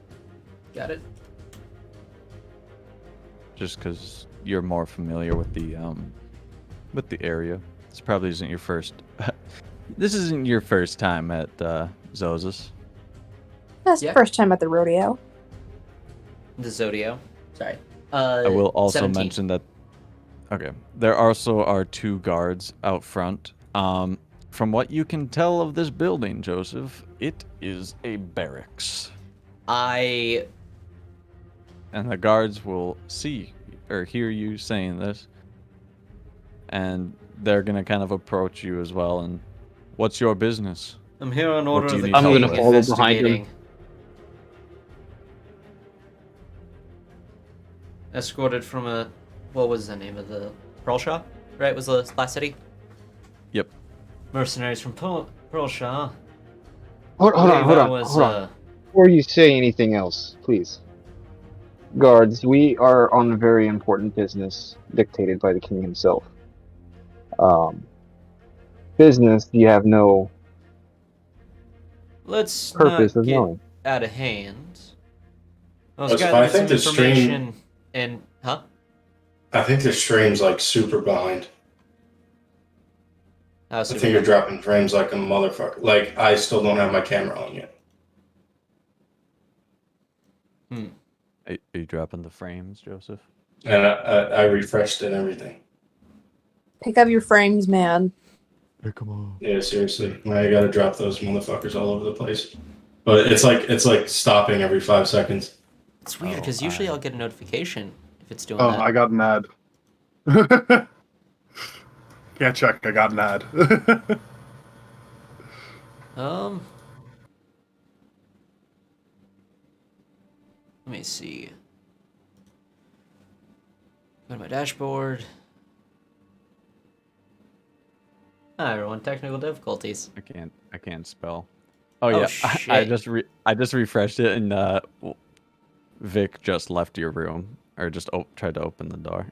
Got it. Just because you're more familiar with the area. This probably isn't your first. This isn't your first time at Zhosas. That's the first time at the rodeo. The Zodio. Sorry. I will also 17. mention that. Okay, there also are 2 guards out front. From what you can tell of this building, Joseph, it is a barracks. And the guards will see or hear you saying this, and they're gonna kind of approach you as well. And what's your business? I'm here on What order do of you the need I'm help gonna king with? follow behind him. investigating. Escorted from a... What was the name of the... Pearlshaw? Right, was the last city? Yep. Mercenaries from Pearlshaw. Hold on. Before you say anything else, please. Guards, we are on very important business dictated by the king himself. Business you have no Let's purpose not of get knowing. out of hand. I was That's fine. gathering I think some the stream- information and... Huh? I think the stream's like super behind. I think you're dropping frames like a motherfucker. Like, I still don't have my camera on yet. Are you dropping the frames, Joseph? And I refreshed and everything. Pick up your frames, man. Come on. Yeah, seriously. I gotta drop those motherfuckers all over the place. But it's like stopping every 5 seconds. It's weird, because usually I'll get a notification if it's doing Oh, that. I got an ad. Can't check. I got an ad. Let me see. Go to my dashboard. Hi everyone, technical difficulties. I can't spell. Oh yeah, shit. I just refreshed it, and Vic just left your room, or just tried to open the door.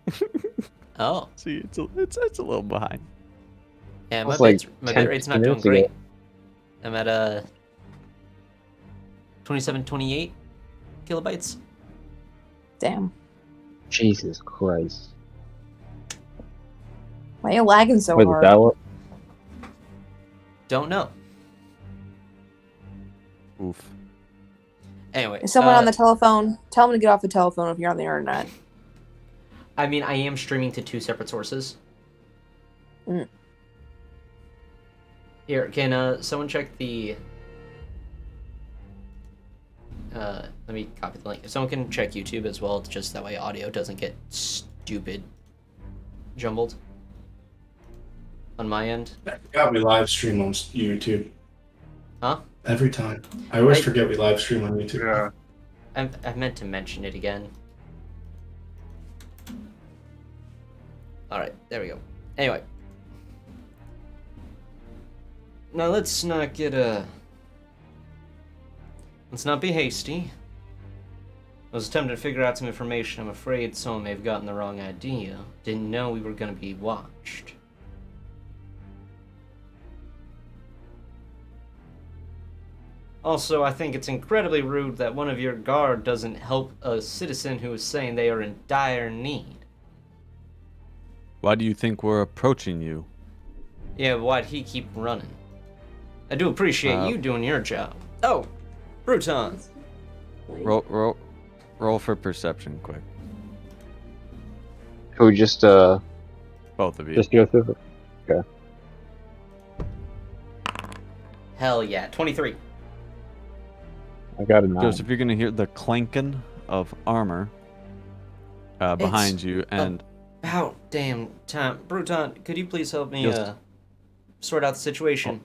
Oh, See, it's a little behind. yeah, That was like my 10, bit rate's not 15 doing minutes ago. great. I'm at 2728 kilobytes. Damn. Jesus Christ. Why are you lagging so Wait, is hard? that what? Don't know. Oof. Anyway, Is someone on the telephone? Tell them to get off the telephone if you're on the internet. I mean, I am streaming to 2 separate sources. Mm. Here, can someone check the... let me copy the link. If someone can check YouTube as well, just that way audio doesn't get stupid jumbled on my end. I forgot we live stream on YouTube. Huh? Every time. I always I- forget we live stream on YouTube. Yeah. I meant to mention it again. Alright, there we go. Anyway. Now let's not get let's not be hasty. I was attempting to figure out some information. I'm afraid someone may have gotten the wrong idea. Didn't know we were gonna be watched. Also, I think it's incredibly rude that one of your guard doesn't help a citizen who is saying they are in dire need. Why do you think we're approaching you? Yeah, why'd he keep running? I do appreciate you doing your job. Oh, Bruton. Roll for perception, quick. Can we just Both of you. just go through it? Okay. Hell yeah, 23. I got a 9. Joseph, you're gonna hear the clanking of armor behind you, and About damn time. Bruton, could you please help me You'll- sort out the situation?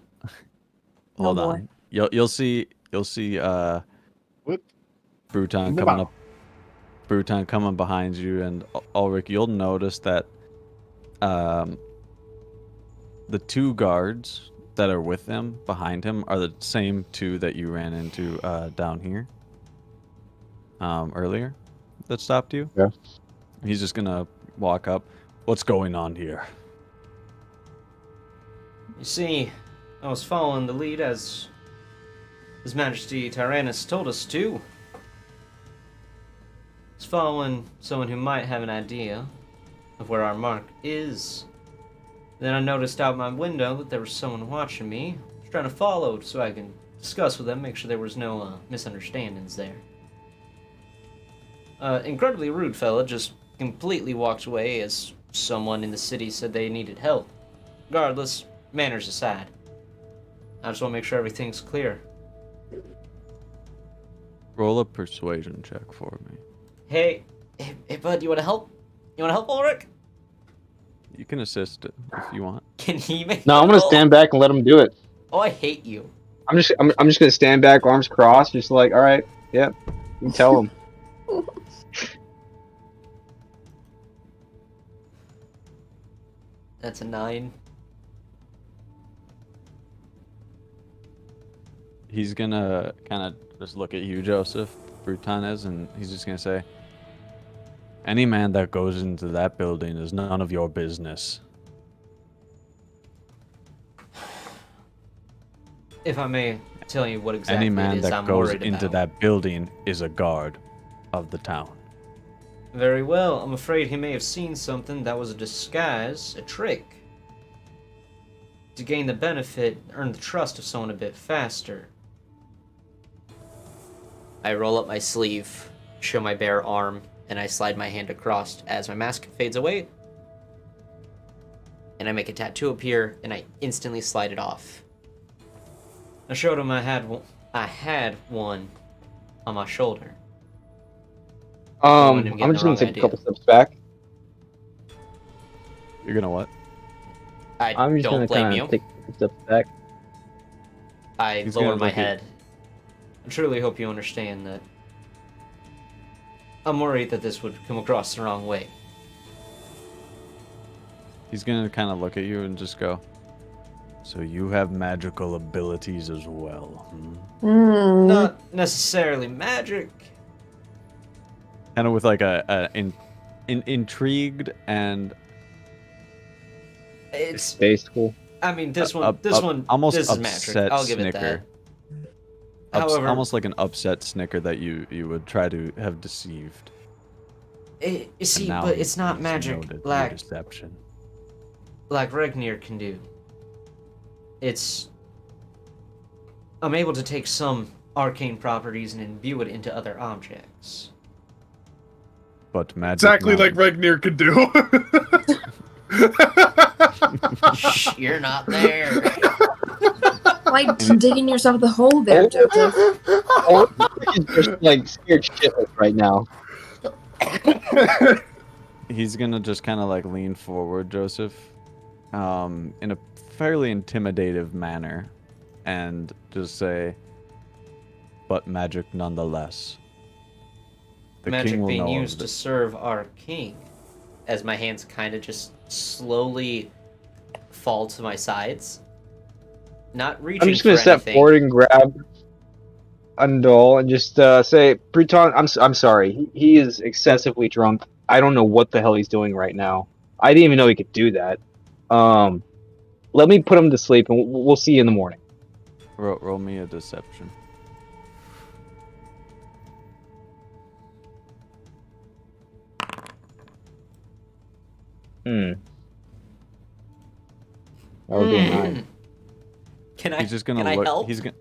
hold Oh, boy. on. You'll see What? Bruton Wow. coming up. Bruton coming behind you, and Ulrich, you'll notice that the 2 guards that are with him behind him are the same 2 that you ran into down here earlier that stopped you. Yeah. He's just gonna walk up. What's going on here? You see, I was following the lead as His Majesty Tyrannus told us to. I was following someone who might have an idea of where our mark is. Then I noticed out my window that there was someone watching me. I was trying to follow so I can discuss with them, make sure there was no misunderstandings there. Incredibly rude fella just completely walked away as someone in the city said they needed help. Regardless, manners aside. I just want to make sure everything's clear. Roll a persuasion check for me. Hey, bud, you want to help? You want to help, Ulrich? You can assist if you want. Can he make No, I'm that gonna roll? stand back and let him do it. Oh, I hate you. I'm just gonna stand back, arms crossed, just like, all right, yep. You tell him. That's a 9. He's gonna kind of just look at you, Joseph Brutanes, and he's just gonna say, "Any man that goes into that building is none of your business." If I may tell you what exactly Any it man is that I'm goes worried into about. that building is a guard of the town. Very well. I'm afraid he may have seen something that was a disguise, a trick. To gain the benefit, earn the trust of someone a bit faster. I roll up my sleeve, show my bare arm, and I slide my hand across as my mask fades away. And I make a tattoo appear, and I instantly slide it off. I showed him I had one on my shoulder. I'm him getting just the gonna wrong take idea. a couple steps back. You're gonna what? I'm just don't gonna blame kind you. of take a couple steps back. I He's lower gonna my look at- head. I truly hope you understand that I'm worried that this would come across the wrong way. He's gonna kind of look at you and just go, "So you have magical abilities as well?" Hmm? Mm. Not necessarily magic. Kind of with like a intrigued and It's. Tasteful. I mean, this one. Almost This is upset magic. I'll give it snicker. that. However, Almost like an upset snicker that you would try to have deceived. you see, And now but it's not he's magic noted your like deception. Regnir can do. It's. I'm able to take some arcane properties and imbue it into other objects. But magic Exactly like knowledge- Regnir could do. Shh, you're not there. Like digging yourself the hole there, Joseph. Oh, he's just like scared shitless right now. He's gonna just kind of like lean forward, Joseph, in a fairly intimidative manner, and just say, "But magic nonetheless." The Magic king will being know of used to this. serve our king. As my hands kind of just slowly fall to my sides. Not reaching I'm just gonna for step anything. forward and grab Undol and just say, Bruton, I'm sorry. He is excessively drunk. I don't know what the hell he's doing right now. I didn't even know he could do that. Let me put him to sleep, and we'll see you in the morning. Roll me a deception. That would be a 9. Can I? He's just gonna can look. I help? He's gonna.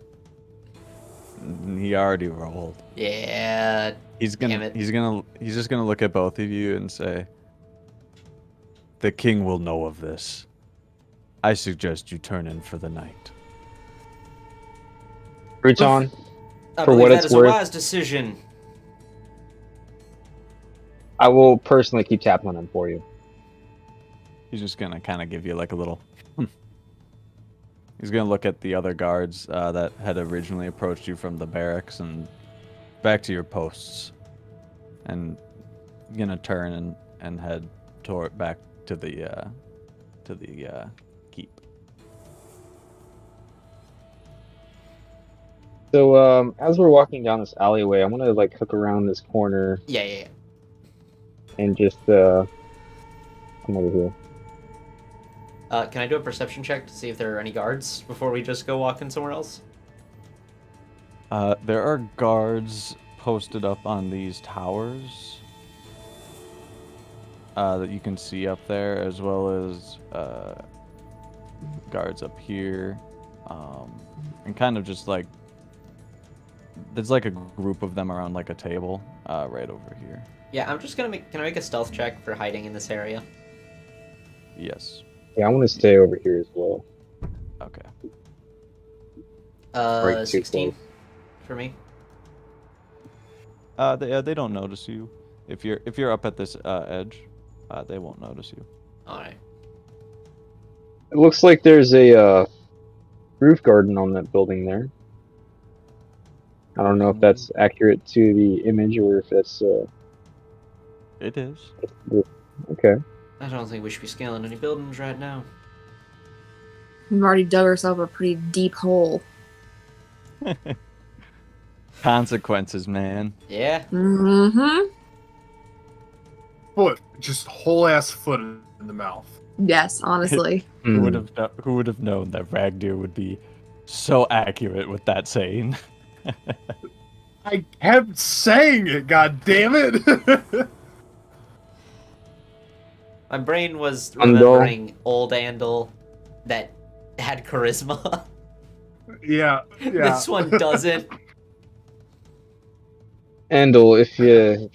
He already rolled. Yeah. He's Damn gonna. it. He's just gonna look at both of you and say, "The king will know of this. I suggest you turn in for the night." Bruton, I For believe what that it's is worth. a wise decision. I will personally keep tapping on him for you. He's just gonna kind of give you like a little. He's gonna look at the other guards that had originally approached you from the barracks and back to your posts, and gonna turn and head toward back to the keep. So, as we're walking down this alleyway, I'm gonna like hook around this corner Yeah. and just come over here. Can I do a perception check to see if there are any guards before we just go walking somewhere else? There are guards posted up on these towers that you can see up there, as well as guards up here, and kind of just like there's like a group of them around like a table right over here. Yeah, I'm just gonna make. Can I make a stealth check for hiding in this area? Yes. Yeah, I want to stay over here as well. Okay. Right, too 16 close. for me. They don't notice you if you're up at this edge. They won't notice you. All right. It looks like there's a roof garden on that building there. I don't know if that's accurate to the image or if that's It is. okay. I don't think we should be scaling any buildings right now. We've already dug ourselves a pretty deep hole. Consequences, man. Yeah. Mm-hmm. Foot, just whole ass foot in the mouth. Yes, honestly. Who would have known that Ragdir would be so accurate with that saying? I kept saying it, god damn it! My brain was Andal. remembering old Andal that had charisma. yeah. This one doesn't. Andal, if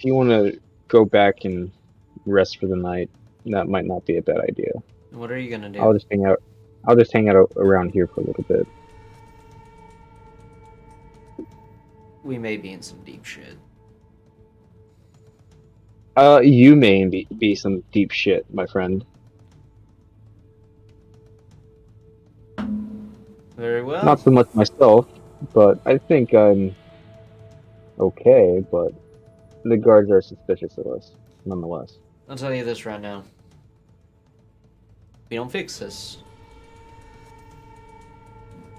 you want to go back and rest for the night, that might not be a bad idea. What are you gonna do? I'll just hang out. I'll just hang out around here for a little bit. We may be in some deep shit. You may be some deep shit, my friend. Very well. Not so much myself, but I think I'm okay. But the guards are suspicious of us, nonetheless. I'll tell you this right now. We don't fix this.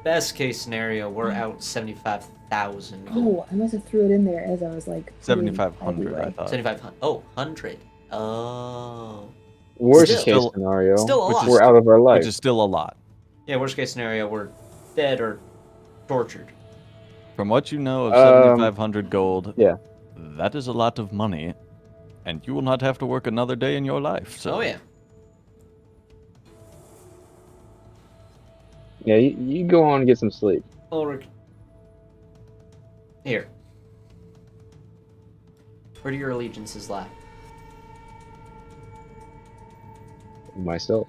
Best case scenario, we're out 75,000. Oh, I must have threw it in there as I was like. 7,500, I thought. 7,500. Oh, 100. Oh. Worst Still- case still- scenario, still a which lot. is we're out of our life. which is still a lot. Yeah, worst case scenario, we're dead or tortured. From what you know of Um, 7,500 gold, yeah. that is a lot of money, and you will not have to work another day in your life. So Oh yeah. Yeah, you go on and get some sleep. Ulrich. Here. Where do your allegiances lie? Myself.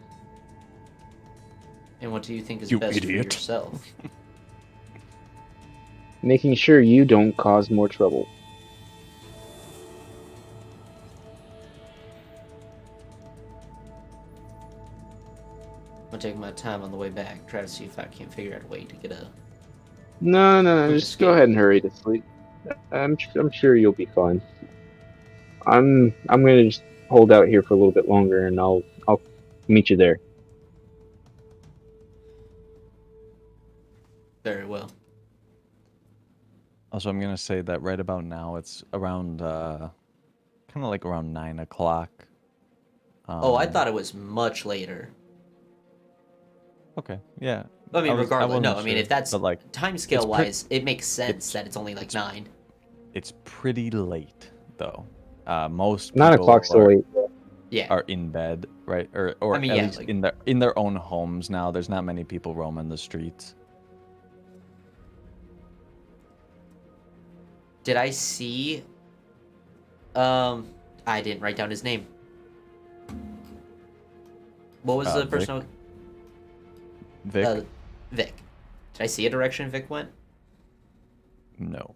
And what do you think is You best idiot. for yourself? Making sure you don't cause more trouble. I'm gonna take my time on the way back, try to see if I can figure out a way to get a... No, Quick just go escape. ahead and hurry to sleep. I'm sure you'll be fine. I'm gonna just hold out here for a little bit longer, and I'll meet you there. Very well. Also, I'm gonna say that right about now, it's around, kind of like around 9 o'clock. Oh, I thought it was much later. Okay, yeah. I mean, regardless, no, wasn't I mean, sure, if that's but, like, timescale wise, it makes sense that it's only like 9. it's pretty late though. Most 9 people o'clock's still late. Yeah. are in bed, right? Or I mean, at yeah, least like- in their own homes now. There's not many people roaming the streets. Did I see... I didn't write down his name. What was the Vic. person? Vic? Vic. Did I see a direction Vic went? No.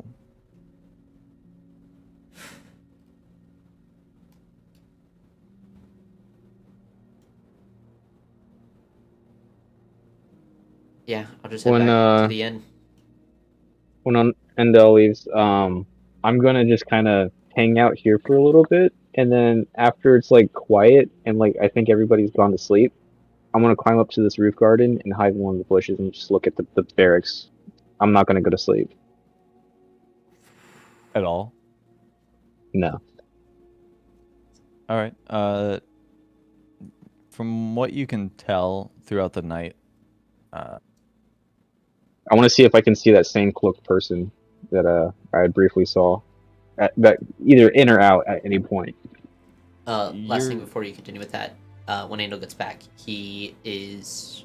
Yeah, I'll just head When back to the inn. when Endel leaves, I'm gonna just kind of hang out here for a little bit, and then after it's like quiet and like I think everybody's gone to sleep, I'm gonna climb up to this roof garden and hide in one of the bushes and just look at the barracks. I'm not gonna go to sleep. At all? No. All right. From what you can tell throughout the night, I want to see if I can see that same cloaked person that I briefly saw, that either in or out at any point. Last thing You're- before you continue with that, when Andel gets back, he's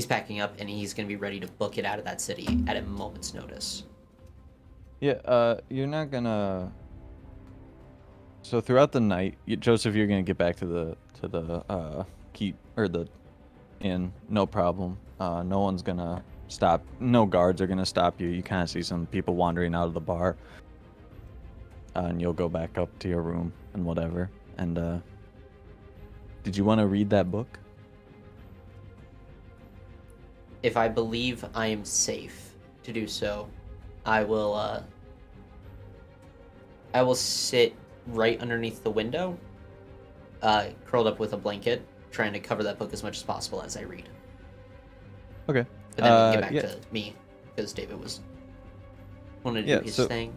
packing up and he's gonna be ready to book it out of that city at a moment's notice. yeah, you're not gonna. So throughout the night, Joseph, you're gonna get back to the keep or the inn, no problem. No one's gonna stop. No guards are gonna stop you. You kind of see some people wandering out of the bar, and you'll go back up to your room and whatever. And did you want to read that book? If I believe I am safe to do so, I will sit right underneath the window, curled up with a blanket, trying to cover that book as much as possible as I read. Okay. But then we can get yeah. back to me, because David wanted to Yeah, do his so- thing.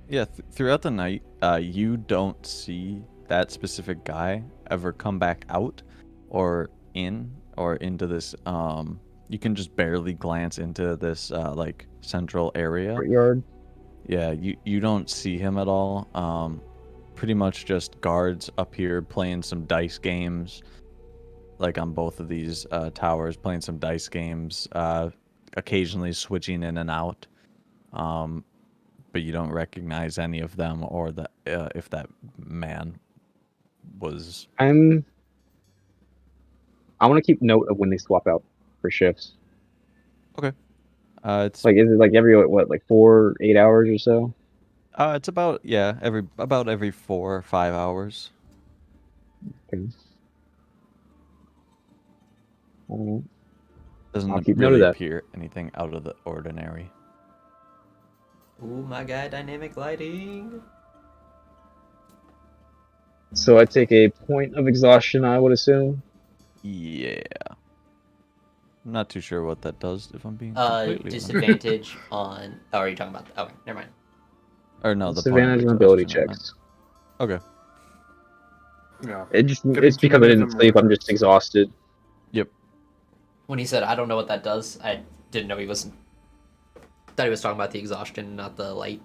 Yeah, throughout the night, you don't see that specific guy ever come back out or in or into this. You can just barely glance into this like central area. Courtyard. Yeah, you don't see him at all. Pretty much just guards up here playing some dice games, like on both of these towers, playing some dice games. Occasionally switching in and out. But you don't recognize any of them or the if that man was. I want to keep note of when they swap out for shifts. It's Like, is it like every what, like 4-8 hours or so? it's about every 4 or 5 hours. Okay. Alright. Doesn't I'll keep note of really that. appear anything out of the ordinary. Ooh, my guy, dynamic lighting. So I take a point of exhaustion, I would assume. Yeah. I'm not too sure what that does if I'm being completely honest. Disadvantage on... Oh, are you talking about... Okay, never mind. Or no, the point of Disadvantage on ability exhaustion I meant. checks. Okay. Yeah. It's Getting too because I many of didn't them sleep. right. I'm just exhausted. Yep. When he said, "I don't know what that does," I didn't know he was. Thought he was talking about the exhaustion, not the light.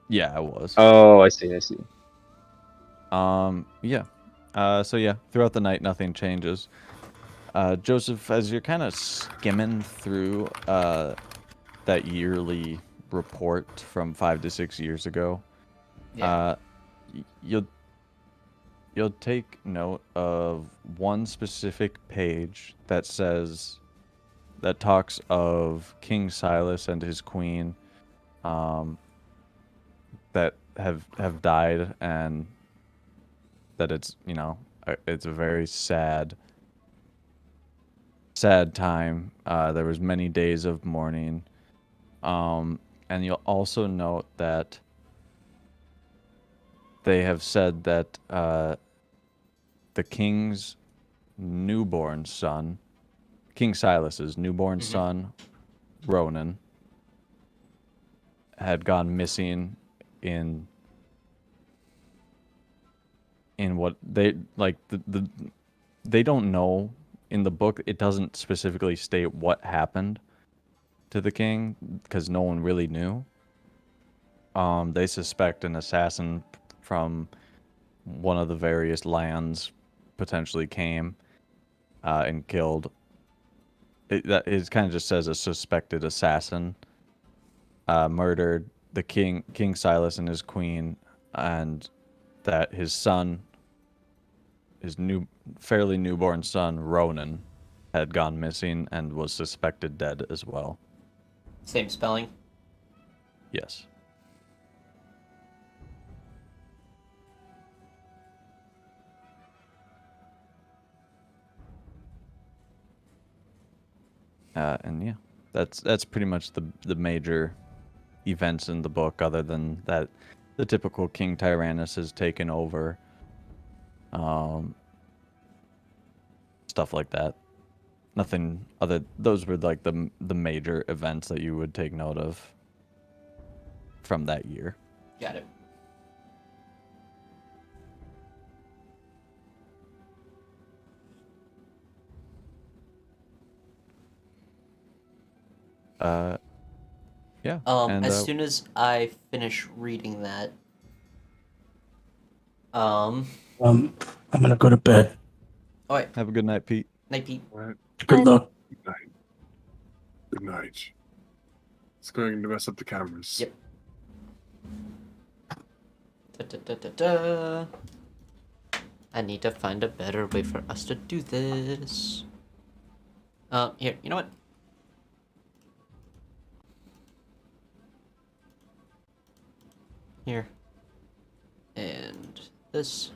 Yeah, I was. Oh, I see. I see. Yeah. So yeah, throughout the night, nothing changes. Joseph, as you're kind of skimming through that yearly report from 5 to 6 years ago, Yeah. you'll take note of one specific page that talks of King Silas and his queen, that have died, and that it's it's a very sad time. There was many days of mourning, and you'll also note that they have said that the king's newborn son, King Silas's newborn son, Ronan, had gone missing in what they like they don't know. In the book, it doesn't specifically state what happened to the king because no one really knew. They suspect an assassin from one of the various lands potentially came and killed. It kind of just says a suspected assassin murdered the King Silas and his queen, and that his son, his fairly newborn son Ronan, had gone missing and was suspected dead as well. Same spelling. Yes. And yeah, that's pretty much the major events in the book. Other than that, the typical King Tyrannus has taken over. Stuff like that. Nothing other. Those were like the major events that you would take note of from that year. Got it. Yeah. As soon as I finish reading that, I'm gonna go to bed. Oh wait. Have a good night, Pete. Night, Pete. Right. Good luck. Good night. Good night. It's going to mess up the cameras. Yep. Da. I need to find a better way for us to do this. Here, you know what? Here. And this.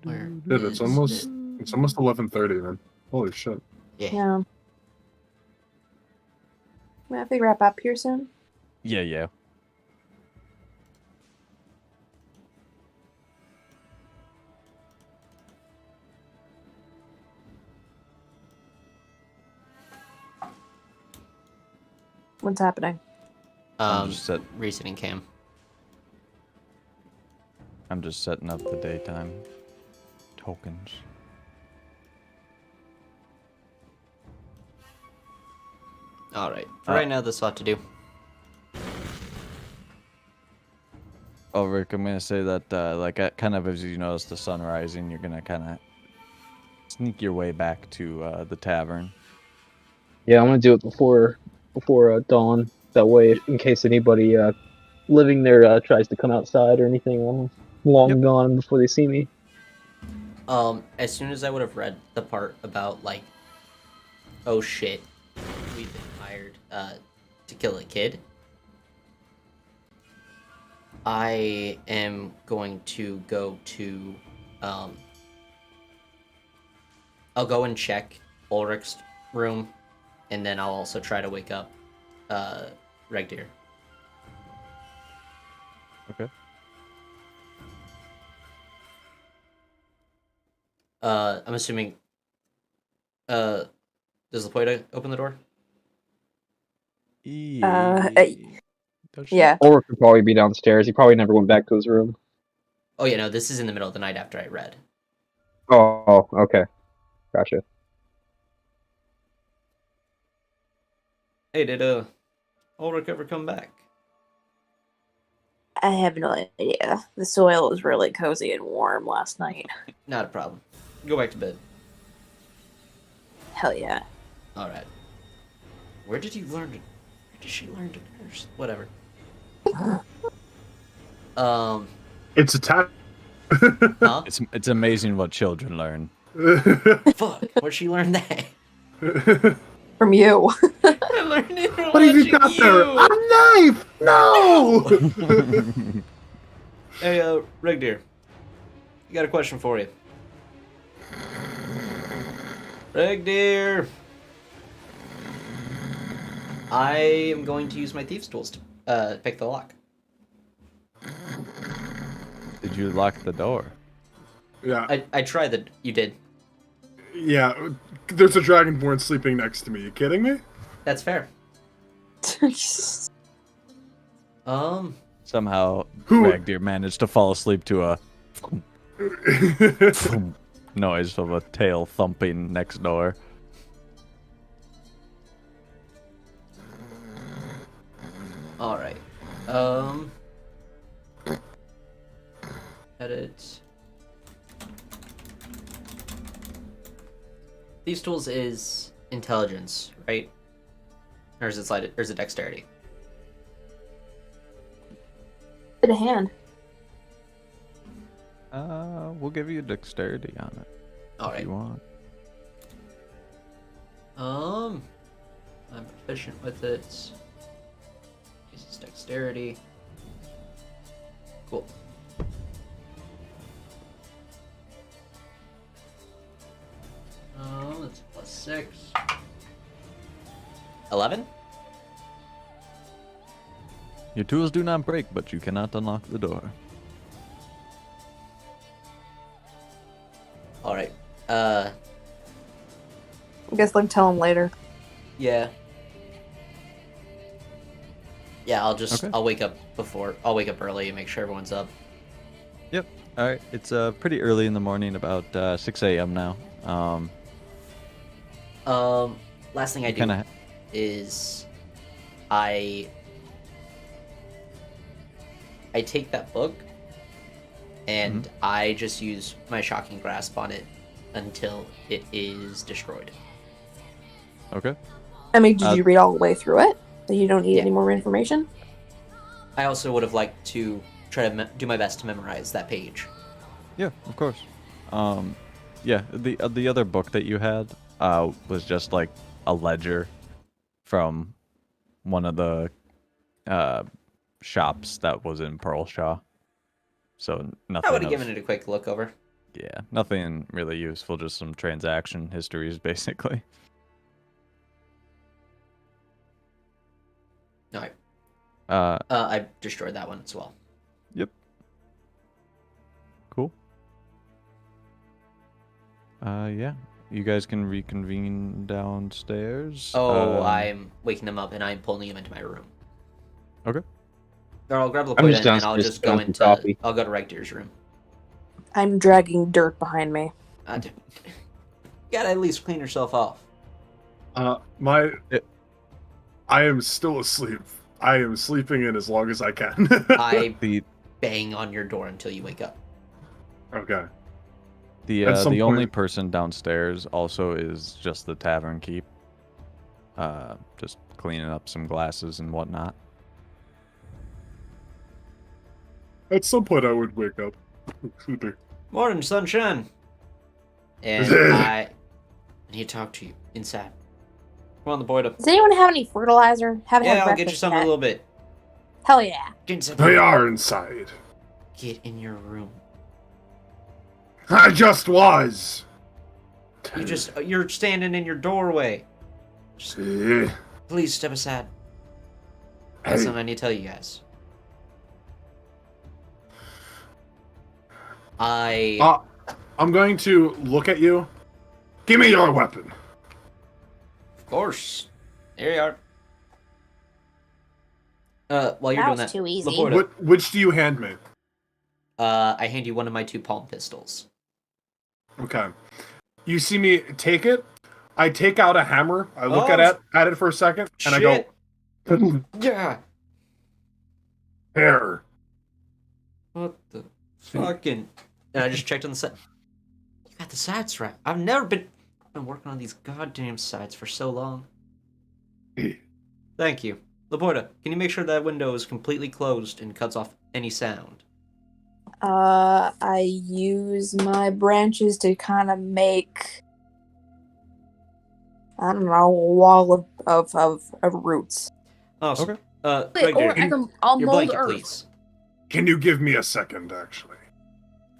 Where Dude, it's is almost it? 11:30, man. Holy shit. Yeah. Yeah. We have to wrap up here soon. Yeah. What's happening? I'm just Reasoning cam. I'm just setting up the daytime tokens. Alright. For right now, this ought to do. Oh, Rick, I'm gonna say that, kind of as you notice the sun rising, you're gonna kind of sneak your way back to the tavern. Yeah, I'm gonna do it before dawn. That way, in case anybody living there tries to come outside or anything, I'm long gone before they see me. As soon as I would have read the part about, like, oh shit, we've been hired, to kill a kid, I am going to go to, I'll go and check Ulrich's room, and then I'll also try to wake up, Regdir. Okay. I'm assuming. Does Lapoita open the door? Uh, Does she? yeah. Or could probably be downstairs. He probably never went back to his room. Oh yeah, no. This is in the middle of the night after I read. Oh, okay. Gotcha. Hey, did Ulrich ever come back? I have no idea. The soil was really cozy and warm last night. Not a problem. Go back to bed. Hell yeah. All right. Where did she learn to nurse? Whatever. It's a tap. Huh? It's amazing what children learn. Fuck. Where'd she learn that? From you. I learned it from What have you watching got there? A knife! No! Hey, Rig Deer. I got a question for you. Rig Deer. I am going to use my thieves' tools to pick the lock. Did you lock the door? Yeah, I tried that. You did. yeah. There's a dragonborn sleeping next to me. You kidding me? That's fair. Somehow, Who- Ragdeer managed to fall asleep to a noise of a tail thumping next door. All right. Edit. These tools is intelligence, right? Or is it slide? Or is it dexterity? Bit of hand. We'll give you dexterity on it All if right. you want. I'm proficient with it. This is dexterity. Cool. That's +6. 11? Your tools do not break, but you cannot unlock the door. Alright. I guess like tell him later. Yeah. Yeah, Okay. I'll wake up early and make sure everyone's up. Yep. All right. It's pretty early in the morning, about 6 a.m. now. Last thing I do Kinda. is I take that book and I just use my shocking grasp on it until it is destroyed. Okay. I mean, did you read all the way through it? So you don't need Yeah. any more information? I also would have liked to try to do my best to memorize that page. Yeah, of course. Yeah. The other book that you had was just like a ledger from one of the shops that was in Pearlshaw. So nothing. I would have of- given it a quick look over. Yeah, nothing really useful. Just some transaction histories, basically. Alright. Uh, I destroyed that one as well. Yep. Cool. Yeah. You guys can reconvene downstairs. Oh, I'm waking them up and I'm pulling them into my room. Okay. Or I'll grab I'm Lapoita just and then I'll downstairs just go getting some into. coffee. I'll go to Rector's room. I'm dragging dirt behind me. You gotta at least clean yourself off. I am still asleep. I am sleeping in as long as I can. I The bang on your door until you wake up. Okay. the At some the only point- person downstairs also is just the tavern keep. Just cleaning up some glasses and whatnot. At some point, I would wake up. Excuse me. Morning, sunshine. And I need to talk to you inside. Come on, the boy up. Does anyone have any fertilizer? Haven't had Yeah, I'll breakfast get you some in a yet. little bit. Hell yeah. Get inside. They are inside. Get in your room. I just was. You're standing in your doorway. Just Eh, please step aside. That's Hey. something I need to tell you guys. I I'm going to look at you. Give me your weapon. Of course. Here you are. While you're That doing was that, too easy. Laporta, Which do you hand me? I hand you one of my 2 palm pistols. Okay. You see me take it. I take out a hammer. I look Oh, at it for a second, and I go, Yeah. "Here." What the fucking? And I just checked on the side. You got the sides right. I've never been working on these goddamn sides for so long. Thank you. Laporta, can you make sure that window is completely closed and cuts off any sound? I use my branches to kind of make, I don't know, a wall of roots. Awesome. Okay. Right Or there. I'll Your mold blanket, earth. please. Can you give me a second, actually?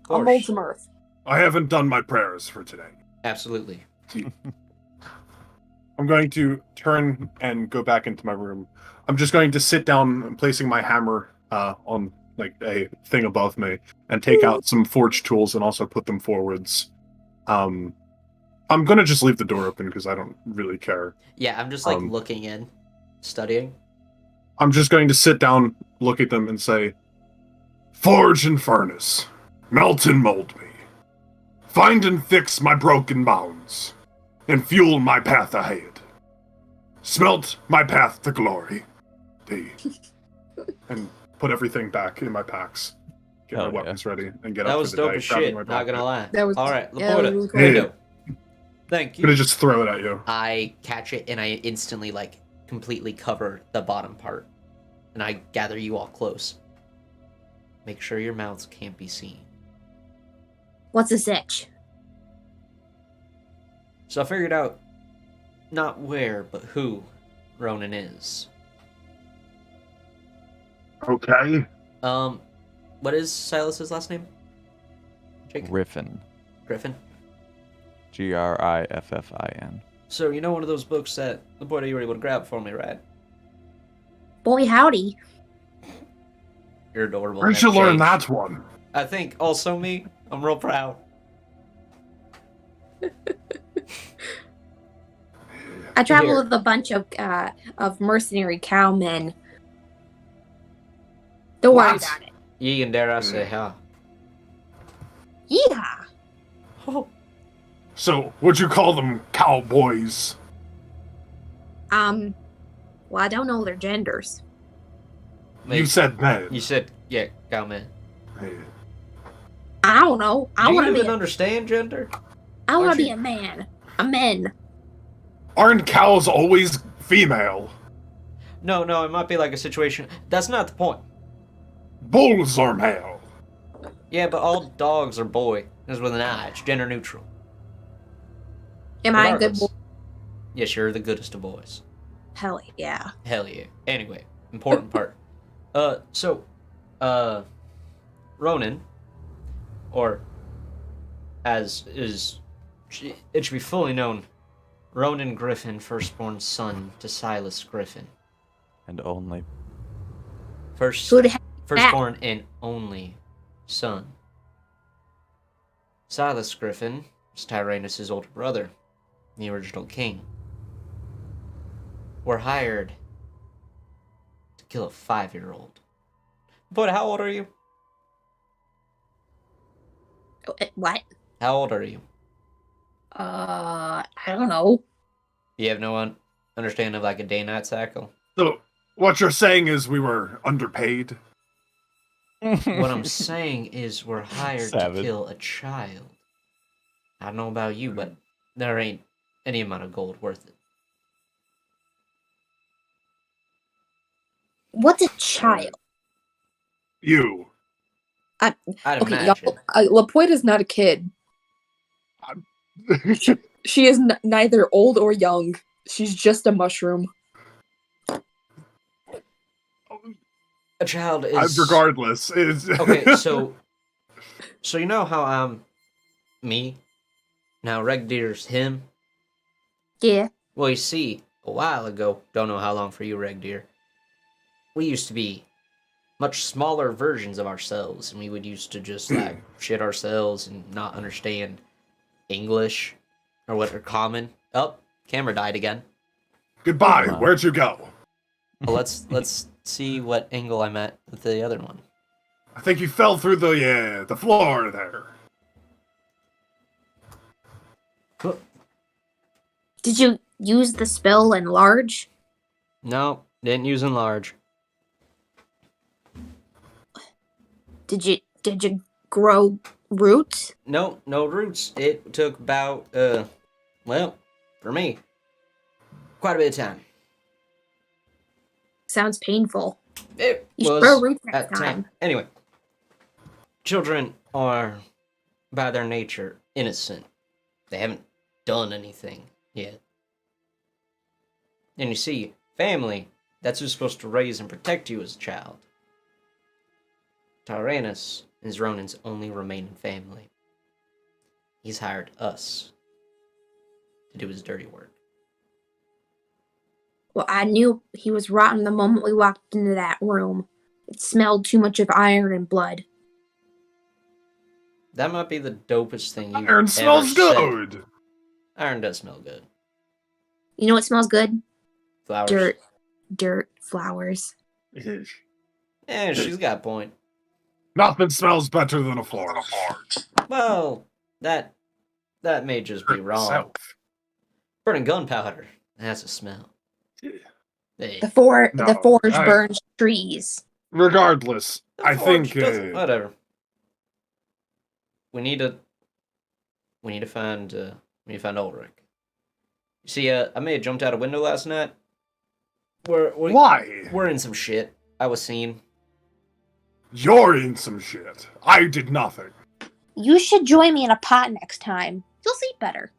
Of I'll mold course. some earth. I haven't done my prayers for today. Absolutely. I'm going to turn and go back into my room. I'm just going to sit down, placing my hammer on like a thing above me, and take out some forge tools and also put them forwards. I'm gonna just leave the door open because I don't really care. Yeah, I'm just like looking in, studying. I'm just going to sit down, look at them, and say, "Forge and furnace, melt and mold me. Find and fix my broken bounds, and fuel my path ahead. Smelt my path to glory." And put everything back in my packs. Get my weapons ready and get That up was for the dope day. as grab shit, my not backpack. gonna lie. That was Alright, yeah, that was Laporta, really cool. window. Thank I'm gonna you. just throw it at you. I catch it and I instantly like completely cover the bottom part. And I gather you all close. Make sure your mouths can't be seen. What's a sitch? So I figured out not where, but who Ronan is. Okay. What is Silas's last name? Jake? Griffin. Griffin? Griffin. So you know one of those books that the boy that you were able to grab for me, right? Boy, howdy. You're adorable. Where'd you learn that one? I think also me. I'm real proud. I travel Here. with a bunch of mercenary cowmen. Don't worry What? about it. Ye and dare I say how. Yeah. Oh. So, would you call them cowboys? Well, I don't know their genders. You said men. You said, yeah, cowman. I don't know. I Do you want to be. even understand gender? I want aren't to be you- a man. A men. Aren't cows always female? No, it might be like a situation. That's not the point. Bulls are male. Yeah, but all dogs are boy. Is with an I. It's gender neutral. Am I a good boy? Regardless. Yes, you're the goodest of boys. Hell yeah. Hell yeah. Anyway, important part. Ronan, or as is, it should be fully known, Ronan Griffin, firstborn son to Silas Griffin. And only. Who'd have Firstborn and only son. Silas Griffin is Tyrannus' older brother, the original king. We're hired to kill a 5-year-old. But how old are you? What? How old are you? I don't know. You have no understanding of like a day-night cycle? So, what you're saying is we were underpaid? What I'm saying is we're hired to Savage. kill a child. I don't know about you, but there ain't any amount of gold worth it. What's a child? You. I'd Okay, imagine. y'all. LaPointe is not a kid. She is neither old or young. She's just a mushroom. A child is... Regardless, is Okay, so you know how I'm me? Now Red Deer's him? Yeah. Well, you see, a while ago, don't know how long for you, Red Deer, we used to be much smaller versions of ourselves, and we would used to just like shit ourselves and not understand English or what are common. Oh, camera died again. Goodbye. Wow. Where'd you go? Well, let's see what angle I'm at with the other one. I think you fell through the floor there. Did you use the spell enlarge? No, didn't use enlarge. Did you grow roots? No roots. It took about well, for me, quite a bit of time. Sounds painful. It You should was grow roots next at the time. Anyway, children are, by their nature, innocent. They haven't done anything yet. And you see, family, that's who's supposed to raise and protect you as a child. Tyrannus is Ronan's only remaining family. He's hired us to do his dirty work. Well, I knew he was rotten the moment we walked into that room. It smelled too much of iron and blood. That might be the dopest thing you've Iron ever smells said. good. Iron does smell good. You know what smells good? Flowers. Dirt, flowers. Eh, she's got a point. Nothing smells better than a fart. Well, that may just be wrong. South. Burning gunpowder. That's a smell. Hey, The No, forge I- burns trees. Regardless, the I forge think doesn't- whatever. We need to find Ulrich. You see, I may have jumped out a window last night. why? We're in some shit. I was seen. You're in some shit. I did nothing. You should join me in a pot next time. You'll see better.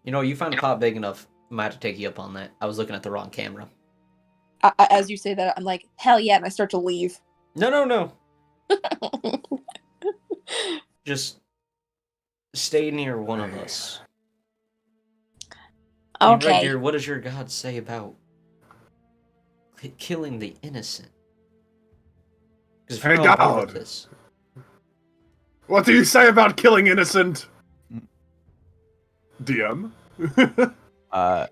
You know, you find the pot big enough, I might have to take you up on that. I was looking at the wrong camera. As you say that, I'm like, hell yeah, and I start to leave. No. Just stay near one of us. Okay. Redgear, what does your god say about killing the innocent? Because Hey, God. this. What do you say about killing innocent? DM? I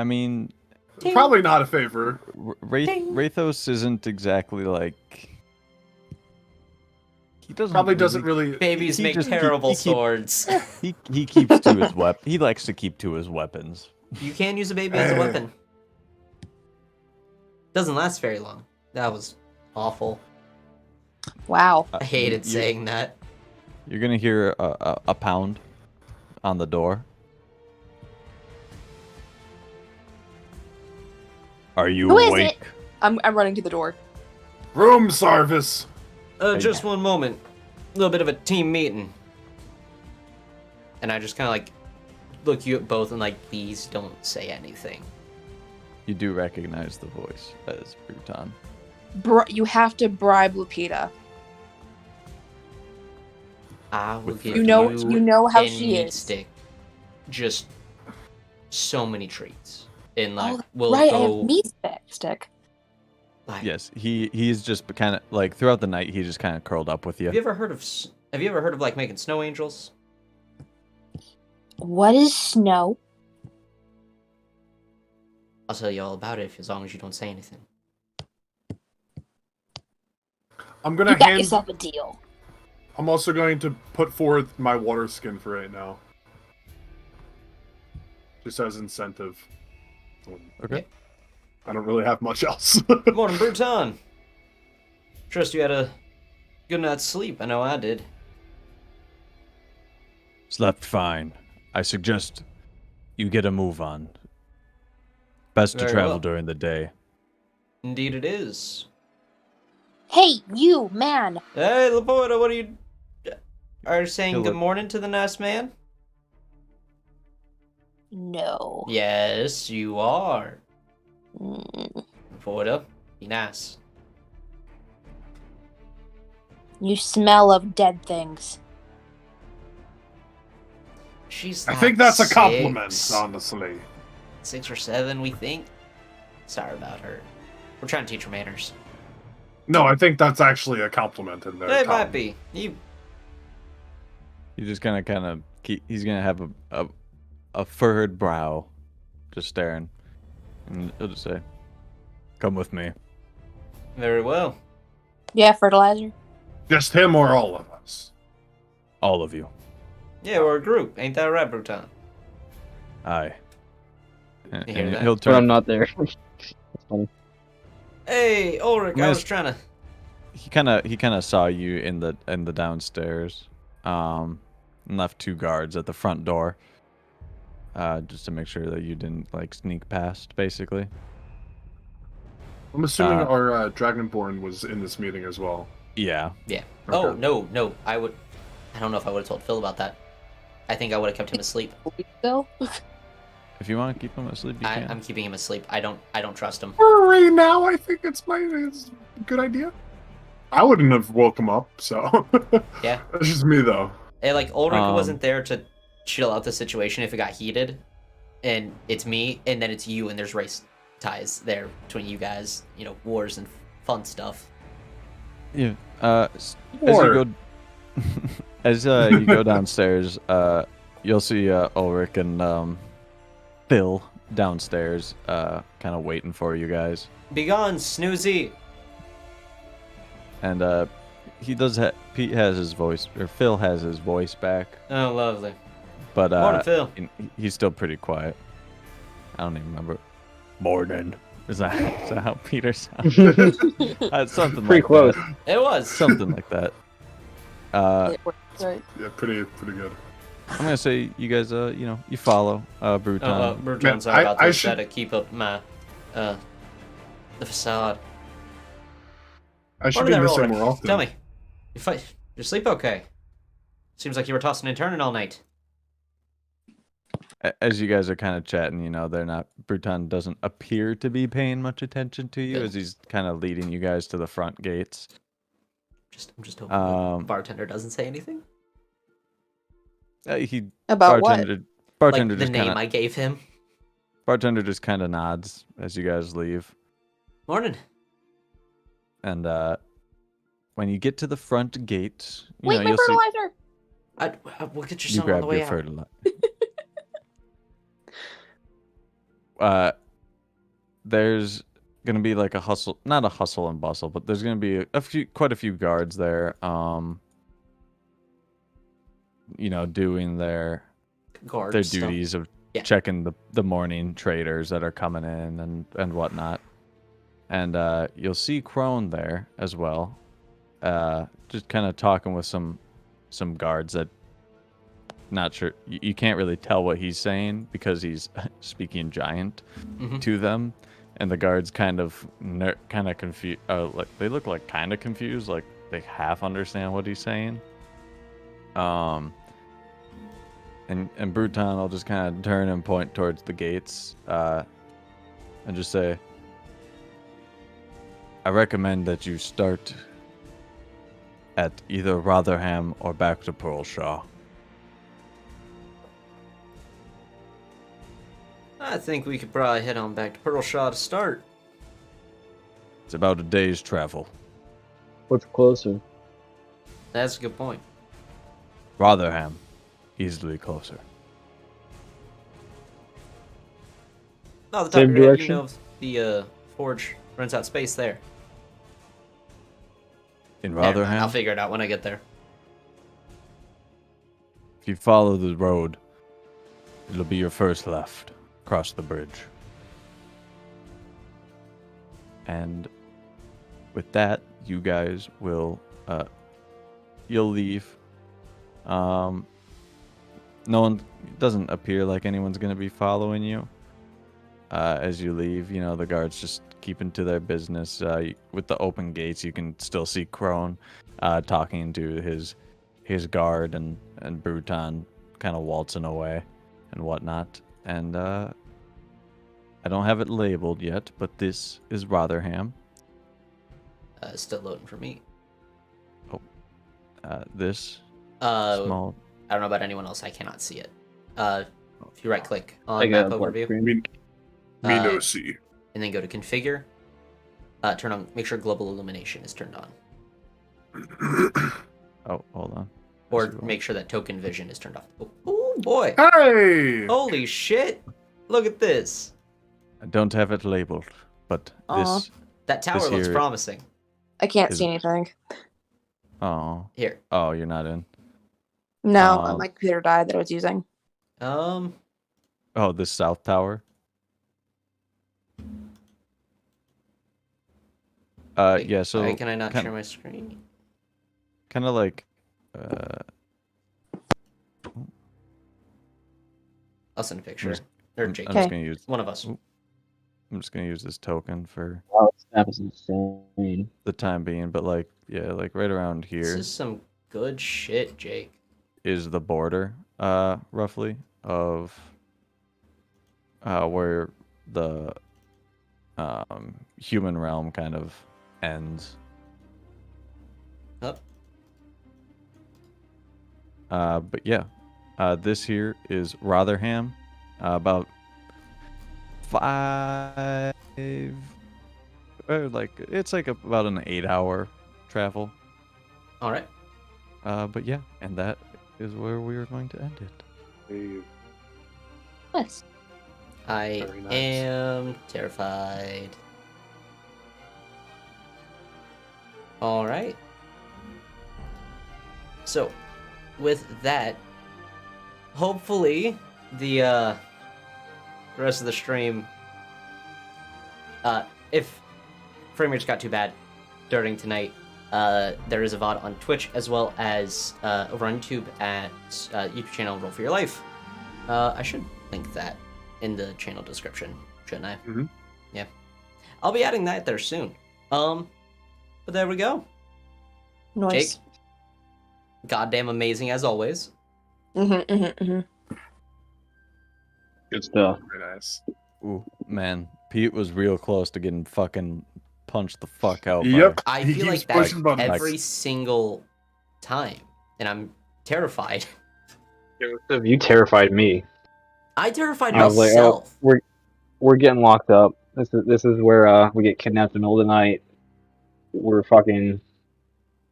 mean, Probably not a favor. Rathos isn't exactly like. He doesn't. Probably doesn't really. Babies He make just- terrible he keep- swords. He keeps to his weapon. He likes to keep to his weapons. You can use a baby as a weapon. Doesn't last very long. That was awful. Wow. I hated You- saying that. You're gonna hear a pound on the door. Are you Who is awake? it? I'm running to the door. Room service. Just one moment. A little bit of a team meeting. And I just kind of like look you at both and like, please don't say anything. You do recognize the voice as Bruton. You have to bribe Lupita. I will give You know how and she meat is. Stick just so many treats. And like, Oh, we'll right, I go have meat stick. like, Yes, he's just kind of like throughout the night he just kind of curled up with you. Have you ever heard of like making snow angels? What is snow? I'll tell you all about it as long as you don't say anything. I'm You gonna got hand. yourself a deal. I'm also going to put forth my water skin for right now. Just as incentive. Okay. I don't really have much else. Good morning, Bruton. Trust you had a good night's sleep. I know I did. Slept fine. I suggest you get a move on. Best to Very travel well. during the day. Indeed it is. Hey, you, man. Hey, Laporta, what are you... Are you saying Hello. good morning to the nice man? No. Yes, you are. Mm, Laporta, be nice. You smell of dead things. She's I like think that's a compliment, six, honestly. 6 or 7, we think. Sorry about her. We're trying to teach her manners. No, I think that's actually a compliment in there. It Tom. might be. You're just gonna kind of keep. He's gonna have a furrowed brow, just staring, and he'll just say, "Come with me." Very well. Yeah, fertilizer. Just him or all of us? All of you. Yeah, we're a group. Ain't that right, Bruton? Aye. And, You hear that? he'll But I'm turn. not there. That's funny. Hey, Ulrich, I Miss- was trying to... He kind of saw you in the downstairs, and left 2 guards at the front door, just to make sure that you didn't like sneak past, basically. I'm assuming Uh, our Dragonborn was in this meeting as well. Yeah. Yeah. Okay. Oh, no. I don't know if I would have told Phil about that. I think I would have kept him asleep. Still? If you want to keep him asleep, you can. I'm keeping him asleep. I don't trust him. Right now, I think it's a good idea. I wouldn't have woke him up, so Yeah. that's just me though. And, like, Ulrich Um, wasn't there to chill out the situation if it got heated. And it's me, and then it's you, and there's race ties there between you guys. You know, wars and fun stuff. Yeah. As you go, as you go downstairs, you'll see Ulrich and Phil downstairs, kind of waiting for you guys. Begone, Snoozy! And he does. Pete has his voice, or Phil has his voice back, Oh, lovely. but Morning, Phil. he's still pretty quiet. I don't even remember. Morning. Is that how Peter sounds? Something Pretty like close. that. It was. Something like that. Right. Yeah, pretty good. I'm gonna say you guys, you follow Bruton. Bruton's Man, sorry about I this. should- Gotta keep up my, the facade. I should Morning be there, missing Ulrich. more often. Tell me, you sleep okay? Seems like you were tossing and turning all night. As you guys are kind of chatting, they're not. Bruton doesn't appear to be paying much attention to you Good. as he's kind of leading you guys to the front gates. I'm just hoping the Um, bartender doesn't say anything. He About what? bartender Like the just name kind I of gave him. bartender just kind of nods as you guys leave. Morning. And when you get to the front gate, Wait, my you'll see fertilizer! We'll get you you some on grab the way your out. fertilizer. There's gonna be like a hustle, not a hustle and bustle, but there's gonna be quite a few guards there. Doing their Guard stuff. duties of Yeah. checking the morning traders that are coming in and whatnot. And you'll see Crone there as well, just kind of talking with some guards that not sure you can't really tell what he's saying because he's speaking giant Mhm. to them, and the guards kind of confused. Like they look like kind of confused, like they half understand what he's saying. And Bruton will just kind of turn and point towards the gates, and just say, I recommend that you start at either Rotherham or back to Pearlshaw. I think we could probably head on back to Pearlshaw to start. It's about a day's travel. What's closer? That's a good point. Rotherham, easily closer. Oh, the top Same of your head, direction? you know if the forge runs out space there. In Never mind, Rotherham, I'll figure it out when I get there. if you follow the road, it'll be your first left, across the bridge. And with that, you guys will, you'll leave. No one, it doesn't appear like anyone's going to be following you. As you leave, the guards just keeping to their business. With the open gates, you can still see Crone talking to his guard and Bruton kind of waltzing away and whatnot. And I don't have it labeled yet, but this is Rotherham. Still loading for me. This Uh, small. I don't know about anyone else. I cannot see it. If you right click I on got map a black overview Me Uh, no see. and then go to configure, Make sure global illumination is turned on. Oh, hold on. Or make sure that token vision is turned off. Oh boy. Hey! Holy shit. Look at this. I don't have it labeled, but this. That tower looks here promising. I can't is- see anything. Oh. Here. Oh, you're not in. No, Um, my computer died that I was using. Oh, this south tower. Wait, Yeah. So why can I not kind, share my screen? kind of like, I'll send a picture. just- Or I'm Jake. just gonna use. One of us. I'm just gonna use this token for Oh, that was insane. the time being, but like, yeah, like right around This here is some good shit, Jake. is the border, roughly of where the human realm kind of ends. Up. But yeah, this here is Rotherham, about 5, like it's like about an 8-hour travel. All right. But yeah, and that is where we are going to end it. Hey, Yes. I Very nice. am terrified. All right. So, with that, hopefully the rest of the stream, if frame rates got too bad during tonight, there is a VOD on Twitch as well as over on YouTube at YouTube channel Roll for Your Life. I should link that in the channel description, shouldn't I? Mhm. Yeah. I'll be adding that there soon. But there we go. Nice. Jake, goddamn amazing as always. Good stuff. very nice. Ooh, man, Pete was real close to getting fucking punched the fuck out. Yep. I He feel keeps like that's pushing buttons. every single time, and I'm terrified. You terrified me. I terrified I was like, myself. oh, we're getting locked up. This is where we get kidnapped in the middle of the night. We're fucking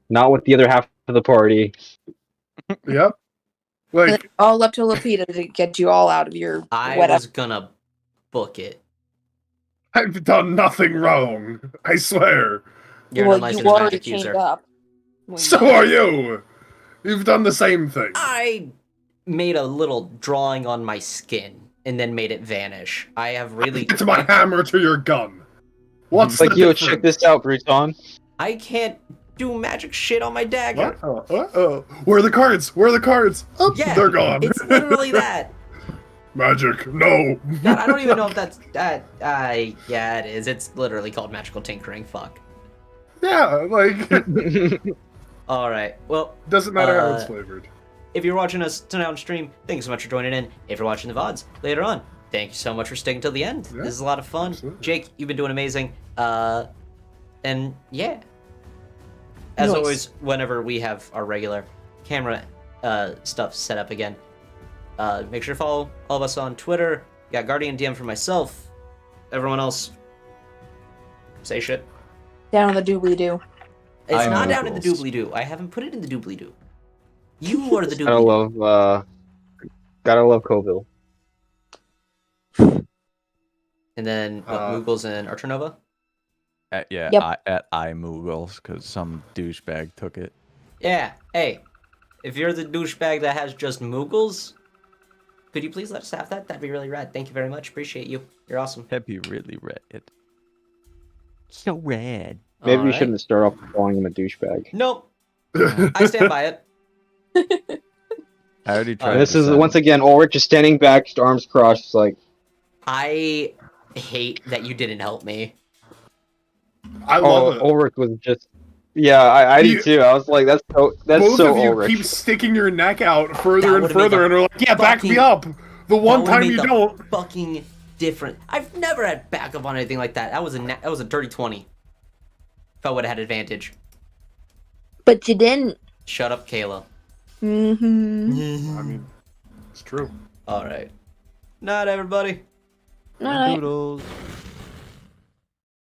not with the other half of the party. Yep. Like, All up to Lapita to get you all out of your I whatever. was gonna book it. I've done nothing wrong. I swear. You're well, an unlicensed you already magic chained user. up. Well, So are you. You've done the same thing. I made a little drawing on my skin and then made it vanish. I have really. It's my hammer to your gun. What's It's like, the yo, difference? check this out, Bruton. I can't do magic shit on my dagger. What? Where are the cards? Where are the cards? Oh, Yeah, they're gone. It's literally that. Magic. No. God, I don't even know if that's yeah, it is. It's literally called magical tinkering. Fuck. Yeah, like All right. Well, doesn't matter how it's flavored. if you're watching us tonight on stream, thank you so much for joining in. If you're watching the VODs later on, thank you so much for sticking till the end. Yeah, This is a lot of fun. absolutely. Jake, you've been doing amazing. And yeah. As Nice. always, whenever we have our regular camera stuff set up again, make sure to follow all of us on Twitter. Got Guardian DM for myself. Everyone else, say shit. Down in the doobly doo. It's I'm not down in the Noodles. doobly doo. I haven't put it in the doobly doo. You are the Gotta doobly doo. love Coville. And then what, Moogles and Archanova? At Yep. iMoogles, because some douchebag took it. Yeah. Hey, if you're the douchebag that has just Moogles, could you please let us have that? That'd be really rad. Thank you very much. Appreciate you. You're awesome. That'd be really red. So red. Maybe All we right. shouldn't start off calling him a douchebag. Nope. I stand by it. I already tried. And this to is send- once again Ulrich just standing back, just arms crossed, just like, I hate that you didn't help me. I oh, love it. Ulrich was just, yeah, I You- do too. I was like, that's Both so of you Ulrich. keep sticking your neck out That further and would've made further, the and are like, "Yeah, back me fucking- up." The one That would've time made you the don't. Fucking different. I've never had backup on anything like that. That was a dirty 20. If I would have had advantage. But you didn't. Shut up, Kayla. Mm-hmm. I mean, it's true. All right. Night, everybody. All right. Doodles.